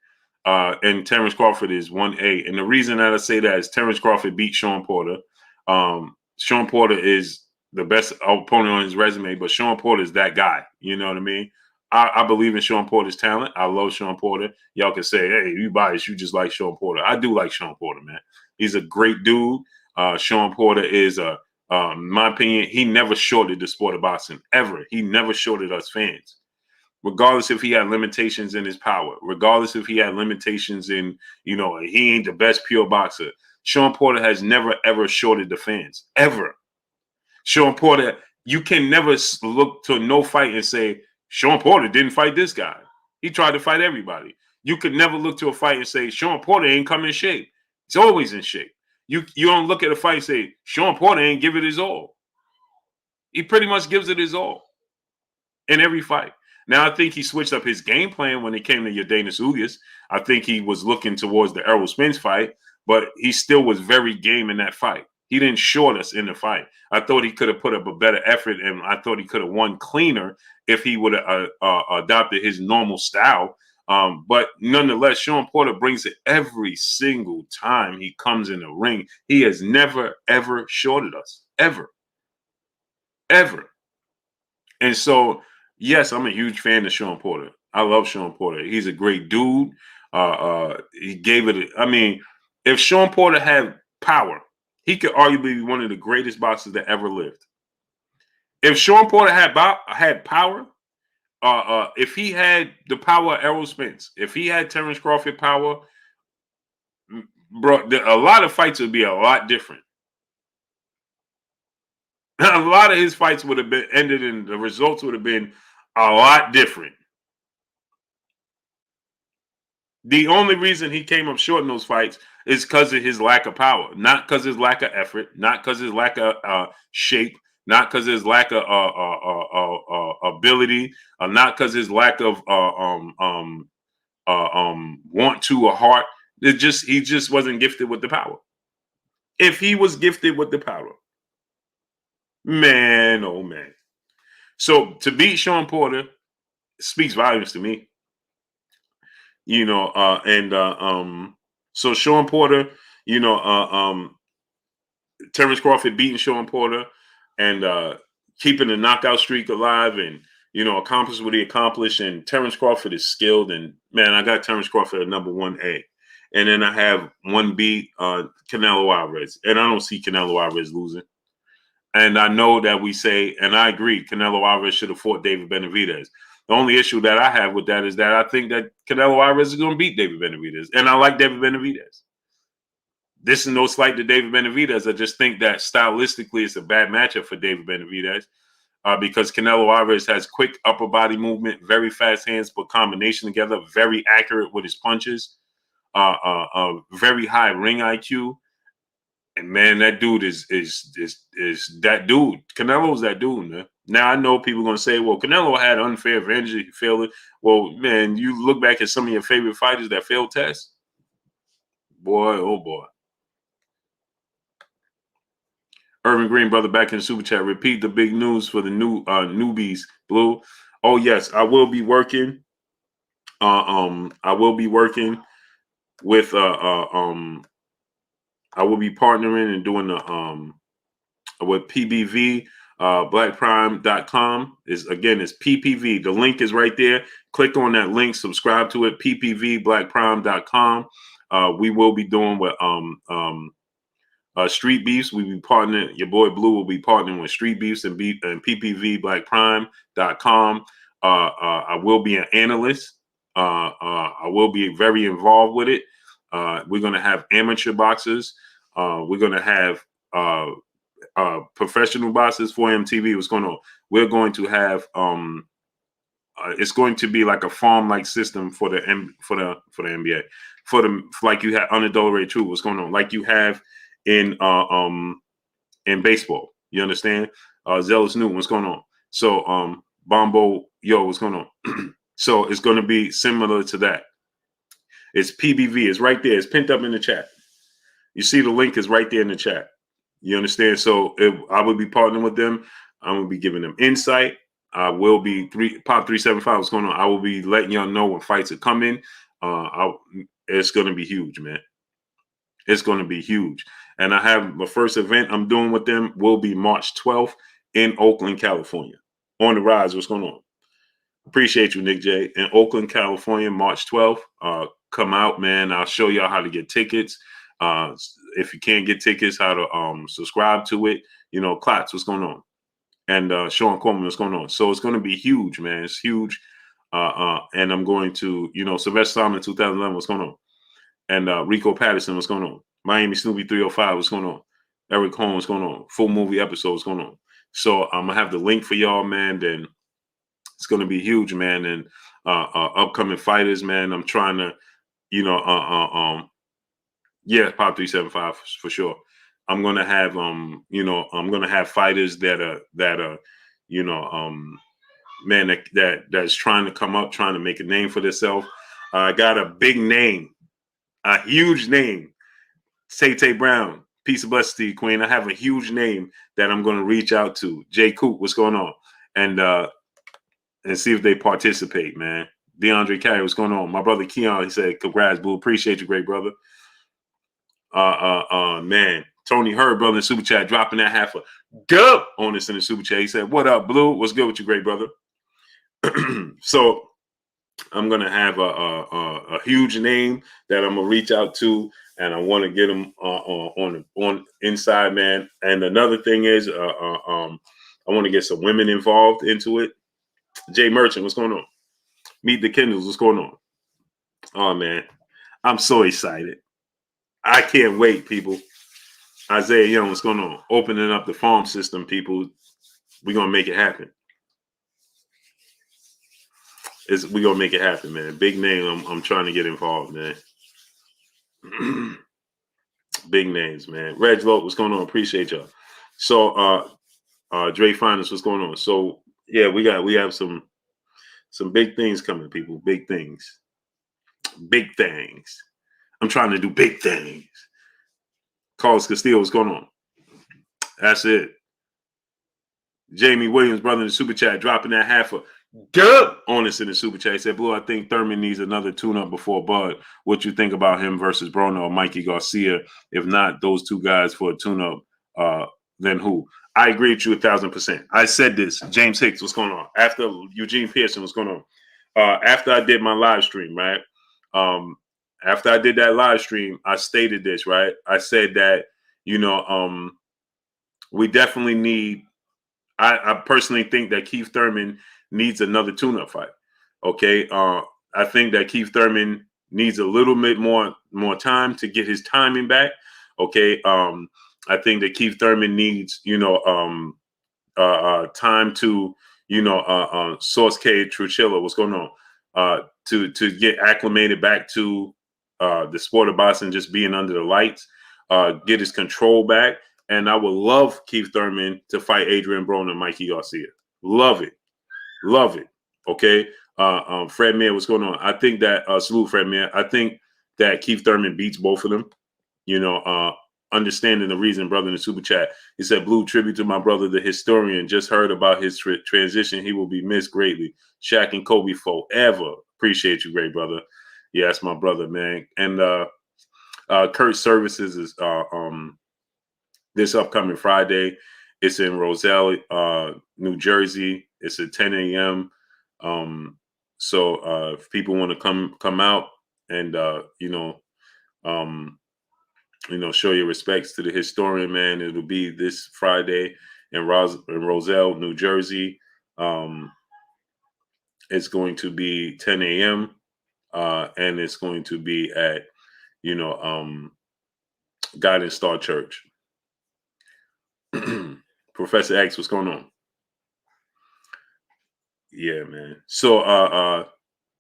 and Terence Crawford is 1A. And the reason that I say that is Terence Crawford beat Sean Porter. Sean Porter is the best opponent on his resume, but Sean Porter is that guy. You know what I mean? I believe in Sean Porter's talent. I love Sean Porter. Y'all can say, hey, you biased. You just like Sean Porter. I do like Sean Porter, man. He's a great dude. Sean Porter is, in my opinion, he never shorted the sport of boxing, ever. He never shorted us fans. Regardless if he had limitations in his power, regardless if he had limitations in, he ain't the best pure boxer. Sean Porter has never, ever shorted the fans, ever. Sean Porter, you can never look to no fight and say, Sean Porter didn't fight this guy. He tried to fight everybody. You could never look to a fight and say, Sean Porter ain't come in shape. He's always in shape. You don't look at a fight and say, Sean Porter ain't give it his all. He pretty much gives it his all in every fight. Now, I think he switched up his game plan when it came to Yordenis Ugas. I think he was looking towards the Errol Spence fight, but he still was very game in that fight. He didn't short us in the fight. I thought he could have put up a better effort, and I thought he could have won cleaner if he would have adopted his normal style. But nonetheless, Sean Porter brings it every single time he comes in the ring. He has never, ever shorted us. Ever. Ever. And so, yes, I'm a huge fan of Sean Porter. I love Sean Porter. He's a great dude. He gave it. I mean, if Sean Porter had power, he could arguably be one of the greatest boxers that ever lived. If Sean Porter had power, if he had the power of Errol Spence, if he had Terence Crawford power, bro, a lot of fights would be a lot different. A lot of his fights would have been ended, and the results would have been a lot different. The only reason he came up short in those fights is because of his lack of power, not because his lack of effort, not because his lack of shape, not because his lack of ability, not because his lack of want to or heart. He just wasn't gifted with the power. If he was gifted with the power, man, oh man. So to beat Sean Porter speaks volumes to me. You know, so Sean Porter, you know, Terence Crawford beating Sean Porter and keeping the knockout streak alive and, you know, accomplish what he accomplished. And Terence Crawford is skilled. And, man, I got Terence Crawford at number 1A. And then I have 1B, Canelo Alvarez. And I don't see Canelo Alvarez losing. And I know that we say, and I agree, Canelo Alvarez should have fought David Benavidez. The only issue that I have with that is that I think that Canelo Alvarez is going to beat David Benavidez. And I like David Benavidez. This is no slight to David Benavidez. I just think that stylistically it's a bad matchup for David Benavidez because Canelo Alvarez has quick upper body movement, very fast hands, put combination together, very accurate with his punches, very high ring IQ. And man, that dude is that dude. Canelo's that dude, man. Now I know people are gonna say, well, Canelo had unfair advantage if he failed it. Well, man, you look back at some of your favorite fighters that failed tests. Boy, oh boy. Irvin Green, brother, back in the super chat. Repeat the big news for the new newbies, Blue. Oh yes, I will be working. I will be working with I will be partnering and doing the with PBV blackprime.com is PPV. The link is right there. Click on that link, subscribe to it, PPV blackprime.com. We will be doing with Street Beefs. We be partnering, your boy Blue will be partnering with Street Beefs and PPV blackprime.com. I will be an analyst. I will be very involved with it. We're going to have amateur boxers. We're going to have professional boxers for MTV. We're going to have it's going to be like a farm-like system for the NBA, like you had unadulterated truth. What's going on? Like you have in baseball. You understand? Zealous Newton, what's going on? So Bombo, yo, what's going on? So it's going to be similar to that. It's PBV. It's right there. It's pinned up in the chat. You see the link is right there in the chat. You understand? So I will be partnering with them. I'm going to be giving them insight. I will be Pop 375. What's going on? I will be letting y'all know when fights are coming. It's going to be huge, man. It's going to be huge. And I have my first event I'm doing with them will be March 12th in Oakland, California. On the rise. What's going on? Appreciate you, Nick J. In Oakland, California, March 12th. Come out, man. I'll show y'all how to get tickets. If you can't get tickets, how to subscribe to it. You know, Klotz, what's going on? And Sean Coleman, what's going on? So it's going to be huge, man. It's huge. And I'm going to, you know, Sylvester Simon 2011, what's going on? And Rico Patterson, what's going on? Miami Snoopy 305, what's going on? Eric Holmes, what's going on? Full movie episode, what's going on? So I'm going to have the link for y'all, man. Then it's going to be huge, man. And upcoming fighters, man. I'm trying to, you know, yeah, Pop 375 for sure. I'm gonna have you know, I'm gonna have fighters that are, you know, man, that's trying to come up, trying to make a name for themselves. I got a big name, a huge name. Tay Brown, peace of blessings to you, Queen. I have a huge name that I'm gonna reach out to. Jay Coop, what's going on? And see if they participate, man. DeAndre Carey, what's going on? My brother Keon, he said, congrats, Boo. Appreciate you, great brother. Man, Tony Herb, brother, in super chat, dropping that half a dub on us in the super chat. He said, what up, Blue? What's good with you, great brother? So I'm gonna have a huge name that I'm gonna reach out to, and I want to get them on inside, man. And another thing is, I want to get some women involved into it. Jay Merchant, what's going on? Meet the Kindles, what's going on? Oh man, I'm so excited. I can't wait, people. Isaiah Young, what's going on? Opening up the farm system, people. We're gonna make it happen. We're gonna make it happen, man. Big name. I'm trying to get involved, man. Big names, man. Reg Vote, what's going on? Appreciate y'all. So Dre Finance, what's going on? So yeah, we have some big things coming, people. Big things. Big things. I'm trying to do big things. Carlos Castillo, what's going on? That's it. Jamie Williams, brother in the super chat, dropping that half a dub on us in the super chat. He said, Blue, I think Thurman needs another tune-up before Bud. What you think about him versus Brono or Mikey Garcia? If not those two guys for a tune-up, then who? I agree with you 1,000%. I said this. James Hicks, what's going on? After Eugene Pearson, what's going on? After I did my live stream, right? After I did that live stream, I stated this, right? I said that, we definitely need, I personally think that Keith Thurman needs another tune-up fight. Okay. I think that Keith Thurman needs a little bit more time to get his timing back. Okay. I think that Keith Thurman needs, time to, Source K Truchilla, what's going on? To get acclimated back to the sport of boxing, just being under the lights, get his control back. And I would love Keith Thurman to fight Adrian Broner and Mikey Garcia. Love it. Love it. Okay. Fred Mayer, what's going on? I think that, salute Fred Mayer. I think that Keith Thurman beats both of them. Understanding the reason, brother in the super chat. He said, Blue, tribute to my brother, the historian. Just heard about his transition. He will be missed greatly. Shaq and Kobe forever. Appreciate you, great brother. Yeah, that's my brother, man. And Kurt Services is this upcoming Friday. It's in Roselle, New Jersey. It's at 10 a.m. So if people want to come out and show your respects to the historian, man, it'll be this Friday in Roselle, New Jersey. It's going to be 10 a.m. And it's going to be at Guidance Star Church. Professor X, what's going on? Yeah, man. So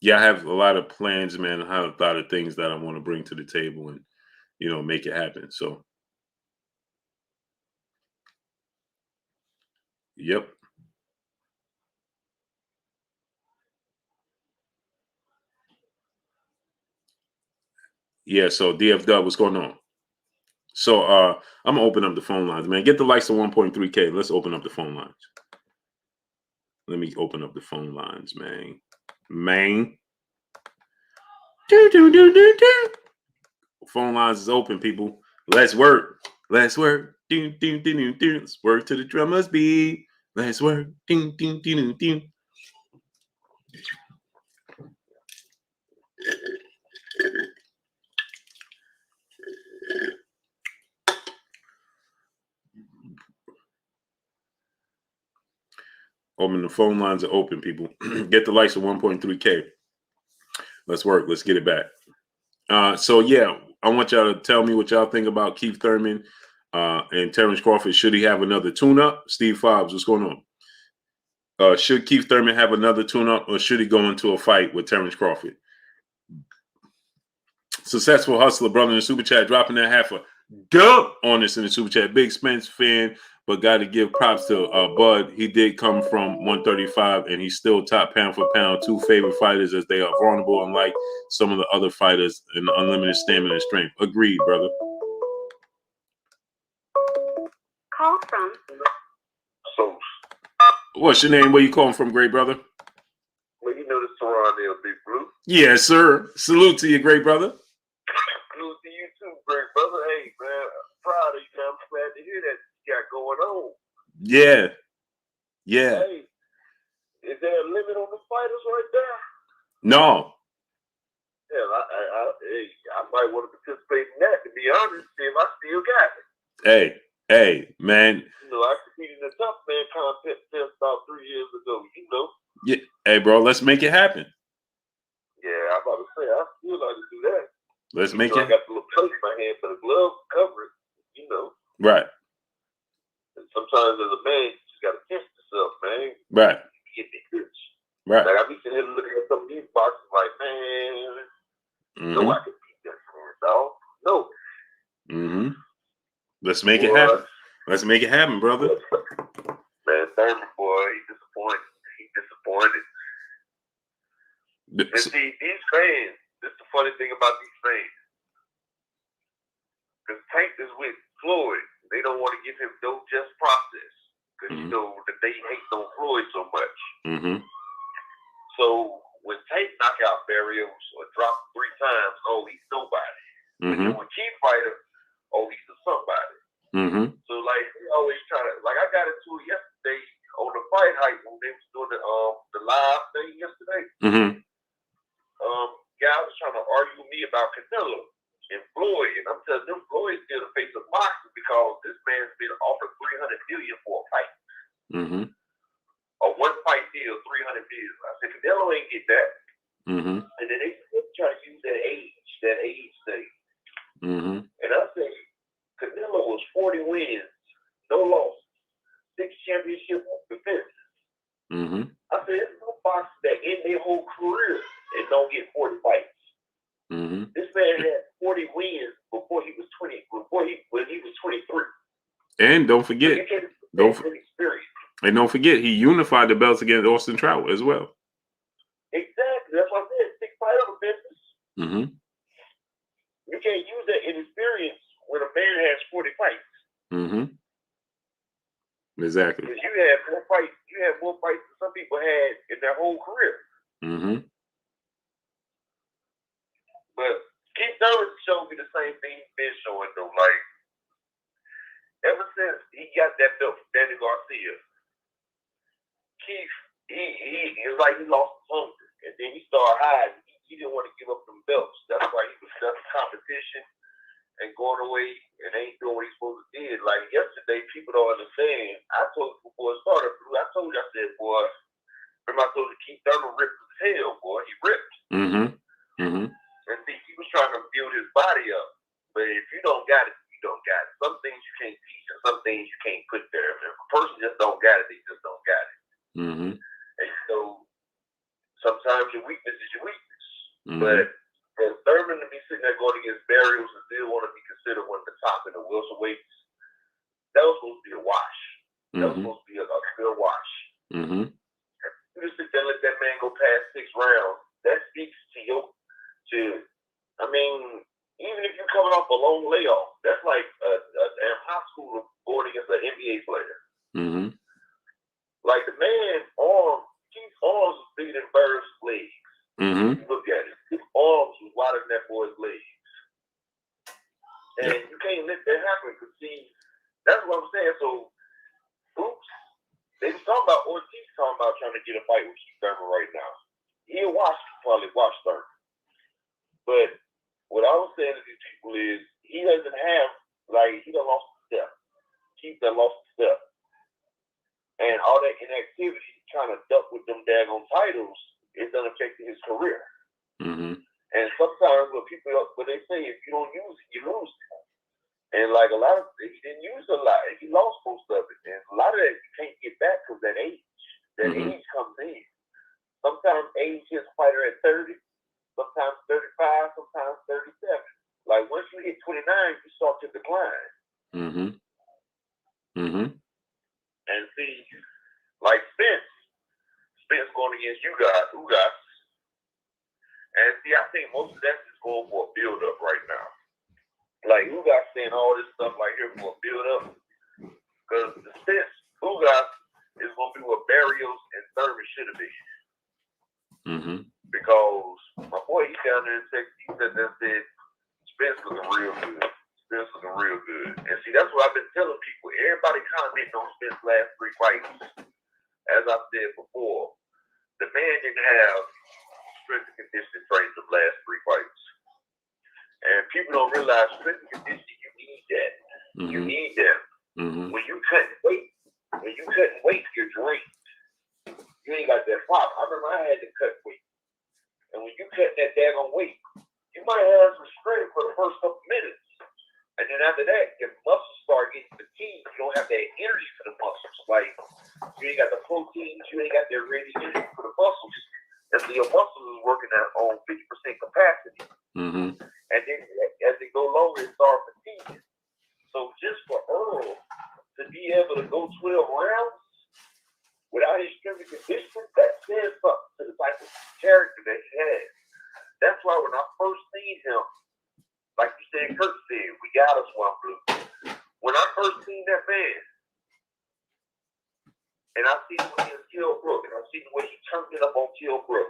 yeah, I have a lot of plans, man. I have a lot of things that I want to bring to the table and make it happen. So yep. Yeah, so DFW, what's going on? So I'm gonna open up the phone lines, man. Get the likes to 1.3K. Let's open up the phone lines. Let me open up the phone lines, man. Phone lines is open, people. Let's work. Let's work. Let's work to the drummer's beat. Let's work. Open the phone lines are open, people. Get the likes of 1.3K. Let's work. Let's get it back. So yeah, I want y'all to tell me what y'all think about Keith Thurman and Terence Crawford. Should he have another tune-up? Steve Fobbs, what's going on? Should Keith Thurman have another tune-up, or should he go into a fight with Terence Crawford? Successful hustler, brother in the super chat, dropping that half a dub on us in the super chat. Big Spence fan, but got to give props to Bud. He did come from 135, and he's still top pound for pound. Two favorite fighters, as they are vulnerable, unlike some of the other fighters in the unlimited stamina and strength. Agreed, brother. Call from. So, What's your name? Where you calling from, great brother? well, you know the Saran there, Big Blue. Yes, sir. Salute to you, great brother. Salute to you too, great brother. Hey, man, I'm proud of you, man. I'm glad to hear that you got going on. Yeah. Hey, is there a limit on the fighters right there? No. Yeah, I might want to participate in that, to be honest, see if I still got it. Hey, man. You know, I competed in the tough man contest about 3 years ago, you know. Yeah. Hey, bro, let's make it happen. Yeah, I'm about to say, I still like to do that. Let's make it. I got the little plate in my hand for the glove cover it, you know. Right. And sometimes as a man, you just got to test yourself, man. Right. You get the itch. Right. Like, I be sitting here looking at some of these boxes like, man, no, I can beat that man, dog. No. Mm-hmm. Let's make it happen. Let's make it happen, brother. Man, Thurman, boy, he disappointed. And see, these fans, this is the funny thing about these fans. Because Tank is with Floyd. They don't want to give him no just process. Because, you know, that they hate on Floyd so much. So, when Tank knock out Barrios or drop 3 times, oh, he's nobody. But then when Keith fighter, oh, he's a somebody. So, like, we always try to, like, I got into it yesterday on the fight hype when they was doing the live thing yesterday. Guy was trying to argue with me about Canelo and Floyd, and I'm telling them Floyd's still the face of boxing because this man's been offered $300 million for a fight. A 1-fight deal, $300 million. I said Canelo ain't get that. And then they try to use that age thing. And I say Canelo was 40 wins, no losses, 6 championship defenses. I said there's no boxers that end their whole career and don't get 40 fights. This man had 40 wins before he was 20. When he was 23. And don't forget, don't forget, he unified the belts against Austin Trout as well. Exactly, that's what I said. 6 fight business. You can't use that inexperience when a man has 40 fights. Exactly. Because you have more fights than some people had in their whole career. But Keith Thurman showed me the same thing he's been showing though. Like, ever since he got that belt from Danny Garcia, Keith, he was like he lost his hunger. And then he started hiding. He didn't want to give up them belts. That's why he was stuck in competition and going away and ain't doing what he's supposed to do. Like yesterday, people don't understand. I told you before it started, I said, boy, remember I told you Keith Thurman ripped his hell, boy. He ripped. And see, he was trying to build his body up. But if you don't got it, you don't got it. Some things you can't teach and some things you can't put there. If a person just don't got it, they just don't got it. And so sometimes your weakness is your weakness. But for Thurman to be sitting there going against Barrios and still want to be considered one of the top in the Wilson weights, that was supposed to be a wash. That was supposed to be a clear wash. You just sit there and let that man go past 6 rounds. That speaks to I mean, even if you're coming off a long layoff, that's like a high schooler going against an NBA player. Like the man's arms, Keith's arms was bigger than Bird's legs. You look at it, his arms was wider than that boy's legs. And you can't let that happen because see, that's what I'm saying. So, oops, they was talking about Ortiz talking about trying to get a fight with Keith Thurman right now. He'll probably watch Thurman. But what I was saying to these people is he doesn't have, like, he done lost a step. Keith done lost a step. And all that inactivity kind of duck with them daggone titles, it done affected his career. And sometimes when they say if you don't use it, you lose it. And like he didn't use a lot. He lost most of it. And a lot of that you can't get back because that age. That age comes in. Sometimes age hits a fighter at 30. Sometimes 35, sometimes 37. Like once you hit 29, you start to decline. And see, like Spence going against you guys, and see, I think most of that is going for a build up right now. Like Ugas saying all this stuff right here for a build up, because the Spence Ugas is going to be what Barrios and Thurman should have been. Because my boy, he's down there in Texas, he said Spence looking real good. And see, that's what I've been telling people. Everybody commenting on Spence's last 3 fights. As I said before, the man didn't have strength to don't realize strength and conditioning, you need that. You need that. When you cut weight, you're drained. You ain't got that pop. I remember I had to cut weight. And when you cut that daggone weight, you might have some strength for the first couple minutes. And then after that, your muscles start getting fatigued. You don't have that energy for the muscles. Like, you ain't got the proteins, you ain't got that ready energy for the muscles. And so your muscles is working at on 50% capacity. And then as they go longer, it starts fatiguing. So just for Earl to be able to go 12 rounds without his strength and conditioning, that says something to the type of character that he has. That's why when I first seen him, like you said, Kurt said, we got us one, Blue. When I first seen that man, and I seen him against Brook, and I seen the way he turned it up on Brook,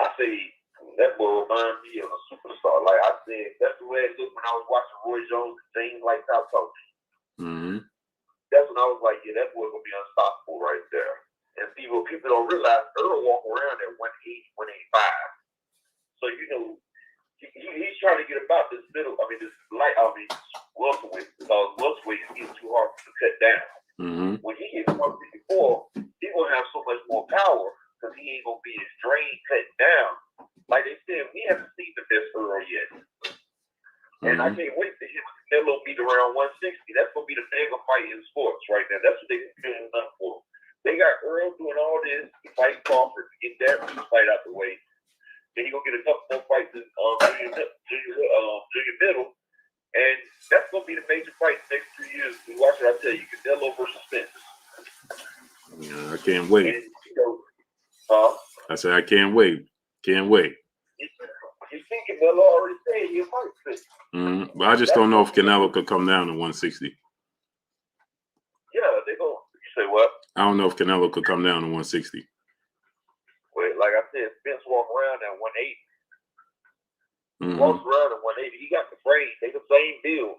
I say, that boy reminds me of a superstar. Like I said, that's the way it looked when I was watching Roy Jones and James Lights Out Coach. That's when I was like, yeah, that boy gonna be unstoppable right there. And people don't realize Earl walk around at 180, 185. So you know, he's trying to get about this middle. Welterweight, because welterweight is getting too hard to cut down. When he gets 154, he's gonna have so much more power because he ain't gonna be as drained cutting down. Like they said, we haven't seen the best Earl yet. And I can't wait to hit Canelo beat around 160. That's gonna be the mega fight in sports right now. That's what they're doing up for. They got Earl doing all this to fight Crawford to get that fight out the way. Then he's gonna get a couple more fights in junior middle. And that's gonna be the major fight the next 3 years. Watch what I tell you, Canelo versus Spence. Yeah, I can't wait. And, I said I can't wait. Can't wait. You see, Canelo already said he might Spence. But I just don't know if Canelo could come down to 160. Yeah, they go. You say what? I don't know if Canelo could come down to 160. Well, like I said, Spence walked around at 180. Walks around at 180. He got the frame. They the same build.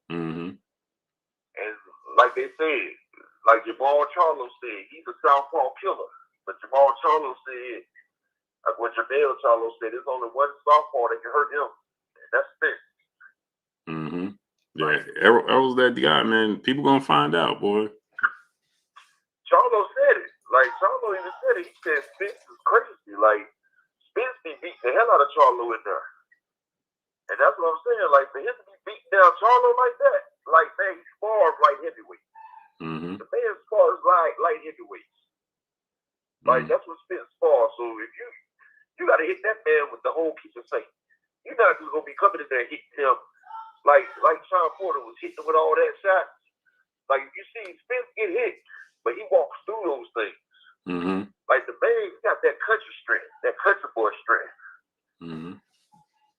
And like they said, like Jamal Charlo said, he's a southpaw killer. But Jamal Charlo said, like what Jamel Charlo said, there's only one southpaw that can hurt him, and that's Spence. Yeah, Errol's that guy, man. People gonna find out, boy. Charlo said it. Like Charlo even said it. He said Spence is crazy. Like Spence be beating the hell out of Charlo in there. And that's what I'm saying. Like for him to be beating down Charlo like that, like man, he spars light heavyweight. The man spars light heavyweights. Like that's what Spence spars. So if you gotta hit that man with the whole kitchen sink. You're not just gonna be coming in there hitting him like Sean Porter was hitting with all that shots. Like if you see Spence get hit, but he walks through those things. Like the man, he got that country strength, that country boy strength.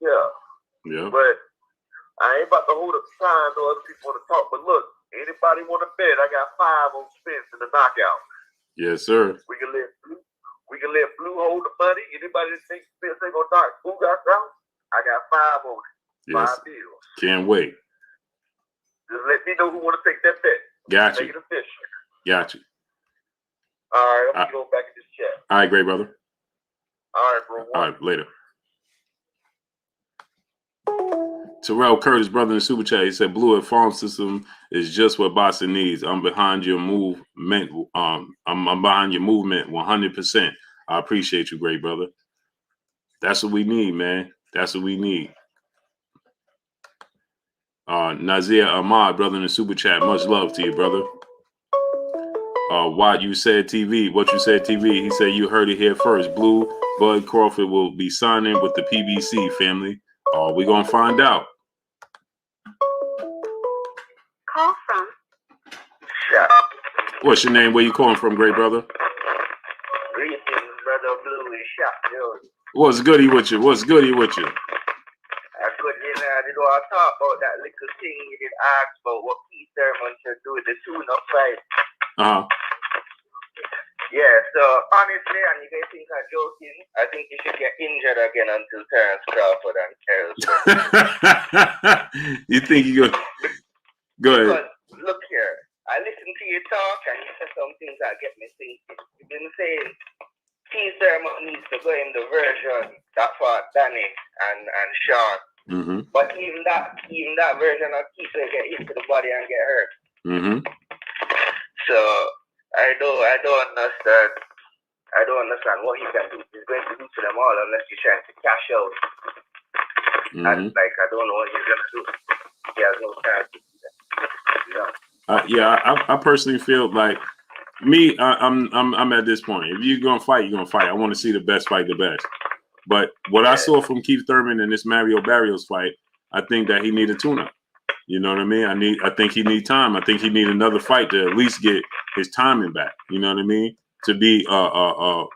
Yeah. But I ain't about to hold up time no other people want to talk. But look, anybody want to bet? I got 5 on Spence in the knockout. Yes, sir. We can let Blue hold the money. Anybody that thinks Spence ain't gonna knock Blue out, I got 5 on it. Yes. 5 deals. Can't wait. Just let me know who want to take that bet. Got you. Make it official. Got you. All right, I'm gonna go back in this chat. All right, great brother. All right, bro. All right, later. Terrell Curtis, brother in the super chat, he said, "Blue, at farm system is just what boxing needs. I'm behind your movement. I'm behind your movement 100%. I appreciate you, great brother. That's what we need, man. That's what we need." Nazir Ahmad, brother in the super chat, much love to you, brother. What you said TV, he said you heard it here first. Blue, Bud Crawford will be signing with the PBC family. We're gonna find out. Call from. What's your name? Where you calling from, great brother? Greetings, brother Blue. What's goody with you? I talk about that little thing you did ask about what Keith Thurman should do with the tune-up fight. Yeah, so honestly, and you guys think I'm joking, I think he should get injured again until Terence Crawford and Terence. You think you go ahead? Because, look here, I listen to you talk and you say some things that get me thinking. You've been saying Keith Thurman needs to go in the version that fought Danny and Sean. Mm-hmm. But even that version of Keith will get hit to the body and get hurt. Mm-hmm. So I don't understand. I don't understand what he can do. He's going to do to them all unless he's trying to cash out. Mm-hmm. And like I don't know what he's gonna do. He has no time to do that. I personally feel like me. I'm at this point. If you're gonna fight, you're gonna fight. I want to see the best fight the best. But what I saw from Keith Thurman in this Mario Barrios fight, I think that he needed a tune-up. You know what I mean? I think he need time. I think he need another fight to at least get his timing back. You know what I mean? To be to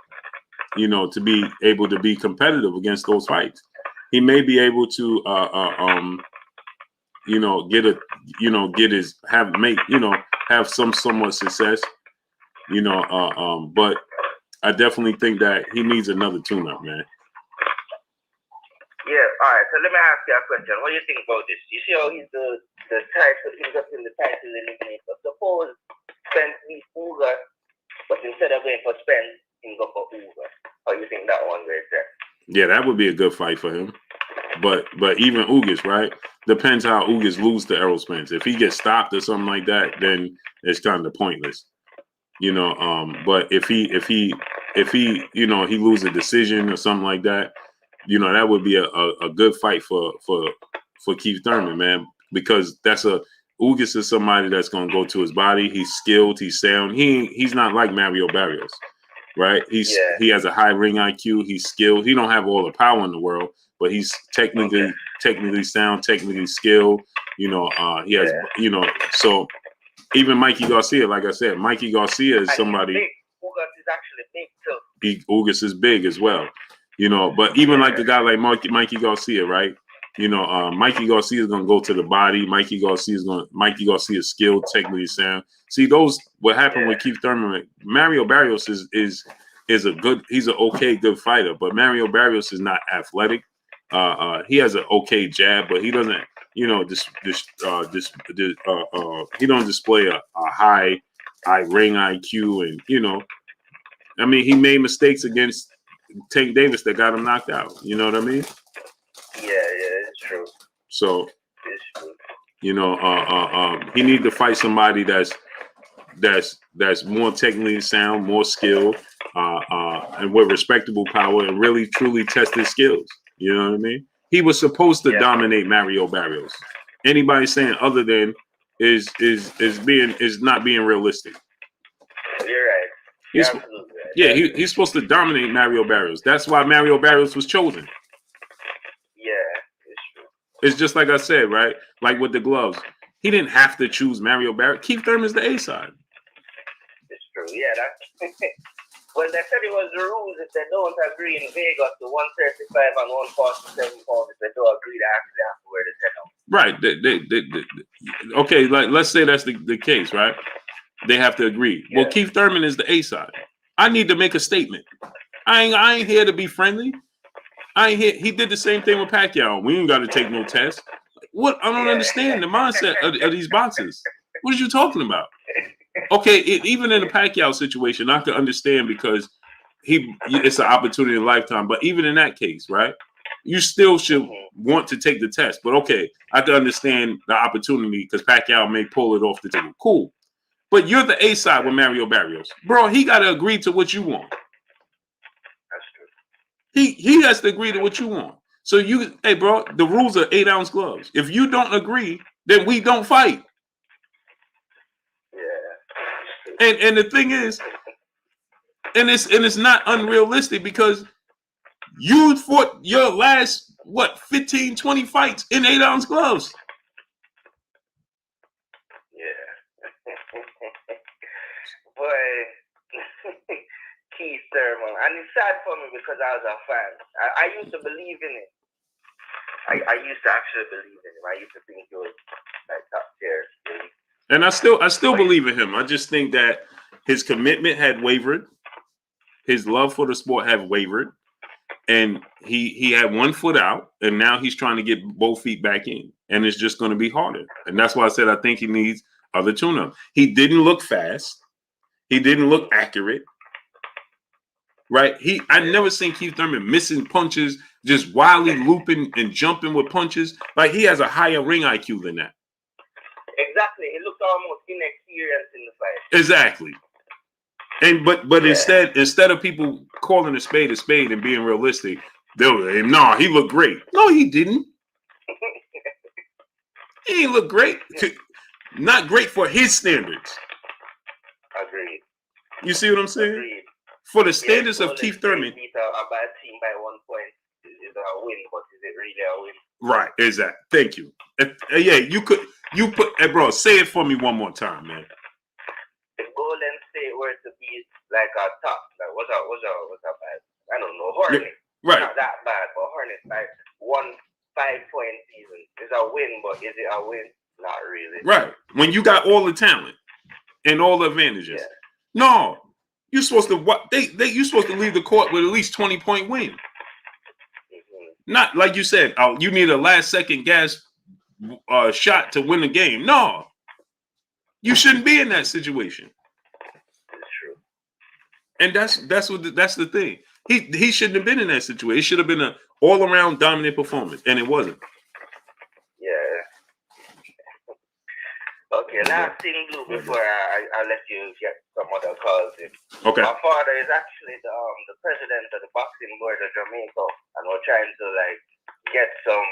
be able to be competitive against those fights. He may be able to have some somewhat success. But I definitely think that he needs another tune-up, man. Yeah, all right. So let me ask you a question. What do you think about this? You see how he's the title, he's up in the title eliminator. Suppose Spence beat Uga, but instead of going for Spence, he go for Uga. How do you think that one right there? Yeah, that would be a good fight for him. But even Ugas, right? Depends how Ugas lose to Errol Spence. If he gets stopped or something like that, then it's kind of pointless. But if he he loses a decision or something like that, that would be a good fight for Keith Thurman, man, because Ugas is somebody that's going to go to his body. He's skilled. He's sound. He's not like Mario Barrios, right? He has a high ring IQ. He's skilled. He don't have all the power in the world, but he's technically sound, technically skilled. He has, so even Mikey Garcia, like I said, Mikey Garcia is somebody. Ugas is actually big too. Ugas is big as well. But even like the guy like Mikey Garcia, right? Mikey Garcia is gonna go to the body. Mikey Garcia is skilled, technically sound. See, what happened with Keith Thurman. Mario Barrios is he's an okay good fighter, but Mario Barrios is not athletic. He has an okay jab, but he doesn't, he don't display a high ring IQ, and he made mistakes against Tank Davis that got him knocked out. You know what I mean? Yeah, it's true. So it's true. He needs to fight somebody that's more technically sound, more skilled, and with respectable power, and really truly test his skills. You know what I mean? He was supposed to dominate Mario Barrios. Anybody saying other than is not being realistic. You're right. Absolutely right. Yeah, he's supposed to dominate Mario Barrios. That's why Mario Barrios was chosen. Yeah, it's true. It's just like I said, right? Like with the gloves. He didn't have to choose Mario Barrios. Keith Thurman's the A side. It's true. Yeah, that's when they said it was the rules, if they don't agree in Vegas to 135 and 147 pounds, if they don't agree, they actually have to wear the 10 ounce. Right. Okay, like let's say that's the case, right? They have to agree. Yeah. Well, Keith Thurman is the A side. I need to make a statement. I ain't here to be friendly. I ain't here. He did the same thing with Pacquiao. We ain't got to take no test. What? I don't understand the mindset of these boxers. What are you talking about? Okay, even in the Pacquiao situation, I can understand because it's an opportunity in a lifetime. But even in that case, right, you still should want to take the test. But okay, I can understand the opportunity because Pacquiao may pull it off the table. Cool. But you're the A side with Mario Barrios. Bro, he got to agree to what you want. That's true. He has to agree to what you want. So hey, bro, the rules are 8 ounce gloves. If you don't agree, then we don't fight. And the thing is, and it's not unrealistic because you fought your last 15, 20 fights in 8 ounce gloves. Yeah. Boy, Keith Thurman. And it's sad for me because I was a fan. I used to believe in it. I used to actually believe in him. I used to think he was like top tier. And I still believe in him. I just think that his commitment had wavered. His love for the sport had wavered. And he had 1 foot out. And now he's trying to get both feet back in. And it's just going to be harder. And that's why I said I think he needs other tune-up. He didn't look fast. He didn't look accurate. right? I never seen Keith Thurman missing punches, just wildly looping and jumping with punches. Like he has a higher ring IQ than that. Exactly. He looked almost inexperienced in the fight. Exactly. And but instead of people calling a spade and being realistic, they'll say, "No, he looked great." No, he didn't. He ain't look great. Not great for his standards. Agreed. You see what I'm saying? Agreed. For the standards of Keith Thurman. Beat a bad team by 1 point is a win, but is it really a win? Right, exactly. Thank you. Yeah, you put, hey, bro, say it for me one more time, man. If Golden State were to beat like a top, like what's a bad? I don't know, Hornets. Right. Not that bad, but Hornets like 1 5-point season is a win, but is it a win? Not really. Right. When you got all the talent and all the advantages. Yeah. No. You're supposed to you're supposed to leave the court with at least 20-point win. Mm-hmm. Not like you said, you need a last second gas shot to win the game. No. You shouldn't be in that situation. It's true. And that's the thing. He shouldn't have been in that situation. It should have been an all-around dominant performance, and it wasn't. Yeah. Okay, last thing, Blue, before I let you get some other calls in. Okay. My father is actually the president of the boxing board of Jamaica, and we're trying to like get some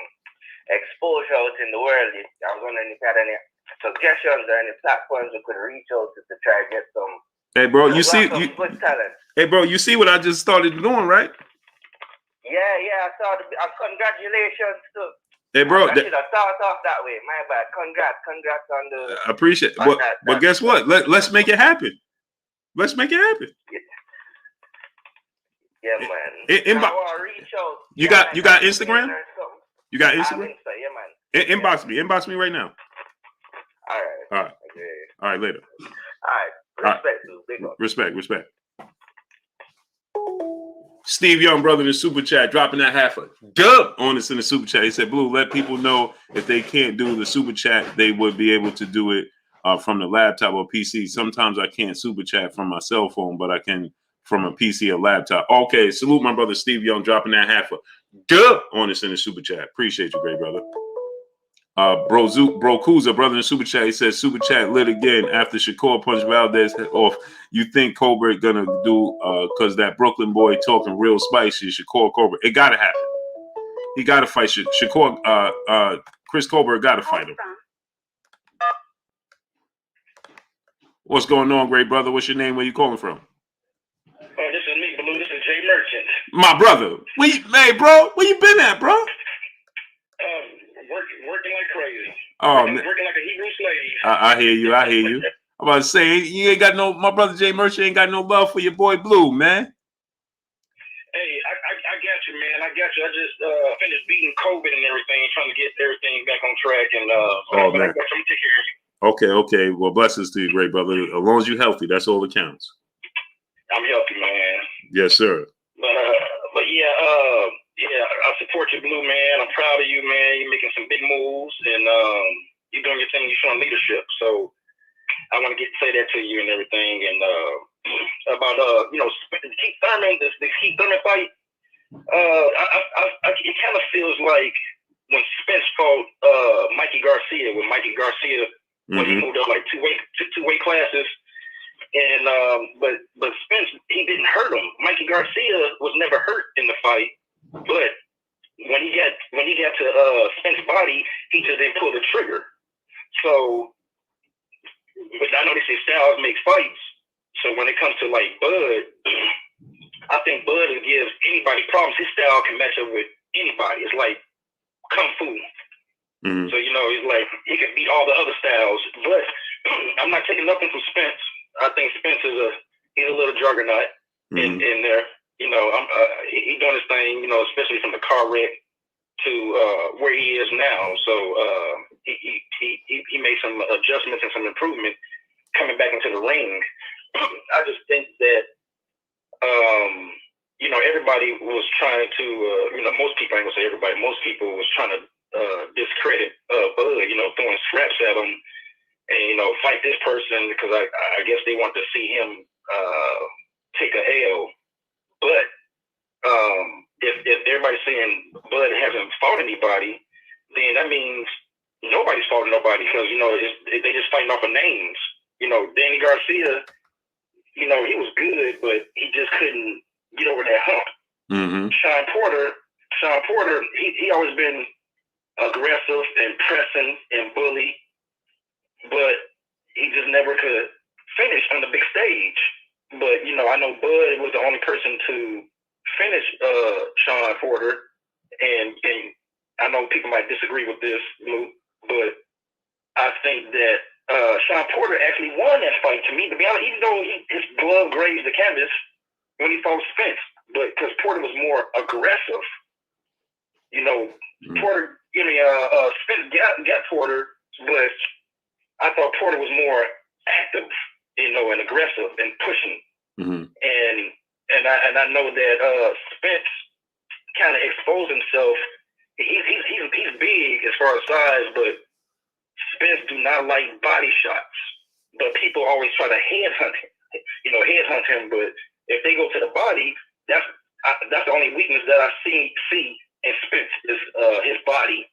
exposure out in the world. I was wondering if you had any suggestions or any platforms we could reach out to try to get some. Hey, bro, you see good talent. Hey, bro, you see what I just started doing, right? Yeah, I saw congratulations to. Hey, bro, I should have started off that way. My bad. Congrats on the. I appreciate it. But guess what? Let's make it happen. Let's make it happen. Yeah, man. Reach out. You got Instagram? You got Instagram? Yeah, man. Inbox me right now. All right. Okay. All right, later. All right. Respect, dude. Big up. Respect. Steve Young, brother, in the super chat, dropping that half a dub on us in the super chat. He said, Blue, let people know if they can't do the super chat, they would be able to do it from the laptop or PC. Sometimes I can't super chat from my cell phone, but I can from a PC or laptop. Okay, salute my brother Steve Young, dropping that half a dub on us in the super chat. Appreciate you, great brother. Bro Kuza, brother in the super chat, he says super chat lit again after Shakur punched Valdez off. You think Colbert gonna do because that Brooklyn boy talking real spicy, Shakur Colbert. It gotta happen. He gotta fight Shakur. Chris Colbert gotta fight him. What's going on, great brother? What's your name? Where you calling from? Oh, this is me, Blue. This is Jay Merchant. My brother. Bro, where you been at, bro? Working like crazy. Oh, working like a Hebrew slave. I hear you. I'm about to say, you ain't got my brother Jay Merchant ain't got no love for your boy Blue, man. Hey, I got you, man. I got you. I just finished beating COVID and everything, trying to get everything back on track. And man. I'm going to take care of you. Okay. Well, blessings to you, great brother. As long as you're healthy, that's all that counts. I'm healthy, man. Yes, sir. But yeah, I support you, Blue, man. I'm proud of you, man. You're making some big moves, and you're doing your thing. You're showing leadership. So I want to say that to you and everything. And about Keith Thurman, the Keith Thurman fight. It kind of feels like when Spence fought Mikey Garcia, when he moved up like two weight classes. And but Spence, he didn't hurt him. Mikey Garcia was never hurt in the fight, but when he got to Spence's body, he just didn't pull the trigger. So, but I know they say styles make fights. So when it comes to like Bud, I think Bud gives anybody problems. His style can match up with anybody. It's like kung fu. Mm-hmm. So he's like he can beat all the other styles. But I'm not taking nothing from Spence. I think Spence he's a little juggernaut in there. He's doing his thing, especially from the car wreck to where he is now. So he made some adjustments and some improvement coming back into the ring. I just think that everybody was trying to most people, I ain't gonna say everybody, most people was trying to discredit Bud, throwing scraps at him. And fight this person because I guess they want to see him take a L. But everybody's saying Bud hasn't fought anybody, then that means nobody's fought nobody because, you know, they just fighting off of names. You know, Danny Garcia, you know, he was good, but he just couldn't get over that hump. Mm-hmm. Sean Porter, he always been aggressive and pressing and bully, but he just never could finish on the big stage. But, you know, I know Bud was the only person to finish Sean Porter, and I know people might disagree with this, Luke, but I think that Sean Porter actually won that fight, to me, to be honest, even though his glove grazed the canvas when he fought Spence, but because Porter was more aggressive. You know, Porter, Spence got Porter, but I thought Porter was more active, you know, and aggressive and pushing. Mm-hmm. And I know that Spence kind of exposed himself. He's big as far as size, but Spence do not like body shots. But people always try to headhunt him. But if they go to the body, that's the only weakness that I see in Spence is his body.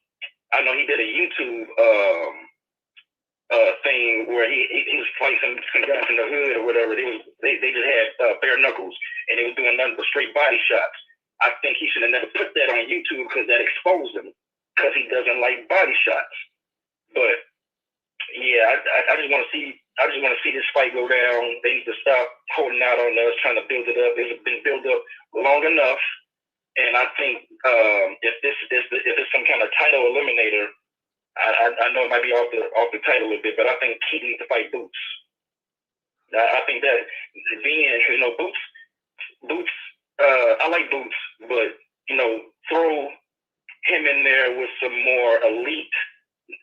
I know he did a YouTube thing where he was fighting some guys in the hood or whatever. They just had bare knuckles and they was doing nothing but straight body shots. I think he should have never put that on YouTube because that exposed him because he doesn't like body shots. But yeah, I just want to see. I just want to see this fight go down. They need to stop holding out on us, trying to build it up. It's been built up long enough, and I think if it's some kind of title eliminator, I know it might be off the title a little bit, but I think Keith needs to fight Boots. I think that being, you know, Boots. I like Boots, but you know, throw him in there with some more elite,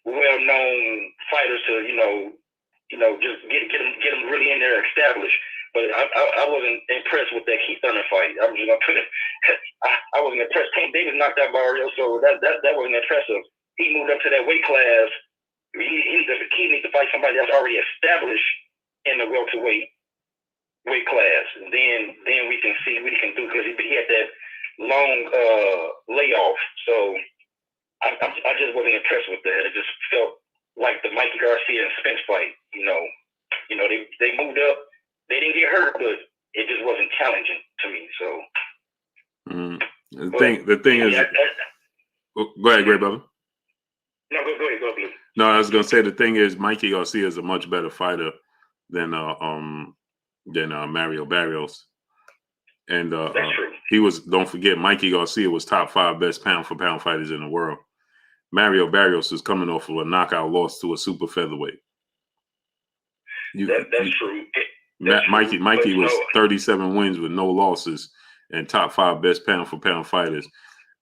well-known fighters to just get him really in there established. But I wasn't impressed with that Keith Thurman fight. I was gonna put it. I wasn't impressed. Tank Davis knocked out Barrio, so that wasn't impressive. He moved up to that weight class. He needs to fight somebody that's already established in the welterweight weight class. And then we can see what he can do because he had that long layoff. So I just wasn't impressed with that. It just felt like the Mikey Garcia and Spence fight. You know, they moved up. They didn't get hurt, but it just wasn't challenging to me. So the thing is, go ahead, great brother. No, go ahead, Blue. No, I was gonna say the thing is, Mikey Garcia is a much better fighter than Mario Barrios, and That's true. he was. Don't forget, Mikey Garcia was top 5 best pound for pound fighters in the world. Mario Barrios is coming off of a knockout loss to a super featherweight. That's true. Mikey was 37 wins with no losses and top 5 best pound for pound fighters.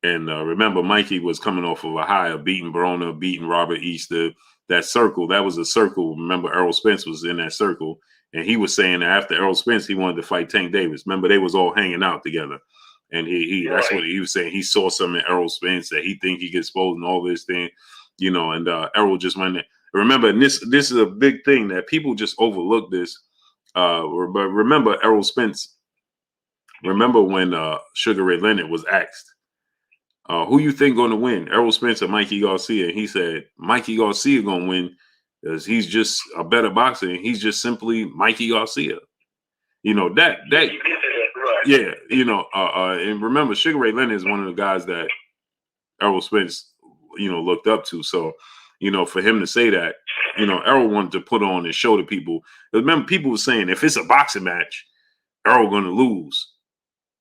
And remember, Mikey was coming off of a high of beating Broner, beating Robert Easter. That circle, that was a circle. Remember, Errol Spence was in that circle. And he was saying that after Errol Spence, he wanted to fight Tank Davis. Remember, they was all hanging out together. And that's what he was saying. He saw something in Errol Spence that he think he gets exposed and all this thing, you know, and Errol just went there. Remember, and this is a big thing that people just overlook this. But remember Errol Spence. Remember when Sugar Ray Leonard was asked, who you think going to win, Errol Spence or Mikey Garcia? And he said, Mikey Garcia going to win because he's just a better boxer. And he's just simply Mikey Garcia. You know, that yeah, you know, and remember, Sugar Ray Leonard is one of the guys that Errol Spence, you know, looked up to. So, you know, for him to say that, you know, Errol wanted to put on and show to people. Remember, people were saying if it's a boxing match, Errol going to lose.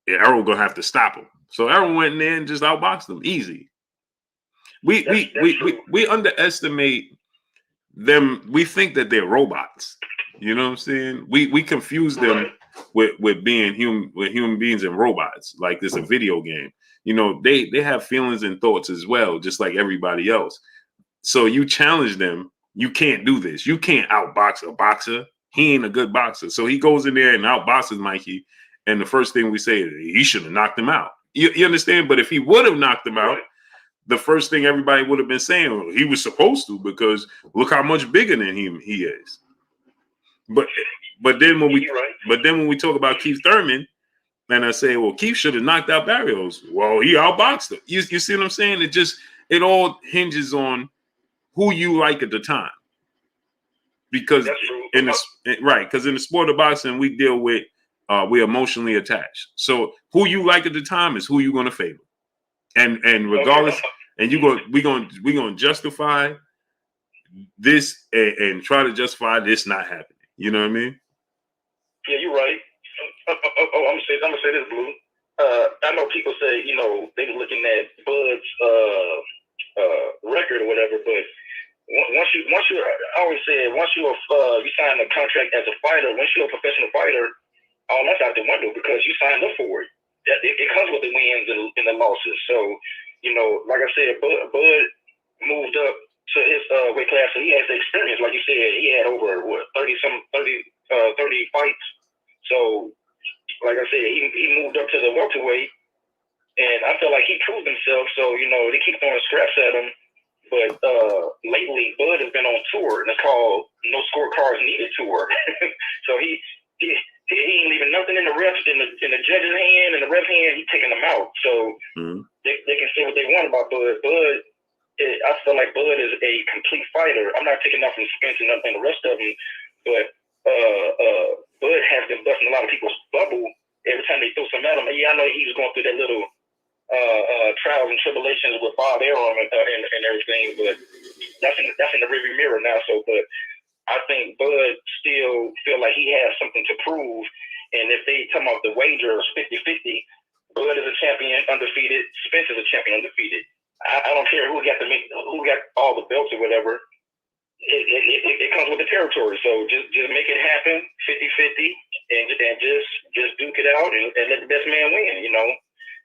Yeah, Errol going to have to stop him. So Errol went in there and just outboxed them easy. We underestimate them. We think that they're robots. You know what I'm saying? We confuse them with being human beings and robots, like it's a video game. You know, they have feelings and thoughts as well, just like everybody else. So you challenge them. You can't do this. You can't outbox a boxer. He ain't a good boxer. So he goes in there and outboxes Mikey. And the first thing we say is he should have knocked him out. You understand? But if he would have knocked him out, the first thing everybody would have been saying, well, he was supposed to, because look how much bigger than him he is. But then when we talk about Keith Thurman, And I say, well, Keith should have knocked out Barrios. Well, he outboxed him. You see what I'm saying? It all hinges on who you like at the time. Because That's true. because in the sport of boxing, we deal with we're emotionally attached. So who you like at the time is who you're gonna favor. And regardless, and we're gonna justify this and try to justify this not happening. You know what I mean? Yeah, you're right. I'm gonna say this, Blue. I know people say, you know, they were looking at Bud's record or whatever, but once you, I always say, once you sign a contract as a fighter, once you're a professional fighter, all that's out the window because you signed up for it. It comes with the wins and the losses. So, you know, like I said, Bud moved up to his weight class, so he has the experience. Like you said, he had over 30 fights. So, like I said, he moved up to the welterweight, and I feel like he proved himself. So, you know, they keep throwing scraps at him. But lately, Bud has been on tour, and it's called No Scorecards Needed Tour. So he ain't leaving nothing in the refs, in the judge's hand, and the ref hand. He's taking them out. So they can say what they want about Bud. I feel like Bud is a complete fighter. I'm not taking nothing from Spence and the rest of them, but Bud has been busting a lot of people's bubble every time they throw some at him. Yeah, I know he was going through that little trials and tribulations with Bob Arum and everything, but that's in the rearview mirror now. So, but I think Bud still feel like he has something to prove. And if they talk about the wagers 50-50, Bud is a champion undefeated, Spence is a champion undefeated. I don't care who got all the belts or whatever. It comes with the territory. So just make it happen 50-50 and just duke it out and let the best man win, you know.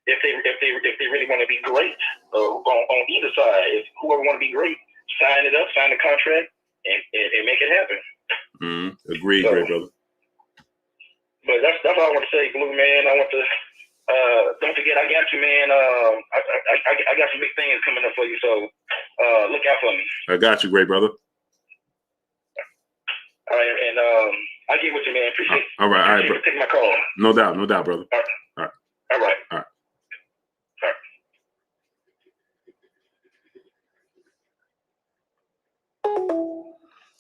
If they really want to be great on either side, if whoever want to be great, sign it up, sign the contract, and make it happen. Agreed, great brother. But that's all I want to say, Blue Man. I want to don't forget, I got you, man. I got some big things coming up for you, so look out for me. I got you, great brother. All right, and I get with you, man. Appreciate. All right, bro. Take my call. No doubt, brother. All right.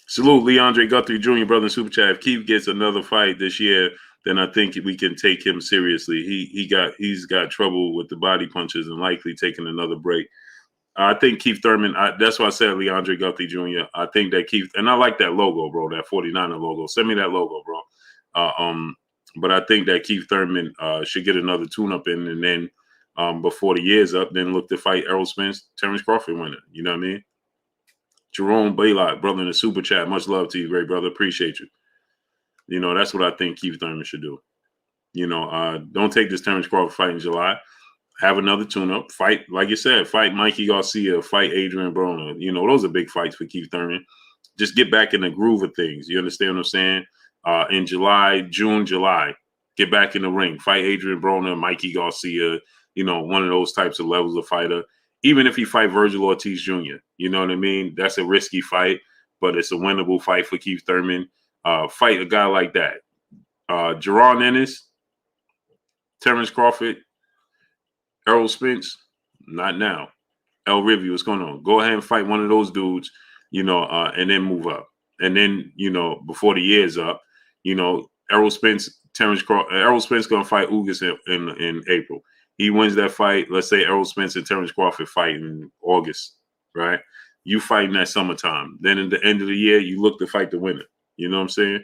Salute Leandre Guthrie Jr., brother in Super Chat. If Keith gets another fight this year, then I think we can take him seriously. He's got trouble with the body punches and likely taking another break. I think Keith Thurman, that's why I said Leandre Guthrie Jr. I think that Keith, and I like that logo, bro, that 49er logo. Send me that logo, bro. But I think that Keith Thurman should get another tune-up in, and then before the year's up, then look to fight Errol Spence, Terence Crawford winner. You know what I mean? Jerome Baylock, brother in the Super Chat. Much love to you, great brother. Appreciate you. You know, that's what I think Keith Thurman should do. You know, don't take this Terence Crawford fight in July. Have another tune-up. Fight, like you said, fight Mikey Garcia, fight Adrian Broner. You know, those are big fights for Keith Thurman. Just get back in the groove of things. You understand what I'm saying? In July, get back in the ring. Fight Adrian Broner, Mikey Garcia, you know, one of those types of levels of fighter. Even if he fight Virgil Ortiz Jr., you know what I mean? That's a risky fight, but it's a winnable fight for Keith Thurman. Fight a guy like that. Jerron Ennis, Terence Crawford, Errol Spence, not now. El Rivia, what's going on? Go ahead and fight one of those dudes, you know, and then move up. And then, you know, before the year's up, you know, Errol Spence going to fight Ugas in April. He wins that fight. Let's say Errol Spence and Terence Crawford fight in August, right? You fight in that summertime. Then at the end of the year, you look to fight the winner. You know what I'm saying?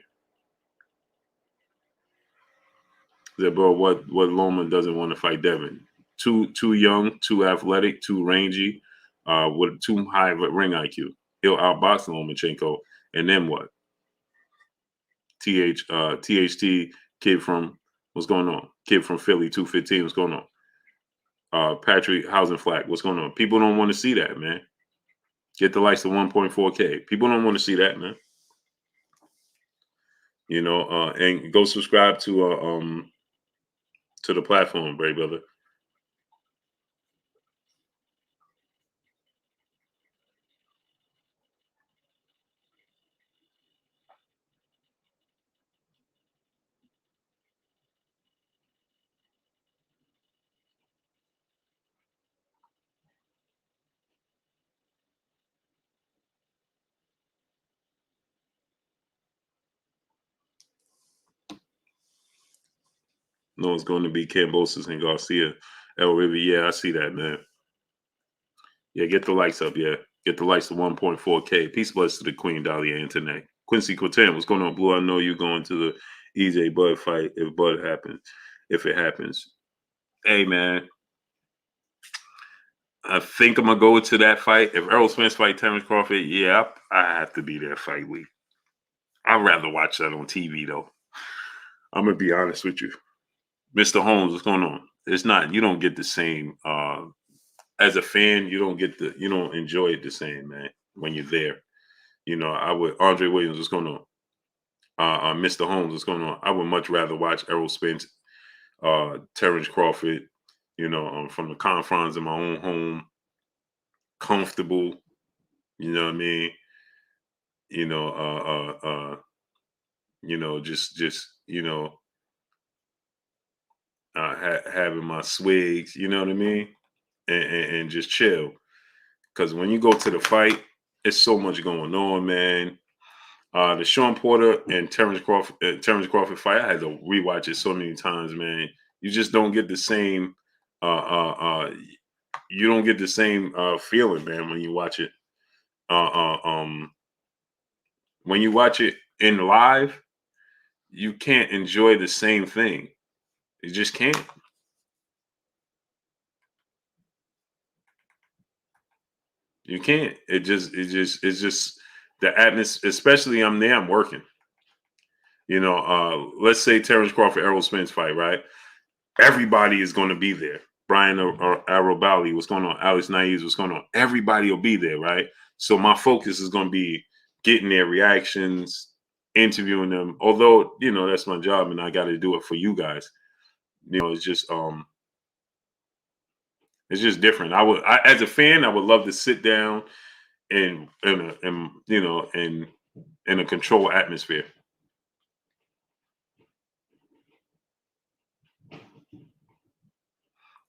That, bro, what Loma doesn't want to fight Devin. Too young, too athletic, too rangy, with too high of a ring IQ. He'll outbox Lomachenko. And then what? THT kid from, what's going on? Kid from Philly, 215, what's going on? Patrick Hausenflack, what's going on? People don't want to see that, man. Get the likes of 1.4K. People don't want to see that, man. You know, and go subscribe to the platform, Bray brother. No, it's going to be Cambosis and Garcia. El River, yeah, I see that, man. Yeah, get the lights up, yeah. Get the lights to 1.4K. Peace bless to the Queen Dahlia Internet. Quincy Cotan, what's going on, Blue? I know you're going to the EJ Bud fight if Bud happens, if it happens. Hey, man. I think I'm gonna go to that fight. If Errol Spence fight Terence Crawford, yeah, I have to be there fight week. I'd rather watch that on TV though. I'm gonna be honest with you. Mr. Holmes, what's going on? It's not, you don't get the same as a fan, you don't enjoy it the same, man, when you're there. You know, I would Andre Williams, what's going on? Mr. Holmes, what's going on? I would much rather watch Errol Spence, Terence Crawford, you know, from the confines of my own home, comfortable, you know what I mean? You know, just you know, having my swigs, you know what I mean, and just chill. Because when you go to the fight, it's so much going on, man. The Sean Porter and Terence Crawford fight, I had to rewatch it so many times, man. You just don't get the same. You don't get the same feeling, man, when you watch it. When you watch it in live, you can't enjoy the same thing. You just can't. You can't. It's just the atmosphere, especially I'm there, I'm working. You know, let's say Terence Crawford, Errol Spence fight, right? Everybody is going to be there. Brian Arrobali, what's going on? Alex Naiz, what's going on? Everybody will be there, right? So my focus is going to be getting their reactions, interviewing them. Although, you know, that's my job and I got to do it for you guys. You know, it's just different. As a fan, I would love to sit down in a controlled atmosphere.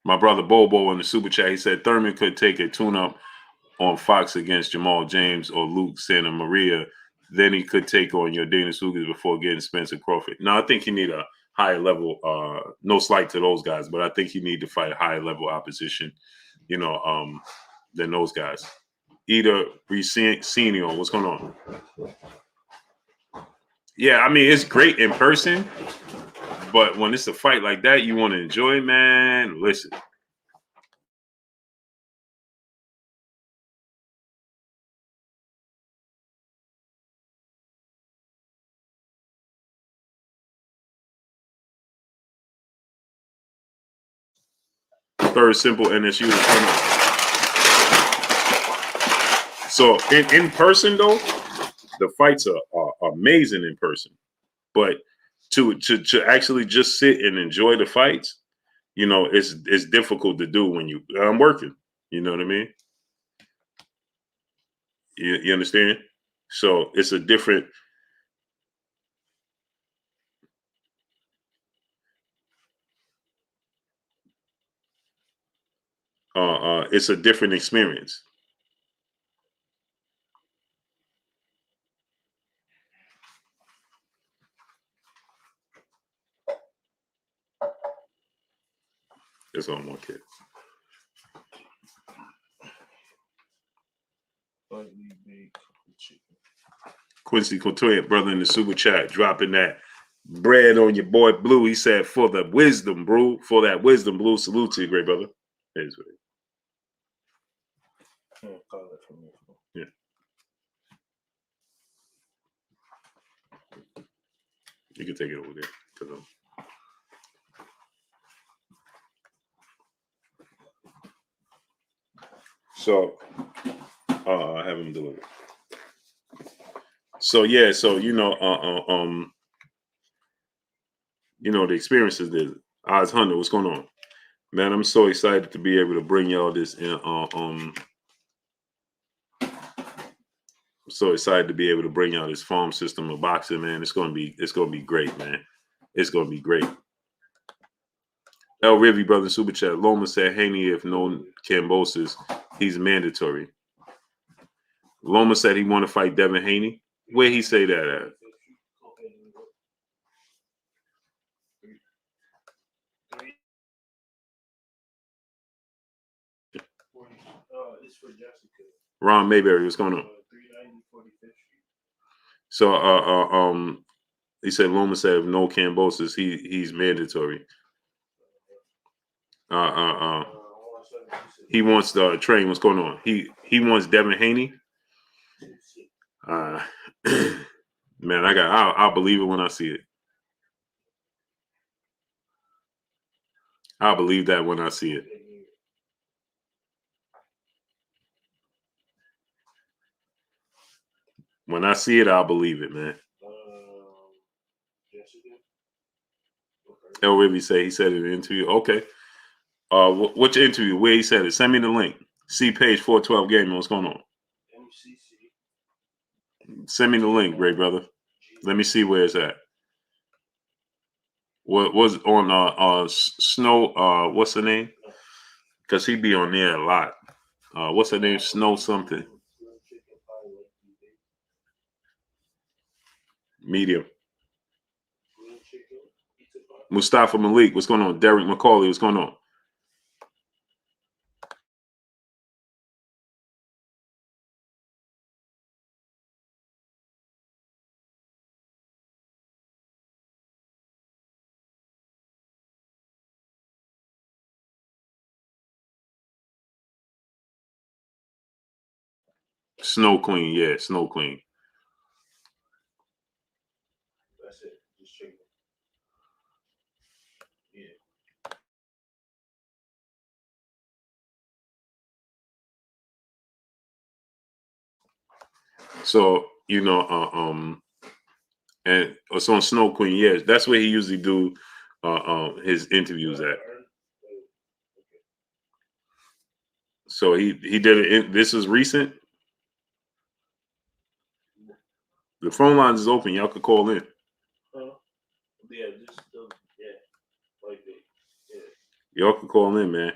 My brother Bobo in the super chat, he said Thurman could take a tune-up on Fox against Jamal James or Luke Santa Maria. Then he could take on your Dana Sugas before getting Spencer Crawford. No, I think he need a higher level. No slight to those guys, but I think he need to fight higher level opposition, you know, than those guys. Ida Resenio, what's going on? Yeah, I mean, it's great in person, but when it's a fight like that, you want to enjoy, man. Listen. Third simple NSU. So in person though, the fights are amazing in person. But to actually just sit and enjoy the fights, you know, it's difficult to do when I'm working. You know what I mean? You understand? So it's a different. It's a different experience. That's all my kid. Quincy Couture, brother in the super chat, dropping that bread on your boy Blue. He said, for the wisdom, bro. For that wisdom, Blue. Salute to you, great brother. Yeah. You can take it over there. So, I have him delivered. So yeah, so you know, the experiences there. Oz Hunter, what's going on, man? I'm so excited to be able to bring y'all this. I'm so excited to be able to bring y'all this farm system of boxing, man. It's gonna be great, man. It's gonna be great. El Rivy, brother, super chat. Loma said, Haney, if no Cambosis, he's mandatory. Loma said he want to fight Devin Haney. Where he say that at? Ron Mayberry, what's going on? So he said Luma said if no Cambosis, he's mandatory. He wants the train. What's going on? He wants Devin Haney. Man, I'll believe it when I see it. I'll believe that when I see it. When I see it, I'll believe it, man. El Ribby say he said it in an interview. Okay. What's your interview? Where he said it? Send me the link. See page 412 Gaming. What's going on? Send me the link, great brother. Let me see where it's at. What was on Snow? What's her name? Because he be on there a lot. What's her name? Snow something. Medium. Mustafa Malik, what's going on? Derek McCauley, what's going on? Snow Queen, yeah, Snow Queen. That's it. Just check it. Yeah. So and it's on Snow Queen. Yes, that's where he usually do his interviews at. So he did it. This is recent. The phone lines is open. Y'all could call in. Y'all can call in, man,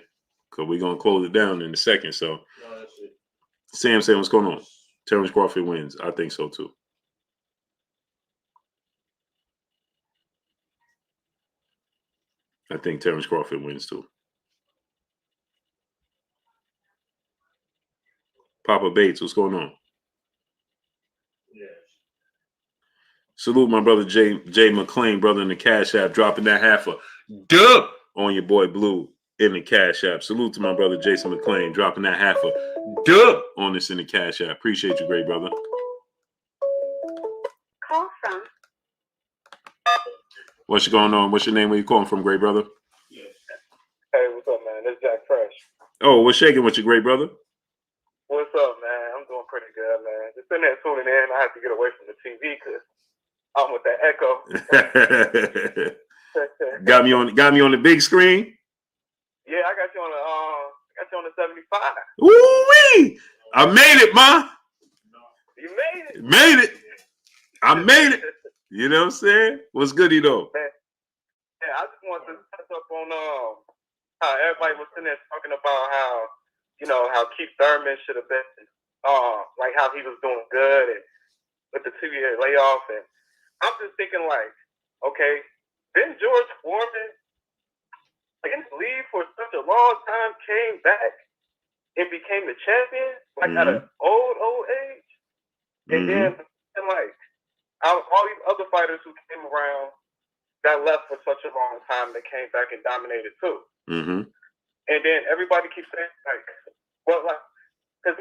because we're gonna close it down in a second. So, Sam saying, what's going on? Terence Crawford wins. I think so too. I think Terence Crawford wins too. Papa Bates, what's going on? Yes. Salute my brother Jay McClain, brother in the Cash App, dropping that half a dub on your boy Blue in the Cash App. Salute to my brother Jason McClain, dropping that half a dub on this in the Cash App. Appreciate you, great brother. Call from. What's going on? What's your name? Where you calling from, great brother? Yes. Hey, what's up, man? This is Jack Fresh. Oh, what's shaking with you, great brother? What's up, man? I'm doing pretty good, man. Just sitting there tuning in. I have to get away from the TV because I'm with that echo. got me on the big screen. Yeah, I got you on the 75. Woo-wee! I made it, ma. You made it. Made it. I made it. You know what I'm saying? What's goody though? Man. Yeah, I just wanted to touch up on how everybody was sitting there talking about how Keith Thurman should have been like how he was doing good and with the 2-year layoff, and I'm just thinking like, okay, then George Foreman in the league for such a long time came back and became the champion at an old age, and then all these other fighters who came around that left for such a long time that came back and dominated too. Mm-hmm. And then everybody keeps saying because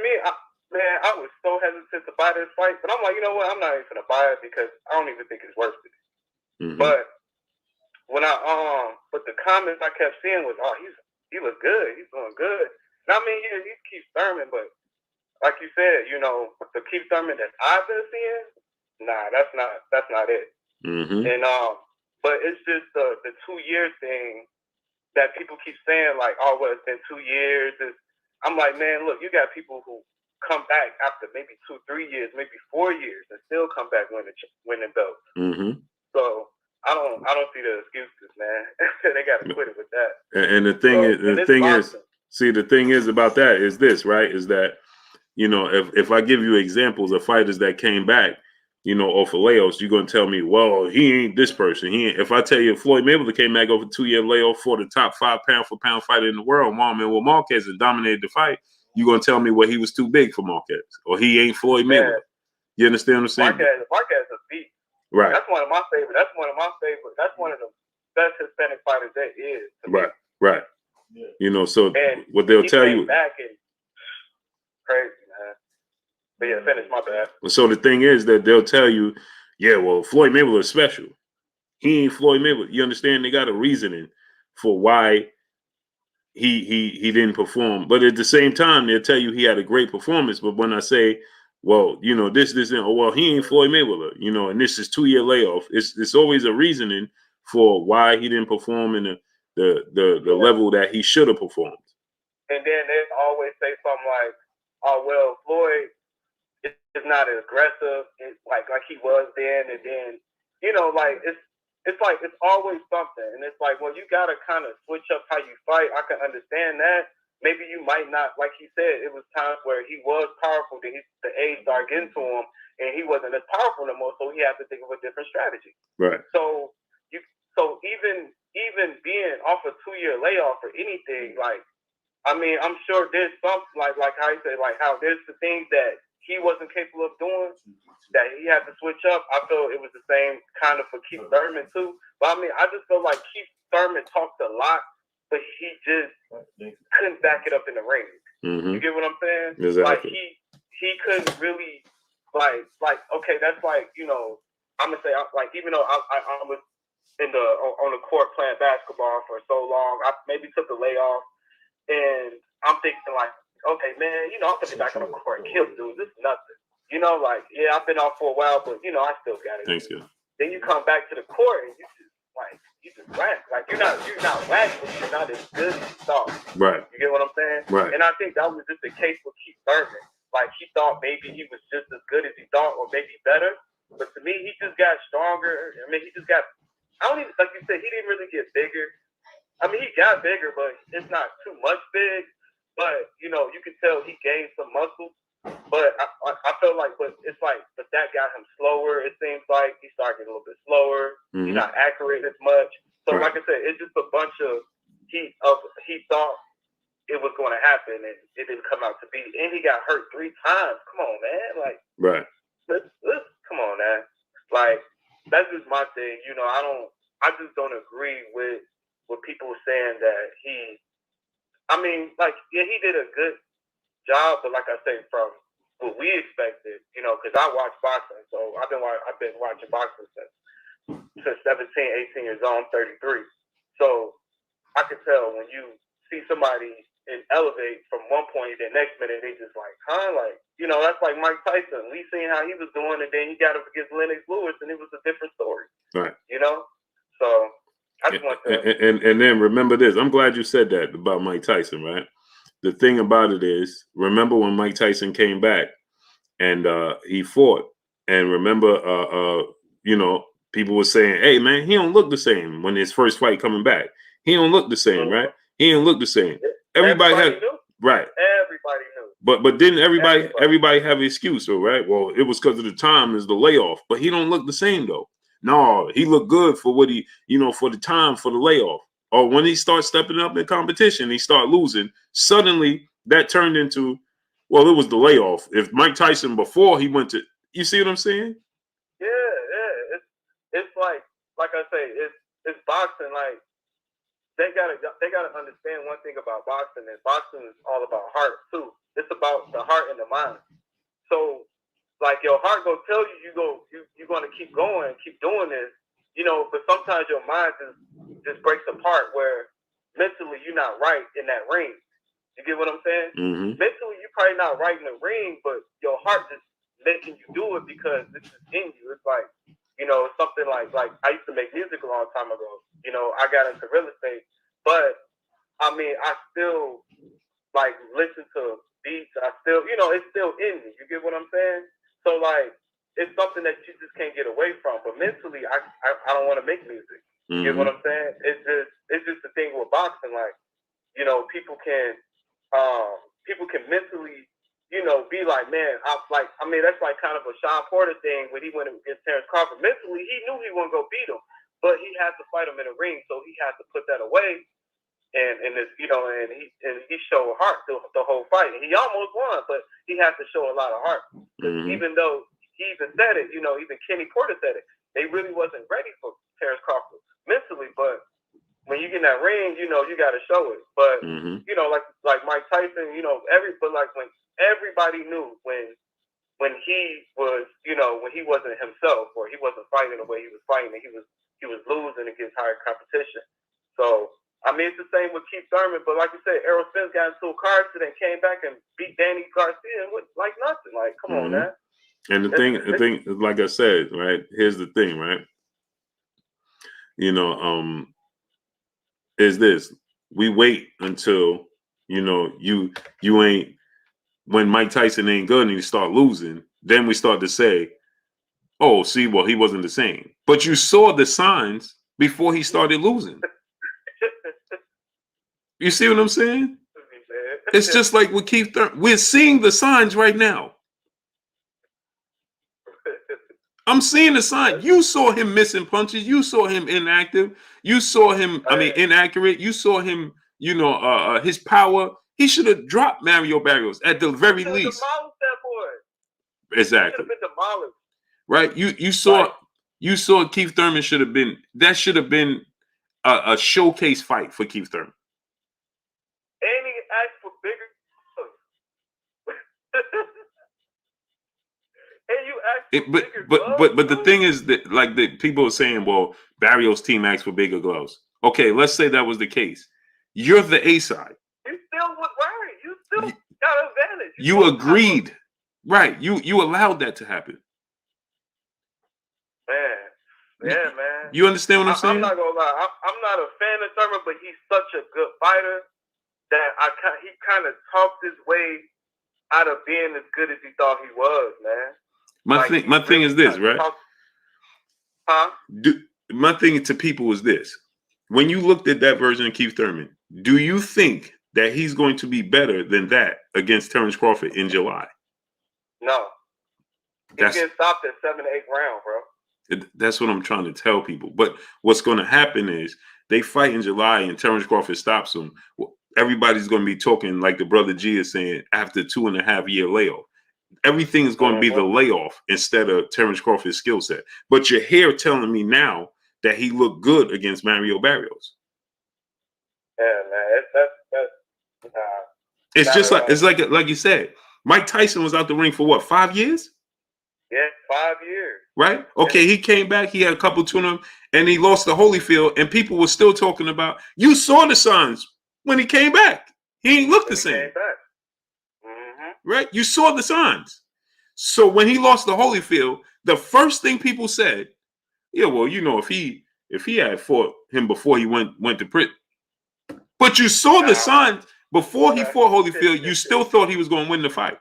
I was so hesitant to buy this fight, but I'm like, you know what? I'm not even gonna buy it because I don't even think it's worth it. Mm-hmm. But when but the comments I kept seeing was, he look good, he's doing good. And I mean, yeah, he's Keith Thurman, but like you said, the Keith Thurman that I've been seeing, nah, that's not it. Mm-hmm. And but it's just the 2-year thing that people keep saying it's been 2 years. I'm like, man, look, you got people who come back after maybe 2-3 years, maybe 4 years, and still come back winning belts. Mm-hmm. So I don't see the excuses, man. They got to quit it with that. And the thing is about that is this, right? Is that if I give you examples of fighters that came back, off of layoffs, you're gonna tell me, well, he ain't this person. He ain't. If I tell you Floyd Mayweather came back over 2-year layoff for the top 5 pound for pound fighter in the world, Marquez and dominated the fight, you're gonna tell me, well, he was too big for Marquez, or he ain't Floyd Mayweather. You understand what I'm saying? Marquez is a beast. Right. That's one of my favorite. That's one of the best Hispanic fighters there is. Right. Yeah. You know, so what they'll tell you. Back and crazy, man. But yeah, finish, my bad. So the thing is that they'll tell you, yeah, well, Floyd Mayweather is special. He ain't Floyd Mayweather. You understand? They got a reasoning for why he didn't perform. But at the same time, they'll tell you he had a great performance. But when I say, well, you know, this, and well, he ain't Floyd Mayweather, you know, and this is 2-year layoff. It's always a reasoning for why he didn't perform in the level that he should have performed. And then they always say something like, "Oh well, Floyd is not as aggressive like he was then," and then you know, like it's like it's always something, and it's like, well, you gotta kind of switch up how you fight. I can understand that. Maybe you might not, like he said, it was times where he was powerful, then the age started getting to him, and he wasn't as powerful no more, so he had to think of a different strategy. Right. So even being off a 2-year layoff or anything, like, I mean, I'm sure there's something like how he said, like how there's the things that he wasn't capable of doing that he had to switch up. I feel it was the same kind of for Keith Thurman too. But I mean, I just feel like Keith Thurman talked a lot, but he just couldn't back it up in the ring. Mm-hmm. You get what I'm saying? Exactly. Like he couldn't really like okay, that's like, you know, I'm gonna say like, even though I was on the court playing basketball for so long, I maybe took a layoff, and I'm thinking like, okay, man, you know, I'm gonna be back on the court and kill dudes. This is nothing. You know, like, yeah, I've been off for a while, but you know, I still got it. Thanks, you. Then you come back to the court and you just whack. Like you're not whack, but you're not as good as you thought. Right. You get what I'm saying? Right. And I think that was just the case with Keith Thurman. Like he thought maybe he was just as good as he thought, or maybe better. But to me, he just got stronger. I mean, he just got. I don't even, like you said, he didn't really get bigger. I mean, he got bigger, but it's not too much big. But you know, you can tell he gained some muscle. But I feel like, but that got him slower. It seems like he started getting a little bit slower. Mm-hmm. He's not accurate as much. So, right. Like I said, it's just a bunch of he thought it was going to happen, and it didn't come out to be. And he got hurt 3 times. Come on, man. Like, right. Let's come on, man. Like, that's just my thing. You know, I just don't agree with people saying that he. I mean, like, yeah, he did a good job, but like I say, from what we expected, you know, because I watch boxing, so I've been watching boxing since 17, 18 years old. I'm 33, so I can tell when you see somebody elevate from one point, then next minute they just like, huh, like, you know, that's like Mike Tyson. We seen how he was doing, and then he got up against Lennox Lewis, and it was a different story, right? You know, so I just want to. And then remember this. I'm glad you said that about Mike Tyson, right? The thing about it is, remember when Mike Tyson came back and he fought, and remember, you know, people were saying, "Hey, man, he don't look the same." When his first fight coming back, he don't look the same, right? He don't look the same. Everybody had knew. Right. Everybody knew. But didn't everybody have an excuse though, right? Well, it was because of the time, is the layoff. But he don't look the same though. No, he looked good for what he, you know, for the time, for the layoff. Or when he starts stepping up in competition, he start losing. Suddenly, that turned into, well, it was the layoff. If Mike Tyson before he went to, you see what I'm saying? Yeah. It's like I say, it's boxing. Like they gotta understand one thing about boxing, and boxing is all about heart too. It's about the heart and the mind. So, like your heart gonna tell you you're gonna keep going, keep doing this. You know, but sometimes your mind just breaks apart where mentally you're not right in that ring. You get what I'm saying? Mm-hmm. Mentally you're probably not right in the ring, but your heart just making you do it because this is in you. It's like, you know, something like I used to make music a long time ago. You know, I got into real estate, but I mean, I still like listen to beats. I still, you know, it's still in me. You get what I'm saying? So like, it's something that you just can't get away from. But mentally, I don't want to make music. You get what I'm saying? It's just the thing with boxing. Like, you know, people can mentally, you know, be like, man, I mean, that's like kind of a Sean Porter thing when he went against Terence Crawford. Mentally, he knew he wasn't gonna beat him, but he had to fight him in the ring, so he had to put that away. and it's, you know, and he showed heart the whole fight. And he almost won, but he had to show a lot of heart. Even though he even said it, you know, even Kenny Porter said it, they really wasn't ready for Terence Crawford mentally. But when you get in that ring, you know, you got to show it. But you know, like Mike Tyson, you know, when everybody knew when he was, you know, when he wasn't himself, or he wasn't fighting the way he was fighting, and he was losing against higher competition. So I mean, it's the same with Keith Thurman, but like you said, Errol Spence got into a car accident, came back and beat Danny Garcia with like nothing. Like, come on, man. And the thing, like I said, right? Here's the thing, right? You know, is this: we wait until, you know, you ain't, when Mike Tyson ain't good and you start losing, then we start to say, oh, see, well, he wasn't the same. But you saw the signs before he started losing. You see what I'm saying? It's just like with Keith Thurman. We're seeing the signs right now. I'm seeing the sign. You saw him missing punches. You saw him inactive. You saw him, inaccurate. You saw him, you know, his power. He should have dropped Mario Barrios at the very least. Demolished that boy. Exactly. He should have been demolished. Right. You saw Keith Thurman should have been a showcase fight for Keith Thurman. And he asked for bigger gloves. And you asked for bigger gloves. But the thing is that, like, the people are saying, well, Barrios' team asked for bigger gloves. Okay, let's say that was the case. You're the A side. You still would worry. You still got an advantage. You agreed. Right. You allowed that to happen. Man. Yeah, man. You understand what I'm saying? I'm not gonna lie. I'm not a fan of Thurman, but he's such a good fighter that he kind of talked his way out of being as good as he thought he was, man. My thing is this, right? My thing to people is this: when you looked at that version of Keith Thurman, do you think that he's going to be better than that against Terence Crawford in July? No. He's getting stopped at 7 to 8 rounds, bro. That's what I'm trying to tell people. But what's going to happen is they fight in July and Terence Crawford stops him. Well, everybody's going to be talking like the brother G is saying after 2.5 year layoff. Everything is going to be the layoff instead of Terence Crawford's skill set. But you're here telling me now that he looked good against Mario Barrios. Yeah, man. It's just like you said, Mike Tyson was out the ring for what, 5 years? Yeah, 5 years. Right? Okay, he came back. He had a couple tune-up, and he lost to Holyfield, and people were still talking about, you saw the signs when he came back. He ain't looked the same. Right? You saw the signs. So when he lost to Holyfield, the first thing people said, yeah, well, you know, if he had fought him before he went to prison. But you saw the signs before he fought Holyfield, you still thought he was going to win the fight.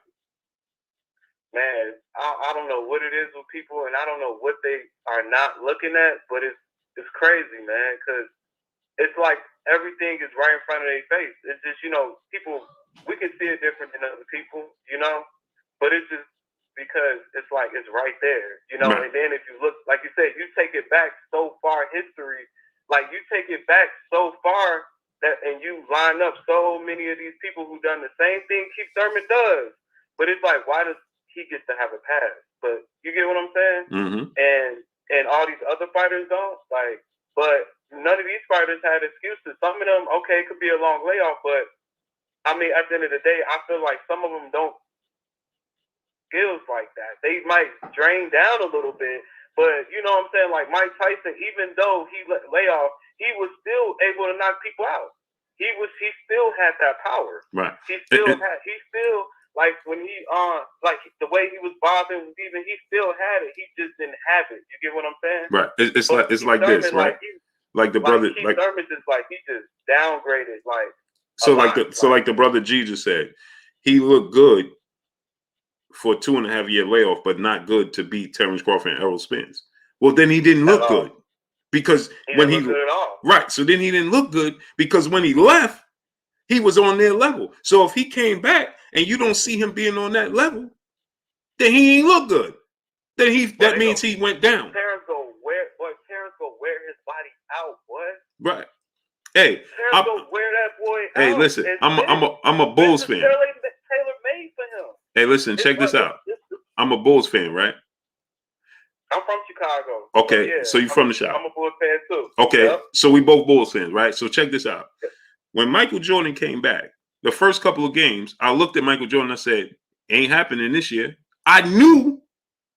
Man, I don't know what it is with people, and I don't know what they are not looking at, but it's crazy, man, because it's like everything is right in front of their face. It's just, you know, people, we can see it different than other people, you know, but it's just because it's like it's right there, you know. Right. And then if you look, like you said, you take it back so far history, like you take it back so far that, and you line up so many of these people who done the same thing Keith Thurman does, but it's like, why does he get to have a pass? But you get what I'm saying? Mm-hmm. And all these other fighters don't, like, but none of these fighters had excuses. Some of them, okay, it could be a long layoff, but I mean, at the end of the day, I feel like some of them don't skills like that. They might drain down a little bit, but you know what I'm saying? Like Mike Tyson, even though he lay off, he was still able to knock people out. He still had that power. Right. He still like when he like the way he was bothering even, he still had it. He just didn't have it. You get what I'm saying? Right. It's like this, right? Like the brother, Keith Thurman just like he just downgraded like. So like the brother G just said, he looked good for a 2.5 year layoff, but not good to beat Terence Crawford and Errol Spence. Well, then he didn't look good because when he right. So then he didn't look good because when he left, he was on their level. So if he came back and you don't see him being on that level, then he ain't look good. Then that means he went down. Terence go wear his body out, what? Right. Hey, Terrence will wear that boy hey, out. listen, And I'm a Bulls fan. Taylor made for him. Hey, listen, check this out. I'm a Bulls fan, right? I'm from Chicago. Okay, yeah, so you from the South. I'm a Bulls fan too. Okay, Yep. so we both Bulls fans, right? So check this out. When Michael Jordan came back, the first couple of games, I looked at Michael Jordan and I said, ain't happening this year. I knew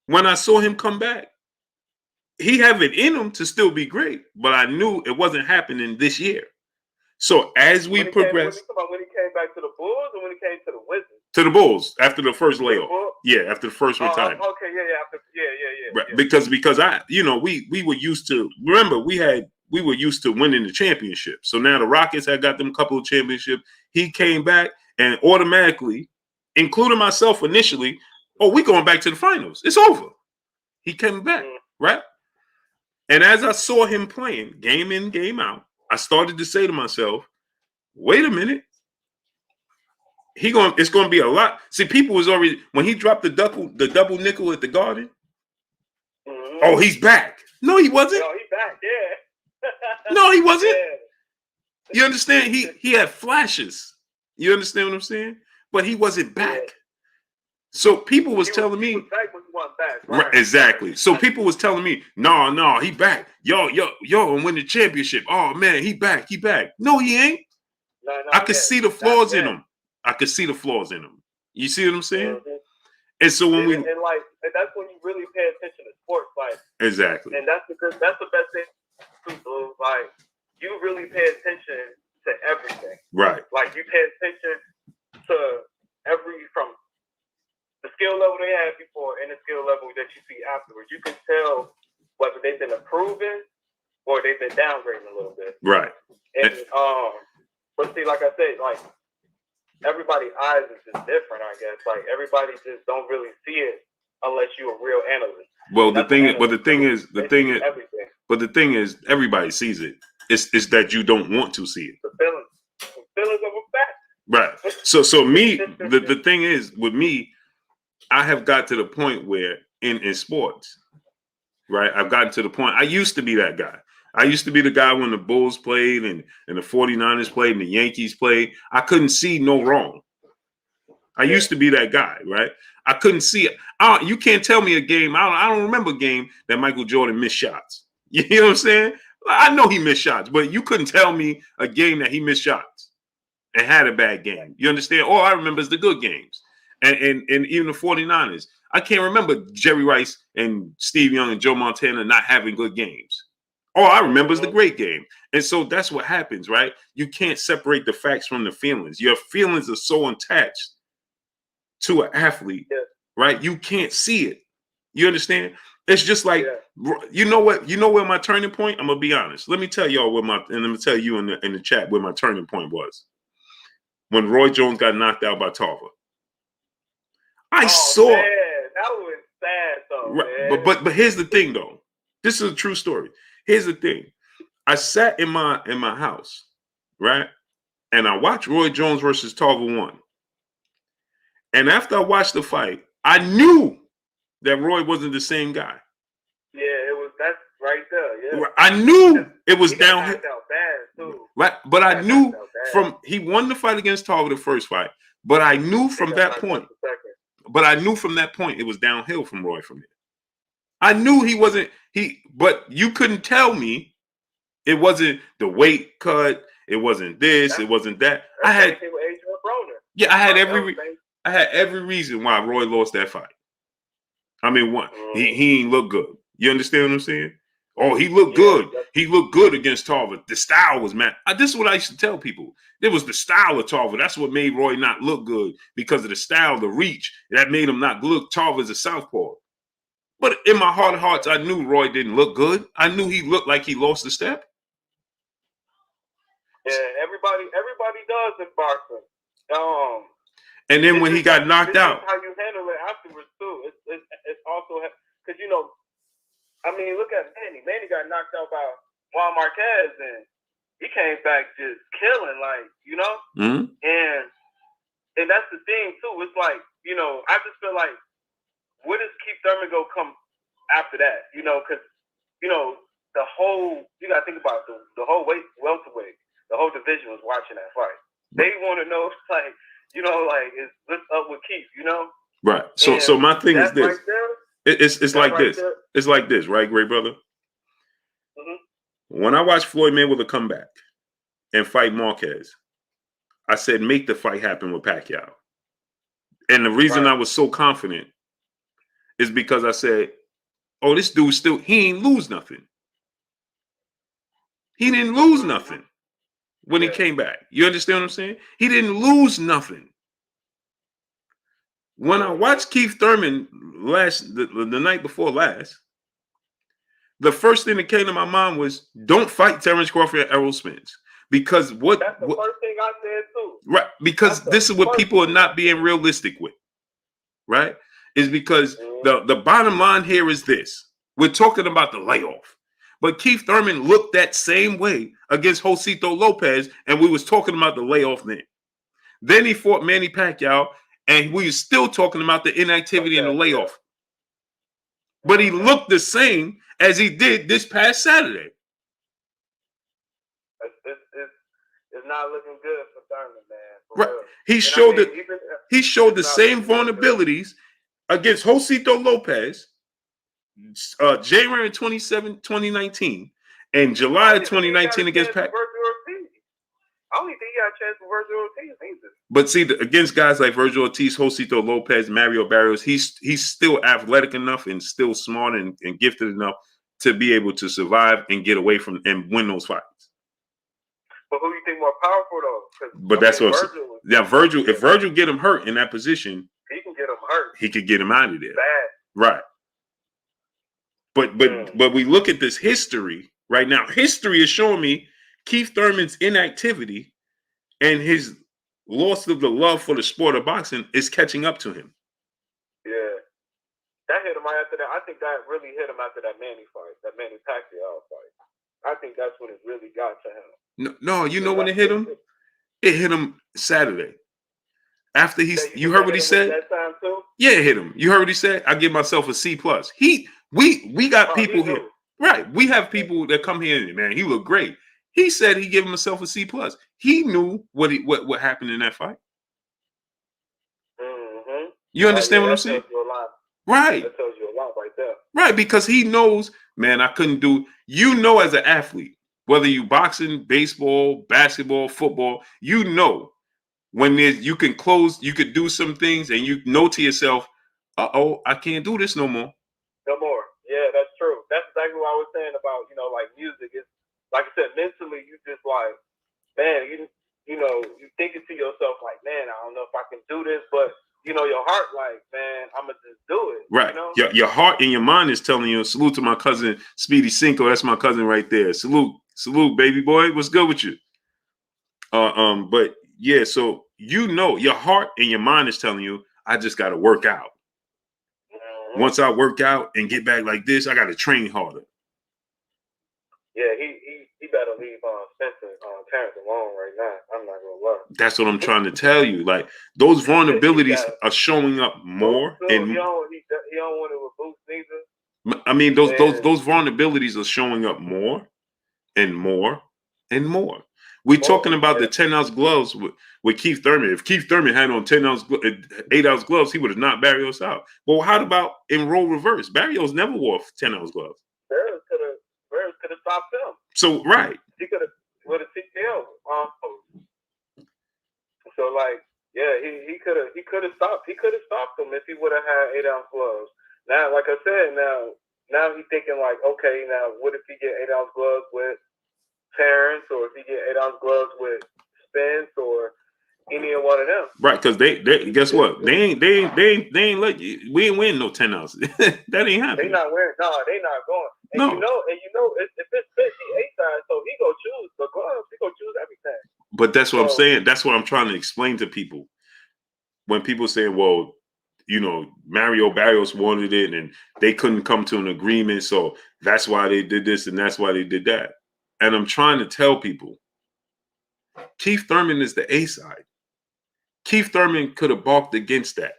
when I saw him come back, he have it in him to still be great, but I knew it wasn't happening this year. So as we progress, when he came back to the Bulls or when he came to the Wizards? To the Bulls after the first layoff. Yeah, after the first retirement. Okay, yeah. Right. Because I, we were used to, remember, we were used to winning the championship. So now the Rockets had got them a couple of championships. He came back and automatically, including myself initially, we going back to the finals. It's over. He came back, right? And as I saw him playing game in, game out, I started to say to myself, wait a minute. It's going to be a lot. See, people was already, when he dropped the double nickel at the Garden, oh, he's back. No, he wasn't. No, he's back, yeah. No, he wasn't. Yeah. You understand? He had flashes. You understand what I'm saying? But he wasn't back. Yeah. So people was telling me. He was back when he wasn't back. Right, exactly. So people was telling me, no, he back. Yo, and win the championship. Oh, man, he back. No, he ain't. No, I could see the flaws in him. I could see the flaws in him. You see what I'm saying? Mm-hmm. And so when and that's when you really pay attention to sports, like exactly. And that's the best thing too, bro. Like you really pay attention to everything. Right. Like you pay attention to from the skill level they had before and the skill level that you see afterwards. You can tell whether they've been improving or they've been downgrading a little bit. Right. And but see, like I said, like everybody's eyes is just different, I guess. Like everybody just don't really see it unless you're a real analyst. Well, the thing is, everybody sees it. It's that you don't want to see it. The feelings of a fact. Right. So me, the thing is with me, I have got to the point where in sports, right? I've gotten to the point. I used to be that guy. I used to be the guy when the Bulls played and the 49ers played and the Yankees played. I couldn't see no wrong. I used to be that guy, right? I couldn't see it. You can't tell me a game. I don't remember a game that Michael Jordan missed shots. You know what I'm saying? I know he missed shots, but you couldn't tell me a game that he missed shots and had a bad game. You understand? All I remember is the good games. And even the 49ers. I can't remember Jerry Rice and Steve Young and Joe Montana not having good games. All I remember is the great game. And so that's what happens, right? You can't separate the facts from the feelings. Your feelings are so attached to an athlete, right? You can't see it. You understand? It's just like, you know what? You know where my turning point? I'm going to be honest. Let me tell y'all and let me tell you in the chat where my turning point was. When Roy Jones got knocked out by Tarver. I saw. Man, that was sad though, man. But here's the thing though. This is a true story. Here's the thing. I sat in my house, right? And I watched Roy Jones versus Tarver 1. And after I watched the fight, I knew that Roy wasn't the same guy. Yeah, that's right there. Yeah. I knew it was downhill. Bad too. Right, but I knew he won the fight against Tarver the first fight. But I knew from that point. But I knew from that point it was downhill from Roy from there. I knew he wasn't but you couldn't tell me it wasn't the weight cut, it wasn't this, it wasn't that. I had every reason why Roy lost that fight. I mean, one, he ain't look good. You understand what I'm saying? Oh, he looked good. He looked good against Tarver. The style was this is what I used to tell people. It was the style of Tarver. That's what made Roy not look good because of the style, the reach. That made him not look. Tarver's a southpaw. But in my heart of hearts, I knew Roy didn't look good. I knew he looked like he lost a step. Yeah, everybody does in boxing. And then when he got knocked out, how you handle it afterwards too. It's also because I mean, look at Manny. Manny got knocked out by Juan Marquez, and he came back just killing, like Mm-hmm. And that's the thing too. It's like I just feel like where does Keith Thurman go come after that? Because the whole you got to think about the whole welterweight. the whole division was watching that fight. They want to know, like, you know, like, what's up with Keith, you know? Right. So my thing is this. Right there, it's like right this. there. It's like this, right, great brother? Mm-hmm. When I watched Floyd Mayweather come back and fight Marquez, I said, make the fight happen with Pacquiao. And the reason I was so confident is because I said, oh, this dude he ain't lose nothing. He didn't lose nothing when he came back. You understand what I'm saying? He didn't lose nothing. When I watched Keith Thurman the night before last, the first thing that came to my mind was, don't fight Terence Crawford at Errol Spence. Because That's the first thing I said too. Right. Because this is what people are not being realistic with. Right? Is because the bottom line here is this. We're talking about the layoff. But Keith Thurman looked that same way against Josito Lopez, and we was talking about the layoff then. Then he fought Manny Pacquiao, and we were still talking about the inactivity and the layoff. But he looked the same as he did this past Saturday. It's not looking good for Thurman, man. Right. Real. He showed the same vulnerabilities against Josito Lopez, January 2019, and July 2019 against Pacquiao. I don't even think he got a chance for Virgil Ortiz either. But see, against guys like Virgil Ortiz, Josito Lopez, Mario Barrios, he's still athletic enough and still smart and gifted enough to be able to survive and get away from and win those fights. But who you think more powerful though? But that's what I'm saying. Yeah, Virgil. If Virgil get him hurt in that position, he can get him hurt. He could get him out of there. Bad. Right. But we look at this history right now. History is showing me Keith Thurman's inactivity and his loss of the love for the sport of boxing is catching up to him. Yeah. That hit him right after that. I think that really hit him after that Manny fight, that Manny Pacquiao fight. I think that's when it really got to him. No, you know when it hit him? It hit him Saturday. After you heard what he said? That time too? Yeah, it hit him. You heard what he said? I give myself a C+. We got people here. Right. We have people that come here and, man, he looked great. He said he gave himself a C+. He knew what happened in that fight. Mm-hmm. You understand what I'm saying? Right. That tells you a lot right there. Right, because he knows, man, I couldn't do. You know, as an athlete, whether you boxing, baseball, basketball, football, you know when you can do some things, and you know to yourself, I can't do this no more. No more. Yeah, that's true. That's exactly what I was saying about, like music. It's like I said, mentally, you just like, man, you thinking to yourself like, man, I don't know if I can do this, but your heart like, man, I'm gonna just do it. Right. Your heart and your mind is telling you. Salute to my cousin Speedy Cinco. That's my cousin right there. Salute, baby boy. What's good with you? But yeah, so your heart and your mind is telling you, I just got to work out. Mm-hmm. Once I work out and get back like this, I got to train harder. Yeah, he better leave Spencer Terence alone right now. I'm not gonna lie. That's what I'm trying to tell you. Like, those vulnerabilities are showing up more, and he don't want to boost neither. I mean, those vulnerabilities are showing up more and more and more. We're talking about the 10-ounce gloves with Keith Thurman. If Keith Thurman had on 8-ounce gloves, he would have knocked Barrios out. Well, how about in role reverse? Barrios never wore 10-ounce gloves. Barrios could have stopped him. So right. He could have with a TKO. So like, yeah, he could have stopped. He could have stopped him if he would have had 8-ounce gloves. Now, like I said, now he's thinking like, okay, now what if he get 8-ounce gloves with Terence, or if he get 8-ounce gloves with Spence, or any of one of them? Right, because they guess what? They ain't let you. We ain't winning no 10 ounces. That ain't happening. They not wearing. No, they not going. And no. If it's Spence, he A-side, so he go choose the gloves. He go choose everything. But that's what I'm saying. That's what I'm trying to explain to people. When people say, well, Mario Barrios wanted it and they couldn't come to an agreement, so that's why they did this and that's why they did that. And I'm trying to tell people, Keith Thurman is the A side. Keith Thurman could have balked against that.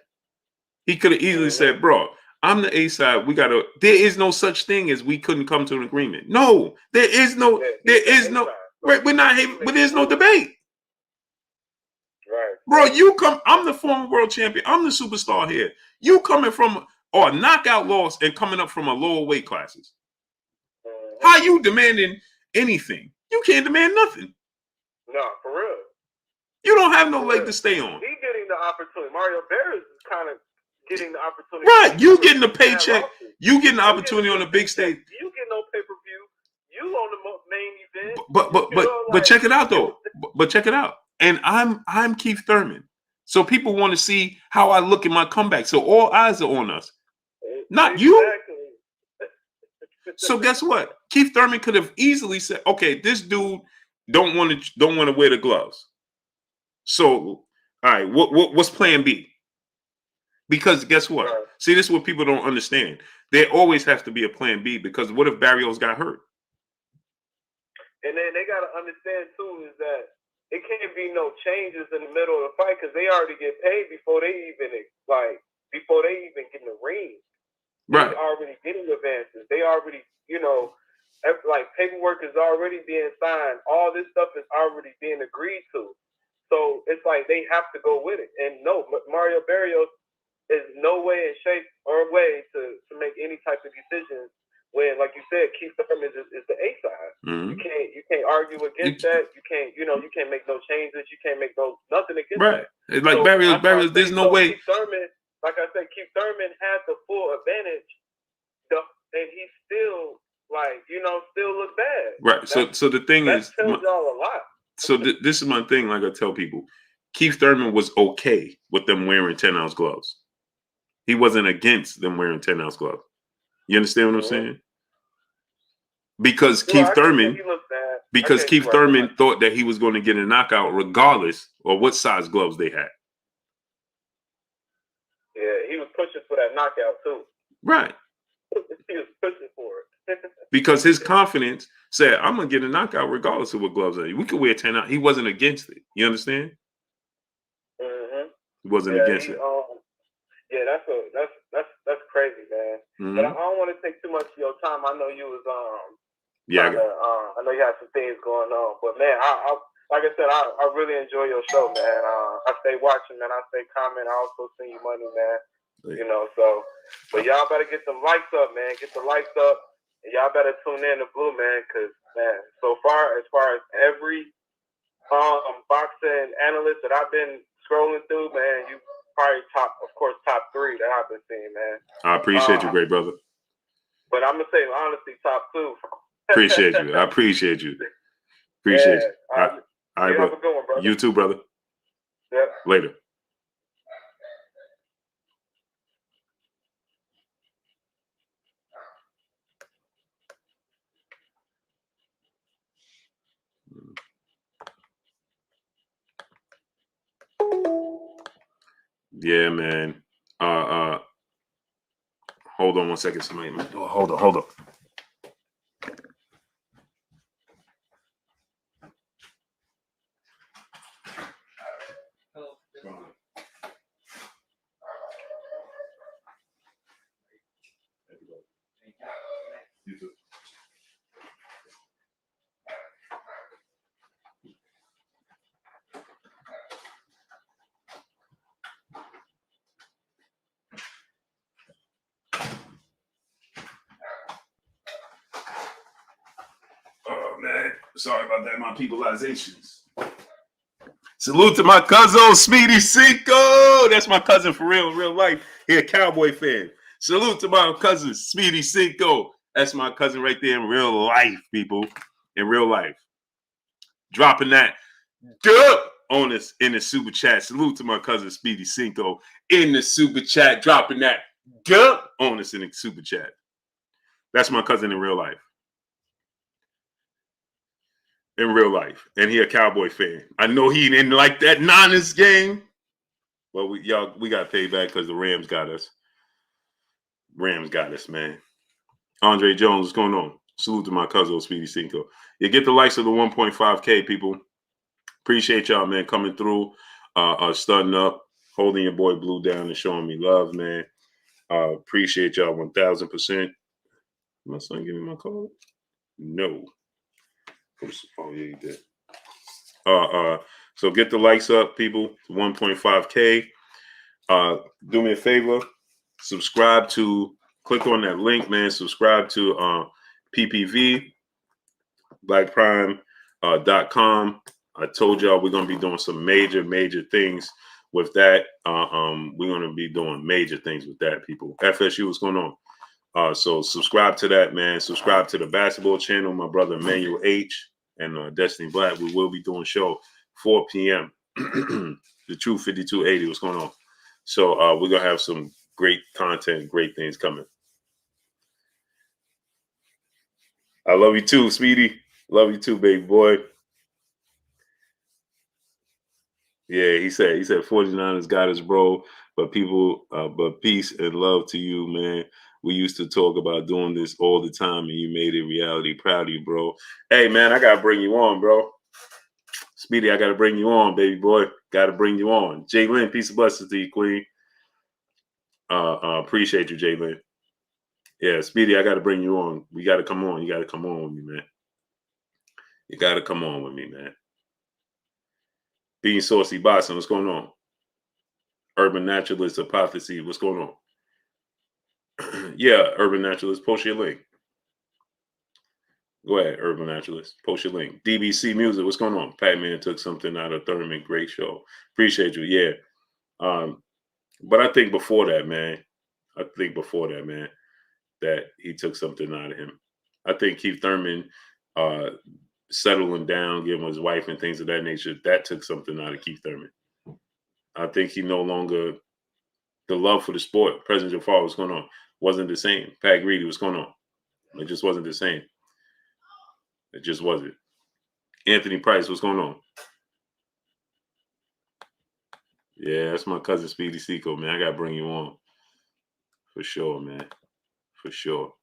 He could have easily said, bro, I'm the A side. There is no such thing as we couldn't come to an agreement. No, there is no. Right, we're not. But there's no debate. Right. Bro, I'm the former world champion. I'm the superstar here. You coming from a knockout loss and coming up from a lower weight classes. How you demanding anything? You can't demand nothing. No, for real. You don't have no leg to stay on. He getting the opportunity. Mario Barris is kind of getting the opportunity. Right. You getting a paycheck. You getting the opportunity on the big stage. You get no pay-per-view. You on the main event. But check it out though. But check it out. And I'm Keith Thurman. So people want to see how I look in my comeback. So all eyes are on us. Not you. So guess what? Keith Thurman could have easily said, okay, this dude don't want to wear the gloves. So, all right, what's plan B? Because guess what? Right. See, this is what people don't understand. There always has to be a plan B, because what if Barrios got hurt? And then they got to understand, too, is that it can't be no changes in the middle of the fight, because they already get paid before they even get in the ring. Right. They already getting advances. They already, like paperwork is already being signed. All this stuff is already being agreed to. So it's like they have to go with it. And no, Mario Barrios is no way in shape or way to make any type of decisions when, like you said, Keith Thurman is the A side. Mm-hmm. You can't argue against that. You can't make no changes. You can't make nothing against that. It's like so, Barrios, there's no way. Keith Thurman, like I said, Keith Thurman had the full advantage, and he still still look bad. Right. So the thing is, tells y'all a lot. So this is my thing. Like I tell people, Keith Thurman was okay with them wearing 10-ounce gloves. He wasn't against them wearing 10-ounce gloves. You understand what I'm saying? Because Keith Thurman thought that he was going to get a knockout regardless of what size gloves they had. Yeah, he was pushing for that knockout too. Right. He was pushing for it. Because his confidence said, I'm going to get a knockout regardless of what gloves are. We could wear 10 out. He wasn't against it. You understand? Mm-hmm. He wasn't against it. Yeah, that's crazy, man. Mm-hmm. But I don't want to take too much of your time. I know you was I know you had some things going on, but man, I like I said, I really enjoy your show, man. I stay watching, man. I stay commenting. I also send you money, man. But y'all better get some likes up, man. Get the likes up, and y'all better tune in to Blue, man, because man, so far as every boxing analyst that I've been scrolling through, man, you probably top 3 that I've been seeing, man. I appreciate you, great brother. But I'm gonna say honestly, top 2. Appreciate you. I appreciate you. Appreciate you. All right, you brother. Have a good one, brother. You too, brother. Yeah. Later. Yeah, man. Hold on one second. Somebody, hold on. You too. Oh man, sorry about that. My peopleizations. Salute to my cousin Speedy Cinco. That's my cousin for real, in real life. He a Cowboy fan. Salute to my cousin Speedy Cinco. That's my cousin right there in real life, people. In real life. Dropping that on us in the super chat. Salute to my cousin Speedy Cinco in the super chat. Dropping that on us in the super chat. That's my cousin in real life. In real life. And he a Cowboy fan. I know he didn't like that Niners game. Well, we got to pay back because the Rams got us. Rams got us, man. Andre Jones, what's going on? Salute to my cousin, Speedy Cinco. You get the likes of the 1.5K, people. Appreciate y'all, man, coming through, studying up, holding your boy Blue down and showing me love, man. Appreciate y'all 1,000%. My son give me my card? No. Oh yeah, you did. So get the likes up, people. 1.5K. Do me a favor. Subscribe to. Click on that link, man. Subscribe to PPV BLKPrime.com. I told y'all we're gonna be doing some major things with that. We're gonna be doing major things with that, people. FSU, what's going on? So subscribe to that, man. Subscribe to the basketball channel, my brother Emmanuel H and Destiny Black. We will be doing show 4 p.m. The True 5280. What's going on? So we're gonna have some great content, great things coming. I love you too, Speedy. Love you too, baby boy. Yeah, he said 49ers got us, bro. But peace and love to you, man. We used to talk about doing this all the time, and you made it reality. Proud of you, bro. Hey, man, I gotta bring you on, bro. Speedy, I gotta bring you on, baby boy. Gotta bring you on. Jalen, peace of blessings to you, Queen. Appreciate you, Jalen. Yeah, Speedy, I gotta bring you on. We gotta come on. You gotta come on with me, man. You gotta come on with me, man. Being Saucy Boston, what's going on? Urban Naturalist Hypothesis, what's going on? Yeah, Urban Naturalist, post your link. Go ahead, Urban Naturalist, post your link. DBC Music, what's going on? Pac-Man took something out of Thurman, great show. Appreciate you, yeah. But I think before that, man, that he took something out of him. I think Keith Thurman settling down, giving his wife and things of that nature, that took something out of Keith Thurman. I think he no longer, the love for the sport, President Jafar, what's going on, wasn't the same. Pat Greedy, what's going on? It just wasn't the same. It just wasn't. Anthony Price, what's going on? Yeah, that's my cousin Speedy Seco, man. I got to bring you on. For sure, man. For sure.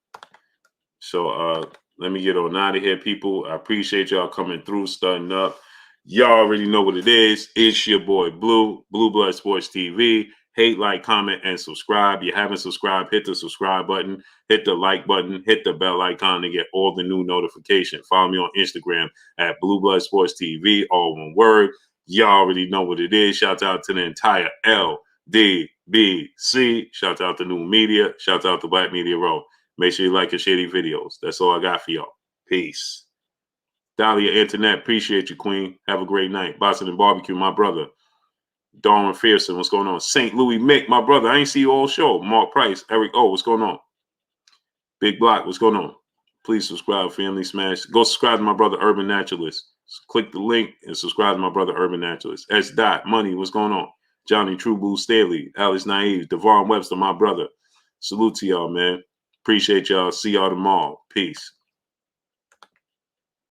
So let me get on out of here, people. I appreciate y'all coming through, starting up. Y'all already know what it is. It's your boy Blue Blood Sports TV. Hate, like, comment, and subscribe. You haven't subscribed, hit the subscribe button, hit the like button, hit the bell icon to get all the new notifications. Follow me on Instagram at Blue Blood Sports TV, all one word. Y'all already know what it is. Shout out to the entire LDBC. Shout out to New Media. Shout out to Black Media Row. Make sure you like and share these videos. That's all I got for y'all. Peace. Dahlia Internet, appreciate you, Queen. Have a great night. Boston and Barbecue, my brother. Darwin Fearson, what's going on? St. Louis Mick, my brother. I ain't see you all show. Mark Price, Eric O, what's going on? Big Block, what's going on? Please subscribe, family smash. Go subscribe to my brother, Urban Naturalist. Click the link and subscribe to my brother, Urban Naturalist. S. Dot, Money, what's going on? Johnny True Blue Staley, Alex Naive, Devon Webster, my brother. Salute to y'all, man. Appreciate y'all. See y'all tomorrow. Peace.